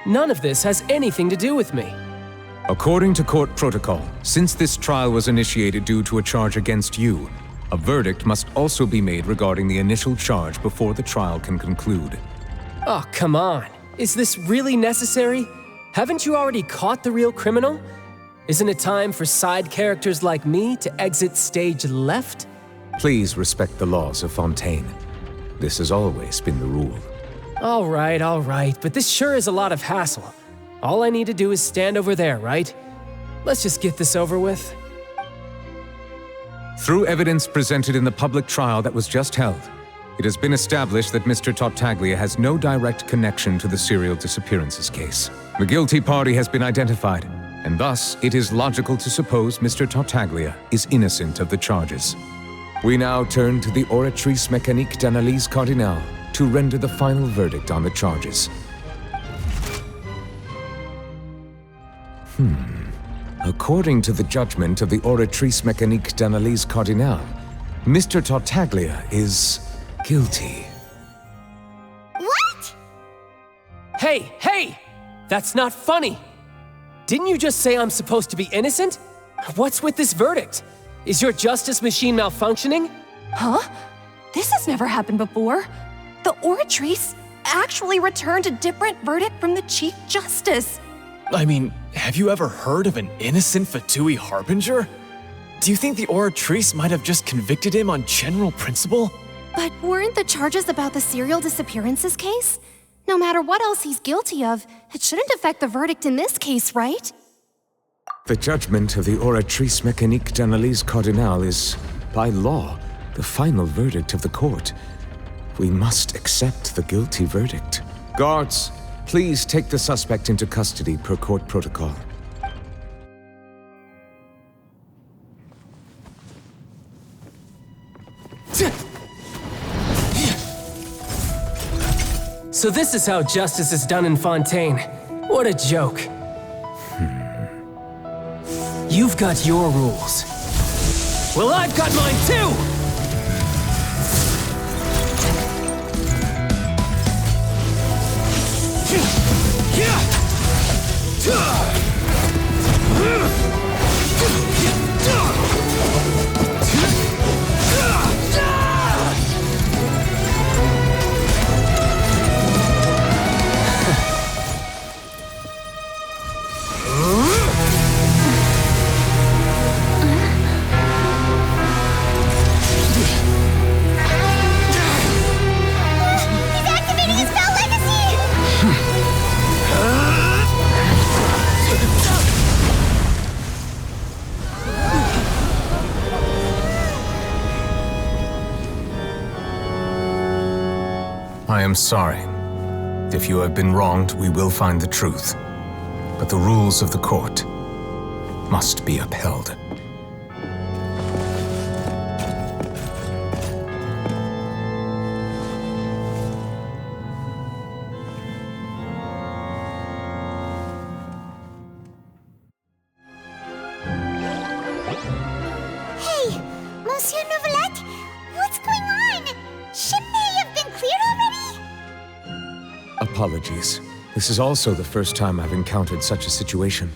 None of this has anything to do with me. According to court protocol, since this trial was initiated due to a charge against you, a verdict must also be made regarding the initial charge before the trial can conclude. Oh, come on. Is this really necessary? Haven't you already caught the real criminal? Isn't it time for side characters like me to exit stage left? Please respect the laws of Fontaine. This has always been the rule. All right, but this sure is a lot of hassle. All I need to do is stand over there, right? Let's just get this over with. Through evidence presented in the public trial that was just held, it has been established that Mr. Tartaglia has no direct connection to the serial disappearances case. The guilty party has been identified, and thus it is logical to suppose Mr. Tartaglia is innocent of the charges. We now turn to the Oratrice Mécanique d'Analyse Cardinale to render the final verdict on the charges. According to the judgment of the Oratrice Mécanique d'Analyse Cardinale, Mr. Tartaglia is guilty. What? Hey! That's not funny! Didn't you just say I'm supposed to be innocent? What's with this verdict? Is your justice machine malfunctioning? Huh? This has never happened before. The Oratrice actually returned a different verdict from the Chief Justice. I mean, have you ever heard of an innocent Fatui Harbinger? Do you think the Oratrice might have just convicted him on general principle? But weren't the charges about the serial disappearances case? No matter what else he's guilty of, it shouldn't affect the verdict in this case, right? The judgment of the Oratrice Mécanique d'Analyse Cardinale is, by law, the final verdict of the court. We must accept the guilty verdict. Guards, please take the suspect into custody per court protocol. So this is how justice is done in Fontaine. What a joke. You've got your rules. Well, I've got mine too! I am sorry. If you have been wronged, we will find the truth. But the rules of the court must be upheld. Hey, Monsieur Neuvillette, what's going on? Shouldn't they have been cleared already? Apologies. This is also the first time I've encountered such a situation.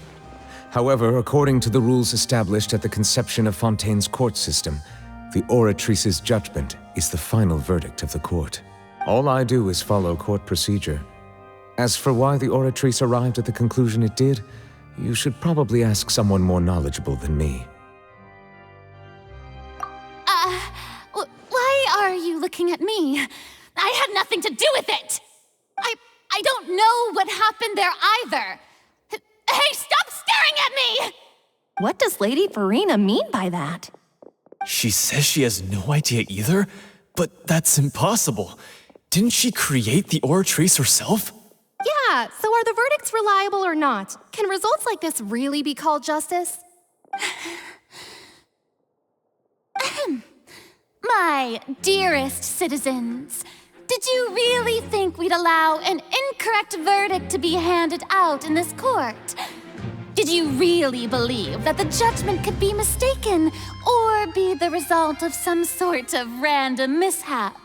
However, according to the rules established at the conception of Fontaine's court system, the Oratrice's judgment is the final verdict of the court. All I do is follow court procedure. As for why the Oratrice arrived at the conclusion it did, you should probably ask someone more knowledgeable than me. Why are you looking at me? I had nothing to do with it! I don't know what happened there either. Hey, stop staring at me! What does Lady Furina mean by that? She says she has no idea either, but that's impossible. Didn't she create the Oratrice herself? Yeah, so are the verdicts reliable or not? Can results like this really be called justice? My dearest citizens, did you really think we'd allow an incorrect verdict to be handed out in this court? Did you really believe that the judgment could be mistaken or be the result of some sort of random mishap?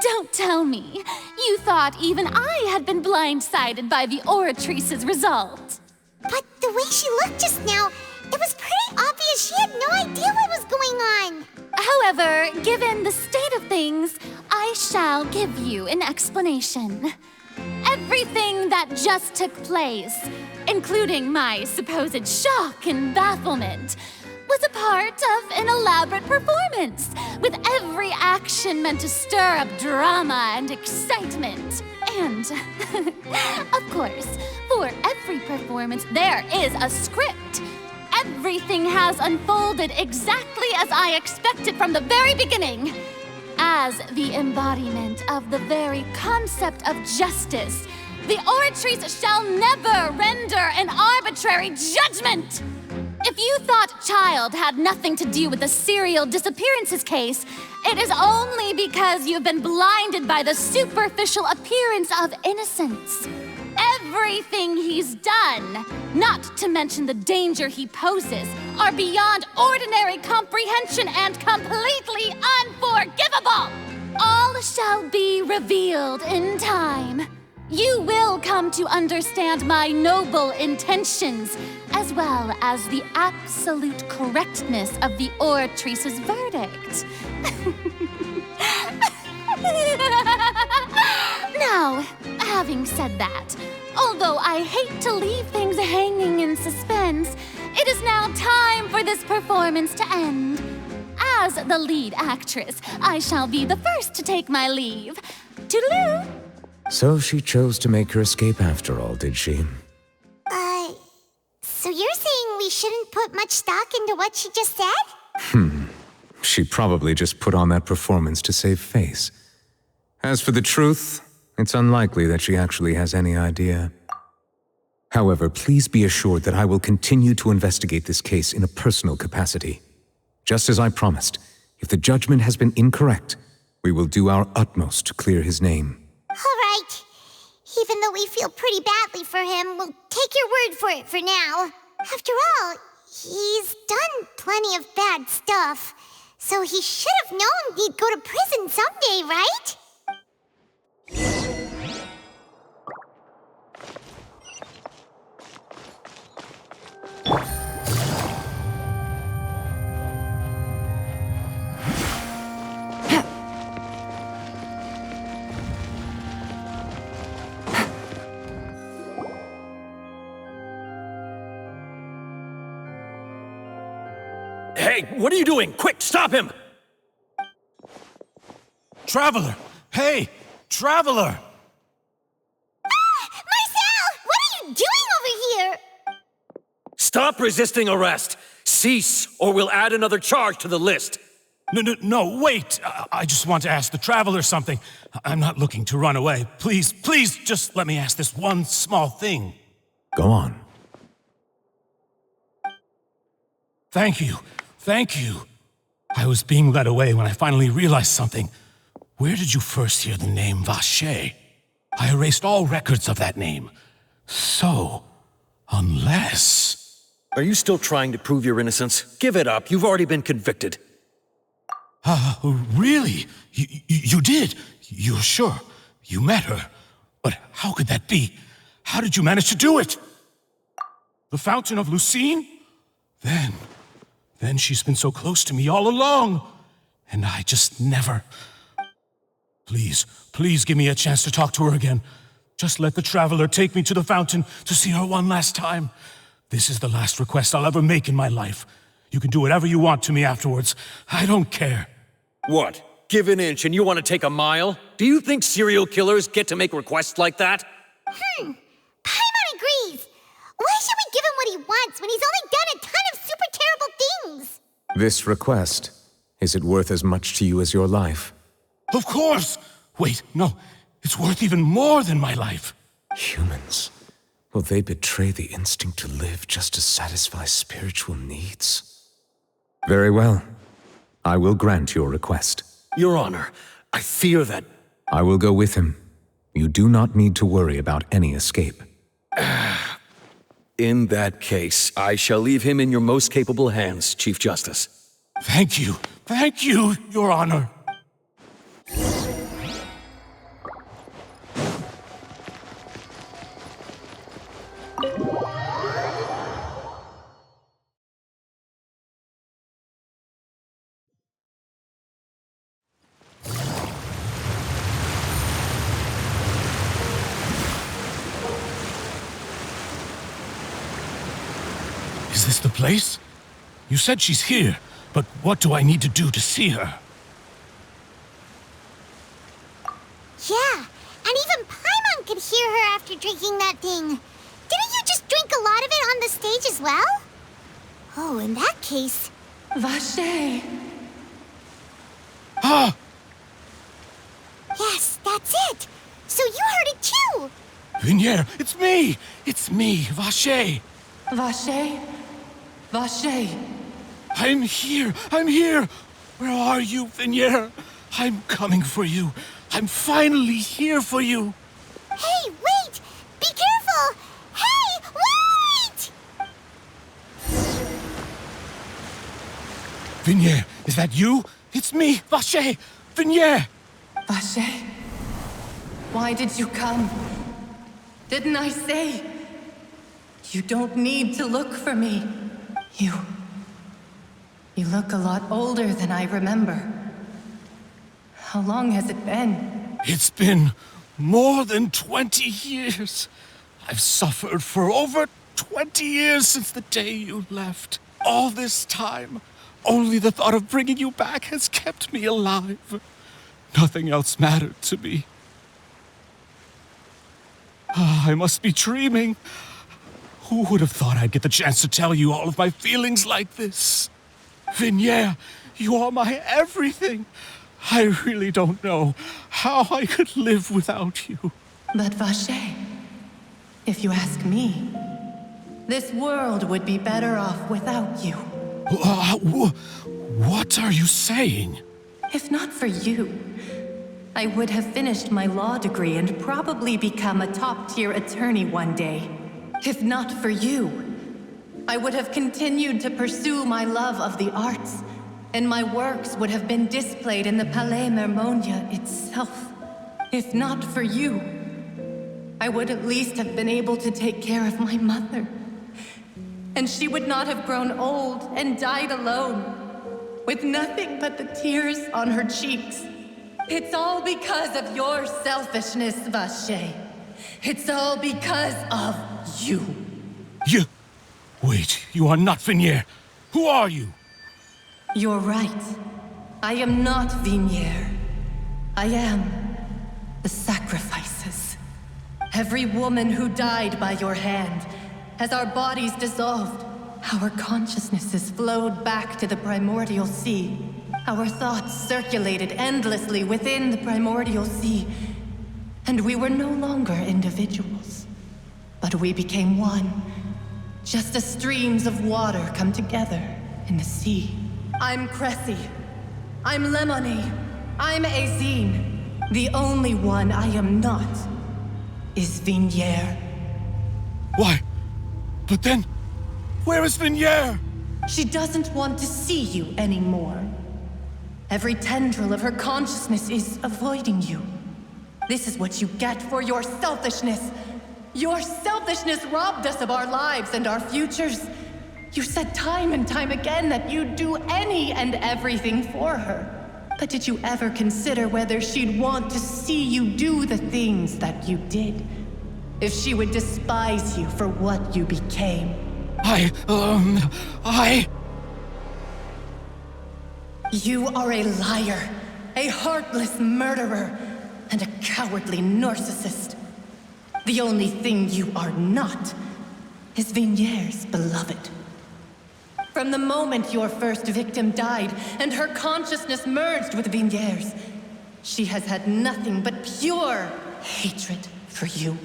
Don't tell me. You thought even I had been blindsided by the Oratrice's result. But the way she looked just now, it was pretty obvious she had no idea what was going on. However, given the state of things, I shall give you an explanation. Everything that just took place, including my supposed shock and bafflement, was a part of an elaborate performance, with every action meant to stir up drama and excitement. And, of course, for every performance, there is a script. everything has unfolded exactly as I expected from the very beginning. As the embodiment of the very concept of justice, the Oratrice shall never render an arbitrary judgment! If you thought Child had nothing to do with the serial disappearances case, it is only because you've been blinded by the superficial appearance of innocence. Everything he's done, not to mention the danger he poses, are beyond ordinary comprehension and completely unforgivable! All shall be revealed in time. You will come to understand my noble intentions, as well as the absolute correctness of the Oratrice's verdict. Now, having said that, although I hate to leave things hanging in suspense, it is now time for this performance to end. As the lead actress, I shall be the first to take my leave. Toodaloo! So she chose to make her escape after all, did she? So you're saying we shouldn't put much stock into what she just said? She probably just put on that performance to save face. As for the truth, it's unlikely that she actually has any idea. However, please be assured that I will continue to investigate this case in a personal capacity. Just as I promised, if the judgment has been incorrect, we will do our utmost to clear his name. All right. Even though we feel pretty badly for him, we'll take your word for it for now. After all, he's done plenty of bad stuff, so he should have known he'd go to prison someday, right? Hey, what are you doing? Quick, stop him! Traveler! Hey! Traveler! Marcel! What are you doing over here? Stop resisting arrest! Cease, or we'll add another charge to the list! No, wait! I just want to ask the Traveler something. I'm not looking to run away. Please, just let me ask this one small thing. Go on. Thank you. I was being led away when I finally realized something. Where did you first hear the name Vache? I erased all records of that name. So, unless... Are you still trying to prove your innocence? Give it up. You've already been convicted. Really? You did? You're sure? You met her? But how could that be? How did you manage to do it? The Fountain of Lucine? Then she's been so close to me all along. And I just never... Please give me a chance to talk to her again. Just let the Traveler take me to the fountain to see her one last time. This is the last request I'll ever make in my life. You can do whatever you want to me afterwards. I don't care. What? Give an inch and you want to take a mile? Do you think serial killers get to make requests like that? Paimon agrees. Why should we give him what he wants when he's only done a ton of super terrible things? This request, is it worth as much to you as your life? Of course! Wait, no. It's worth even more than my life. Humans. Will they betray the instinct to live just to satisfy spiritual needs? Very well. I will grant your request. Your Honor, I fear that... I will go with him. You do not need to worry about any escape. In that case, I shall leave him in your most capable hands, Chief Justice. Thank you, Your Honor. Is this the place? You said she's here, but what do I need to do to see her? Yeah, and even Paimon could hear her after drinking that thing. Didn't you just drink a lot of it on the stage as well? Oh, in that case... Vache! Ah! Yes, that's it! So you heard it too! Vinier, it's me! It's me, Vache! Vache? Vache! I'm here! I'm here! Where are you, Vinier? I'm coming for you. I'm finally here for you. Hey, wait! Be careful! Hey, wait! Vinier, is that you? It's me, Vache! Vinier! Vache? Why did you come? Didn't I say? You don't need to look for me. You look a lot older than I remember. How long has it been? It's been more than 20 years. I've suffered for over 20 years since the day you left. All this time, only the thought of bringing you back has kept me alive. Nothing else mattered to me. I must be dreaming. Who would have thought I'd get the chance to tell you all of my feelings like this? Vinier, you are my everything. I really don't know how I could live without you. But Vache, if you ask me, this world would be better off without you. What are you saying? If not for you, I would have finished my law degree and probably become a top-tier attorney one day. If not for you, I would have continued to pursue my love of the arts, and my works would have been displayed in the Palais Mermonia itself. If not for you, I would at least have been able to take care of my mother. And she would not have grown old and died alone, with nothing but the tears on her cheeks. It's all because of your selfishness, Vache. It's all because of you. You... Wait, you are not Vinier. Who are you? You're right. I am not Vinier. I am the sacrifices. Every woman who died by your hand, as our bodies dissolved, our consciousnesses flowed back to the primordial sea. Our thoughts circulated endlessly within the primordial sea, and we were no longer individuals. But we became one, just as streams of water come together in the sea. I'm Cressy. I'm Lemony. I'm Azine. The only one I am not is Vinier. Why? But then, where is Vinier? She doesn't want to see you anymore. Every tendril of her consciousness is avoiding you. This is what you get for your selfishness. Your selfishness robbed us of our lives and our futures. You said time and time again that you'd do any and everything for her. But did you ever consider whether she'd want to see you do the things that you did? If she would despise you for what you became? You are a liar, a heartless murderer, and a cowardly narcissist. The only thing you are not is Vinier's beloved. From the moment your first victim died and her consciousness merged with Vinier's, she has had nothing but pure hatred for you.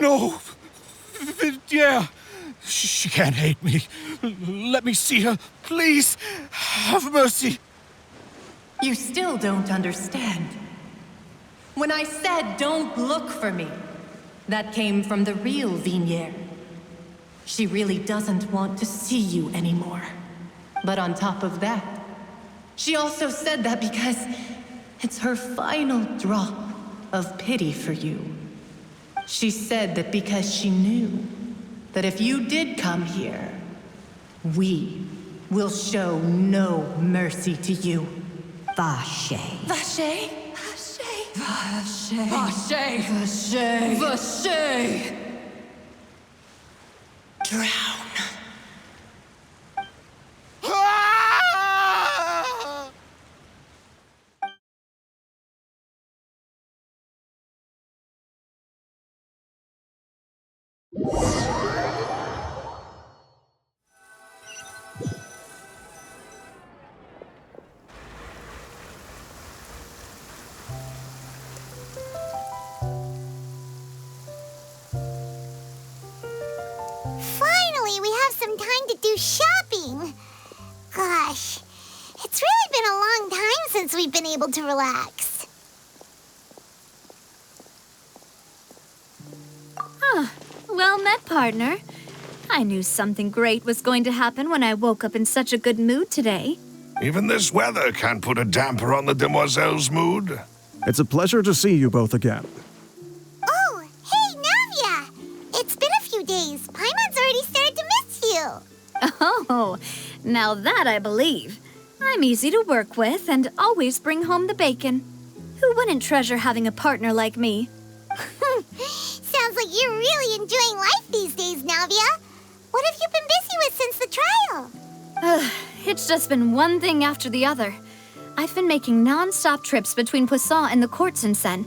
No! Vinier! She can't hate me. Let me see her, please. Have mercy. You still don't understand. When I said don't look for me, that came from the real Vinier. She really doesn't want to see you anymore. But on top of that, she also said that because it's her final drop of pity for you. She said that because she knew that if you did come here, we will show no mercy to you. Vache. Vache? Vache. Vache. Vache. Vache. Drown. some time to do shopping. Gosh, it's really been a long time since we've been able to relax. Well met, partner. I knew something great was going to happen when I woke up in such a good mood today. Even this weather can't put a damper on the demoiselle's mood. It's a pleasure to see you both again. Oh, hey, Navia! It's been a few days. Paimon's already started to miss you. Oh, now that I believe. I'm easy to work with and always bring home the bacon. Who wouldn't treasure having a partner like me? Sounds like you're really enjoying life these days, Navia. What have you been busy with since the trial? It's just been one thing after the other. I've been making non-stop trips between Poisson and the courts in Sen.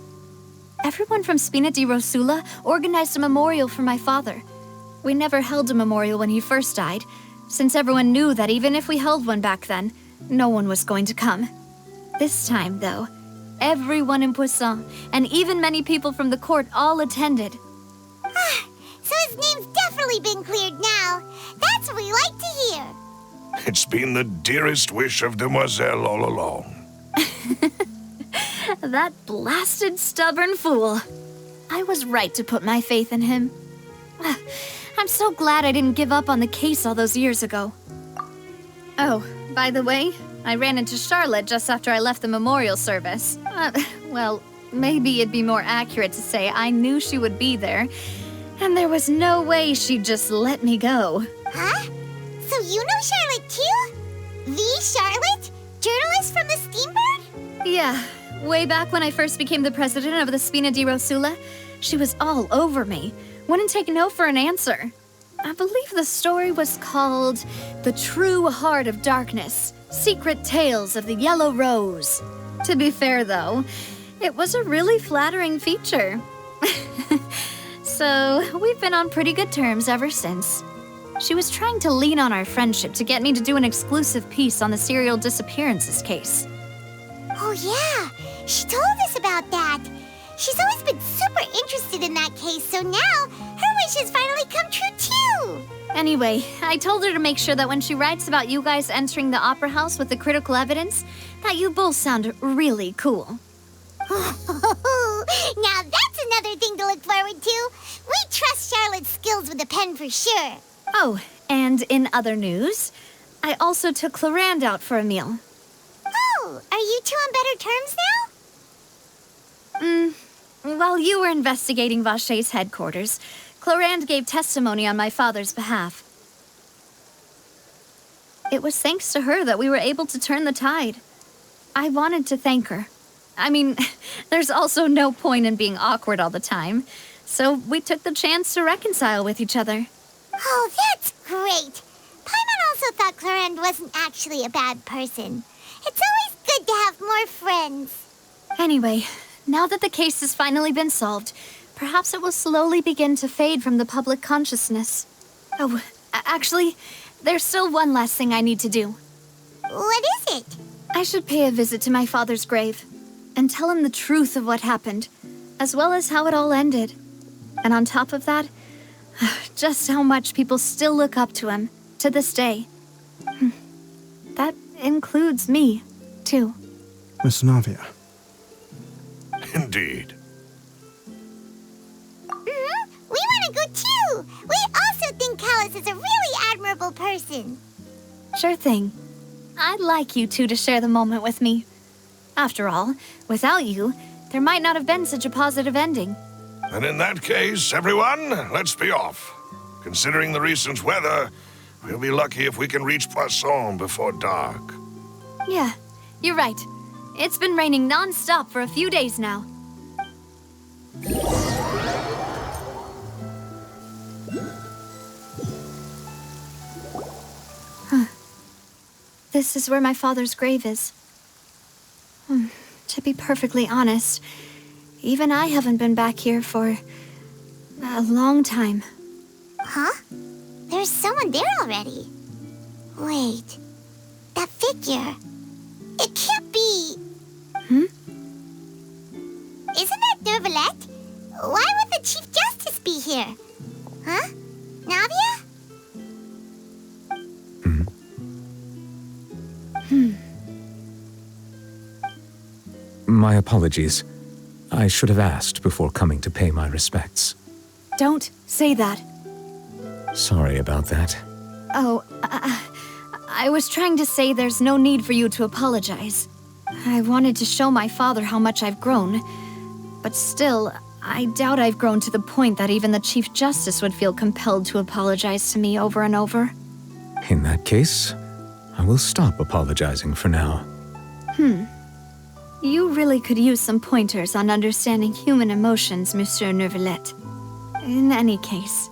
Everyone from Spina di Rosula organized a memorial for my father. We never held a memorial when he first died, since everyone knew that even if we held one back then, no one was going to come. This time, though, everyone in Poisson, and even many people from the court, all attended. So his name's definitely been cleared now. That's what we like to hear. It's been the dearest wish of Demoiselle all along. That blasted stubborn fool. I was right to put my faith in him. I'm so glad I didn't give up on the case all those years ago. Oh, by the way, I ran into Charlotte just after I left the memorial service. Well, maybe it'd be more accurate to say I knew she would be there, and there was no way she'd just let me go. Huh? So you know Charlotte too? The Charlotte? Journalist from the Steambird? Yeah, way back when I first became the president of the Spina di Rosula, she was all over me. Wouldn't take no for an answer. I believe the story was called The True Heart of Darkness, Secret Tales of the Yellow Rose. To be fair, though, it was a really flattering feature. So, we've been on pretty good terms ever since. She was trying to lean on our friendship to get me to do an exclusive piece on the serial disappearances case. Oh yeah, she told us about that. She's always been super interested in that case, so now her wish has finally come true too. Anyway, I told her to make sure that when she writes about you guys entering the opera house with the critical evidence, that you both sound really cool. Now that's another thing to look forward to. We trust Charlotte's skills with a pen for sure. Oh, and in other news, I also took Clorinde out for a meal. Oh, are you two on better terms now? While you were investigating Vacher's headquarters, Clorinde gave testimony on my father's behalf. It was thanks to her that we were able to turn the tide. I wanted to thank her. I mean, there's also no point in being awkward all the time, so we took the chance to reconcile with each other. Oh, that's great. Paimon also thought Clorinde wasn't actually a bad person. It's always good to have more friends. Anyway, now that the case has finally been solved, perhaps it will slowly begin to fade from the public consciousness. Oh, actually, there's still one last thing I need to do. What is it? I should pay a visit to my father's grave and tell him the truth of what happened, as well as how it all ended. And on top of that, just how much people still look up to him to this day. That includes me, too. Miss Navia. Indeed. We want to go too. We also think Callas is a really admirable person. Sure thing. I'd like you two to share the moment with me. After all, without you, there might not have been such a positive ending. And in that case, everyone, let's be off. Considering the recent weather, we'll be lucky if we can reach Poisson before dark. Yeah, you're right. It's been raining non-stop for a few days now. This is where my father's grave is. To be perfectly honest, even I haven't been back here for a long time. Huh? There's someone there already. Wait, that figure. It can't be. Isn't that Neuvillette? Why would the Chief Justice be here? Huh? Navia? My apologies. I should have asked before coming to pay my respects. Don't say that. Sorry about that. Oh, I was trying to say there's no need for you to apologize. I wanted to show my father how much I've grown, but still, I doubt I've grown to the point that even the Chief Justice would feel compelled to apologize to me over and over. In that case, I will stop apologizing for now. You really could use some pointers on understanding human emotions, Monsieur Neuvillette. In any case,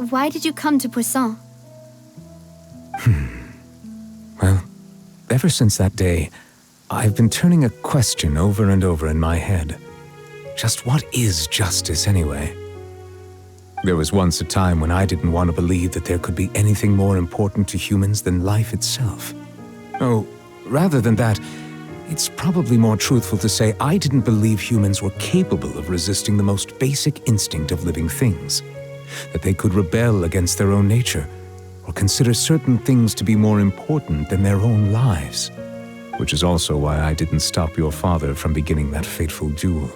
why did you come to Poisson? Well, ever since that day, I've been turning a question over and over in my head. Just what is justice anyway? There was once a time when I didn't want to believe that there could be anything more important to humans than life itself. Oh, rather than that, it's probably more truthful to say I didn't believe humans were capable of resisting the most basic instinct of living things. That they could rebel against their own nature, or consider certain things to be more important than their own lives. Which is also why I didn't stop your father from beginning that fateful duel.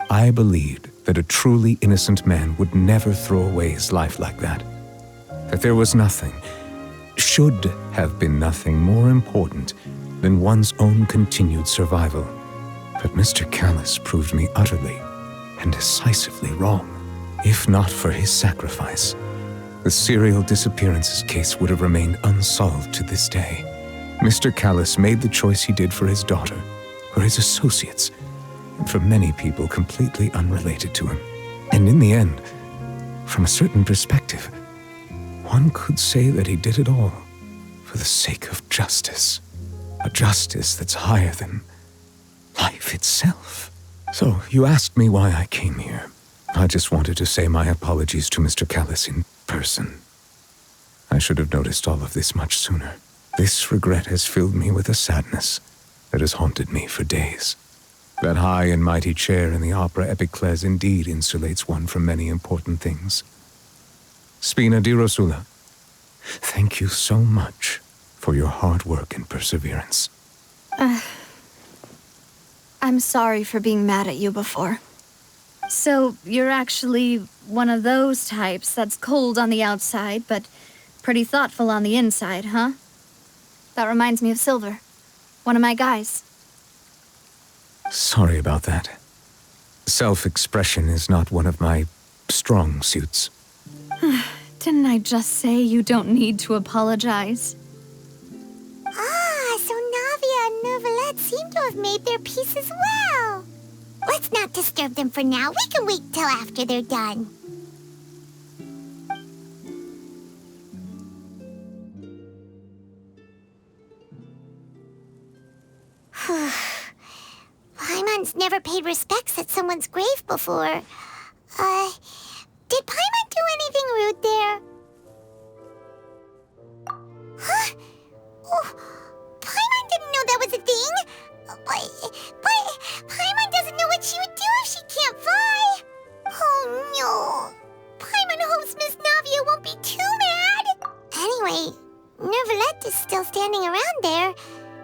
I believed that a truly innocent man would never throw away his life like that. That there was nothing, should have been nothing more important than one's own continued survival. But Mr. Callas proved me utterly and decisively wrong. If not for his sacrifice, the serial disappearances case would have remained unsolved to this day. Mr. Callas made the choice he did for his daughter, for his associates, and for many people completely unrelated to him. And in the end, from a certain perspective, one could say that he did it all for the sake of justice. A justice that's higher than life itself. So, you asked me why I came here. I just wanted to say my apologies to Mr. Callas in person. I should have noticed all of this much sooner. This regret has filled me with a sadness that has haunted me for days. That high and mighty chair in the Opera Epiclese indeed insulates one from many important things. Spina di Rosula, thank you so much for your hard work and perseverance. I'm sorry for being mad at you before. So, you're actually one of those types that's cold on the outside, but pretty thoughtful on the inside, huh? That reminds me of Silver, one of my guys. Sorry about that. Self-expression is not one of my strong suits. Didn't I just say you don't need to apologize? So Navia and Neuvillette seem to have made their peace as well. Let's not disturb them for now. We can wait till after they're done. Paimon's never paid respects at someone's grave before. Did Paimon do anything rude there? Huh? Oh, Paimon didn't know that was a thing. But Paimon doesn't know what she would do if she can't fly. Oh no. Paimon hopes Miss Navia won't be too mad. Anyway, Neuvillette is still standing around there.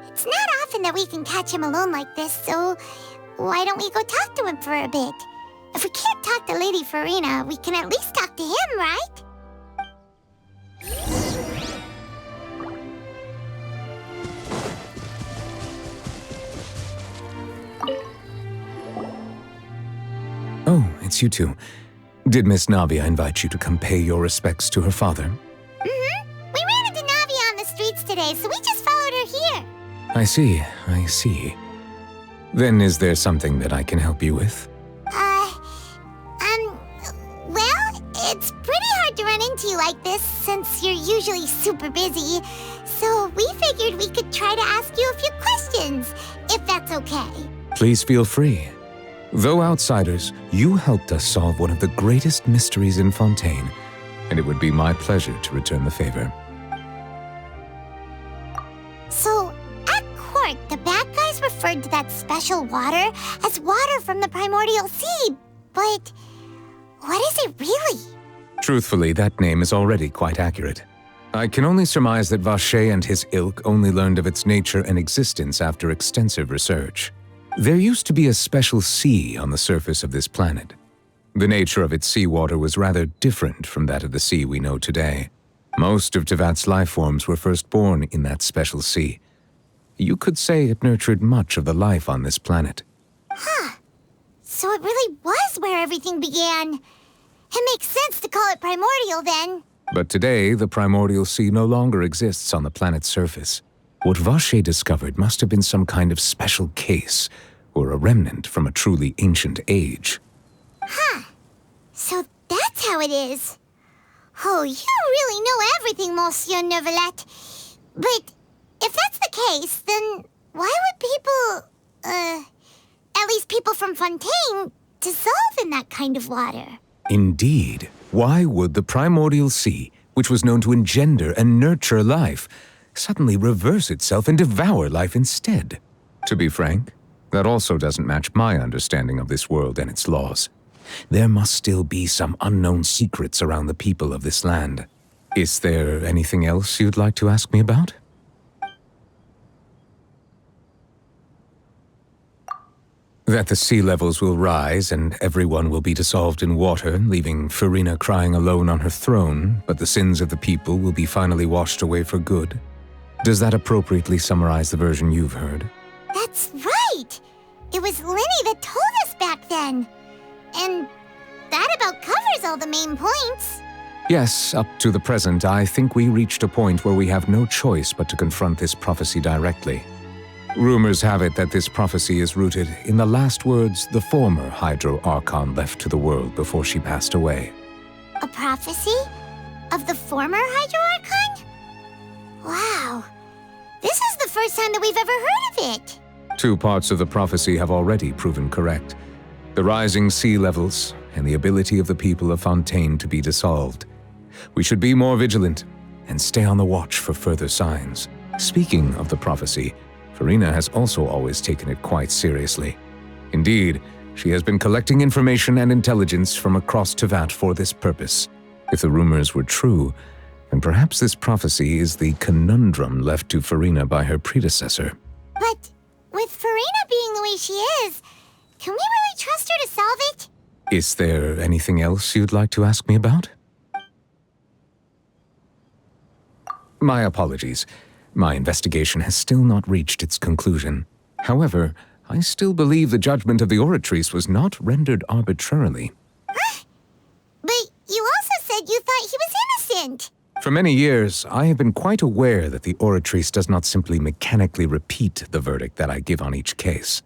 It's not often that we can catch him alone like this, so why don't we go talk to him for a bit? If we can't talk to Lady Furina, we can at least talk to him, right? Oh, it's you two. Did Miss Navia invite you to come pay your respects to her father? Mm-hmm. We ran into Navia on the streets today, so we just followed her here. I see. Then is there something that I can help you with? Well, it's pretty hard to run into you like this since you're usually super busy. So we figured we could try to ask you a few questions, if that's okay. Please feel free. Though outsiders, you helped us solve one of the greatest mysteries in Fontaine, and it would be my pleasure to return the favor. So, at court, the bad guys referred to that special water as water from the primordial sea, but what is it really? Truthfully, that name is already quite accurate. I can only surmise that Vacher and his ilk only learned of its nature and existence after extensive research. There used to be a special sea on the surface of this planet. The nature of its seawater was rather different from that of the sea we know today. Most of Tevat's life forms were first born in that special sea. You could say it nurtured much of the life on this planet. Huh. So it really was where everything began. It makes sense to call it primordial then. But today, the primordial sea no longer exists on the planet's surface. What Vache discovered must have been some kind of special case, or a remnant from a truly ancient age. Huh. So that's how it is. Oh, you really know everything, Monsieur Neuvillette. But if that's the case, then why would people, at least people from Fontaine, dissolve in that kind of water? Indeed. Why would the primordial sea, which was known to engender and nurture life, suddenly reverse itself and devour life instead? To be frank, that also doesn't match my understanding of this world and its laws. There must still be some unknown secrets around the people of this land. Is there anything else you'd like to ask me about? That the sea levels will rise and everyone will be dissolved in water, leaving Furina crying alone on her throne, but the sins of the people will be finally washed away for good. Does that appropriately summarize the version you've heard? That's right! It was Linny that told us back then. And that about covers all the main points. Yes, up to the present, I think we reached a point where we have no choice but to confront this prophecy directly. Rumors have it that this prophecy is rooted in the last words the former Hydro Archon left to the world before she passed away. A prophecy? Of the former Hydro Archon? Wow. This is the first time that we've ever heard of it. 2 parts of the prophecy have already proven correct. The rising sea levels and the ability of the people of Fontaine to be dissolved. We should be more vigilant and stay on the watch for further signs. Speaking of the prophecy, Furina has also always taken it quite seriously. Indeed, she has been collecting information and intelligence from across Tevat for this purpose. If the rumors were true, then perhaps this prophecy is the conundrum left to Furina by her predecessor. But with Furina being the way she is, can we really trust her to solve it? Is there anything else you'd like to ask me about? My apologies. My investigation has still not reached its conclusion. However, I still believe the judgment of the Oratrice was not rendered arbitrarily. Huh? But you also said you thought he was innocent. For many years, I have been quite aware that the Oratrice does not simply mechanically repeat the verdict that I give on each case.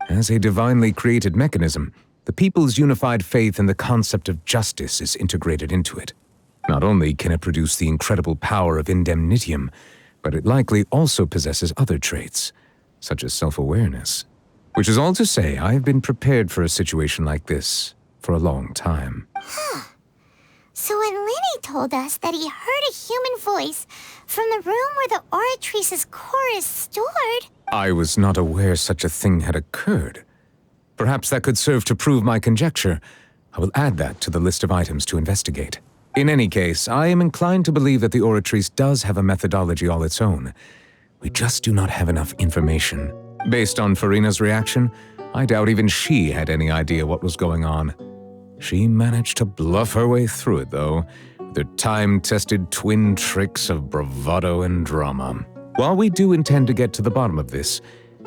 As a divinely created mechanism, the people's unified faith in the concept of justice is integrated into it. Not only can it produce the incredible power of indemnitium, but it likely also possesses other traits, such as self-awareness. Which is all to say, I have been prepared for a situation like this for a long time. Huh. So when Linny told us that he heard a human voice from the room where the Oratrice's core is stored... I was not aware such a thing had occurred. Perhaps that could serve to prove my conjecture. I will add that to the list of items to investigate. In any case, I am inclined to believe that the Oratrice does have a methodology all its own. We just do not have enough information. Based on Furina's reaction, I doubt even she had any idea what was going on. She managed to bluff her way through it, though, with her time-tested twin tricks of bravado and drama. While we do intend to get to the bottom of this,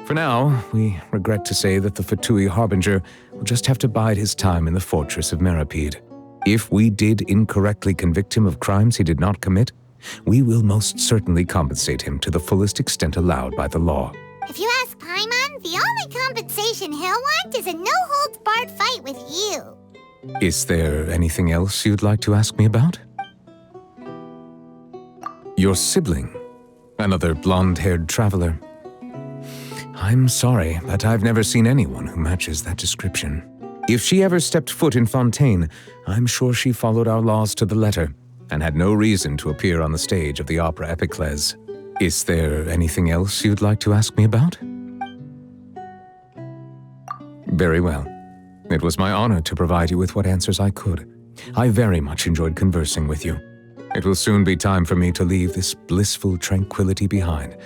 for now, we regret to say that the Fatui Harbinger will just have to bide his time in the fortress of Meripede. If we did incorrectly convict him of crimes he did not commit, we will most certainly compensate him to the fullest extent allowed by the law. If you ask Paimon, the only compensation he'll want is a no-holds-barred fight with you. Is there anything else you'd like to ask me about? Your sibling, another blonde-haired traveler. I'm sorry, but I've never seen anyone who matches that description. If she ever stepped foot in Fontaine, I'm sure she followed our laws to the letter, and had no reason to appear on the stage of the opera Epiclese. Is there anything else you'd like to ask me about? Very well. It was my honor to provide you with what answers I could. I very much enjoyed conversing with you. It will soon be time for me to leave this blissful tranquility behind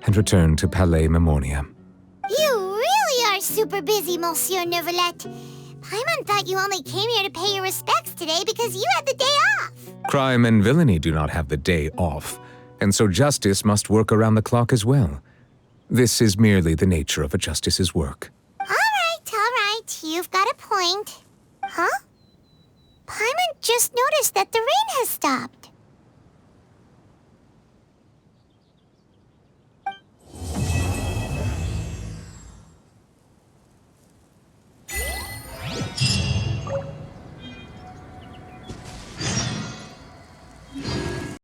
and return to Palais Memornia. You really are super busy, Monsieur Neuvillette. Paimon thought you only came here to pay your respects today because you had the day off. Crime and villainy do not have the day off, and so justice must work around the clock as well. This is merely the nature of a justice's work. All right. You've got a point. Huh? Paimon just noticed that the rain has stopped.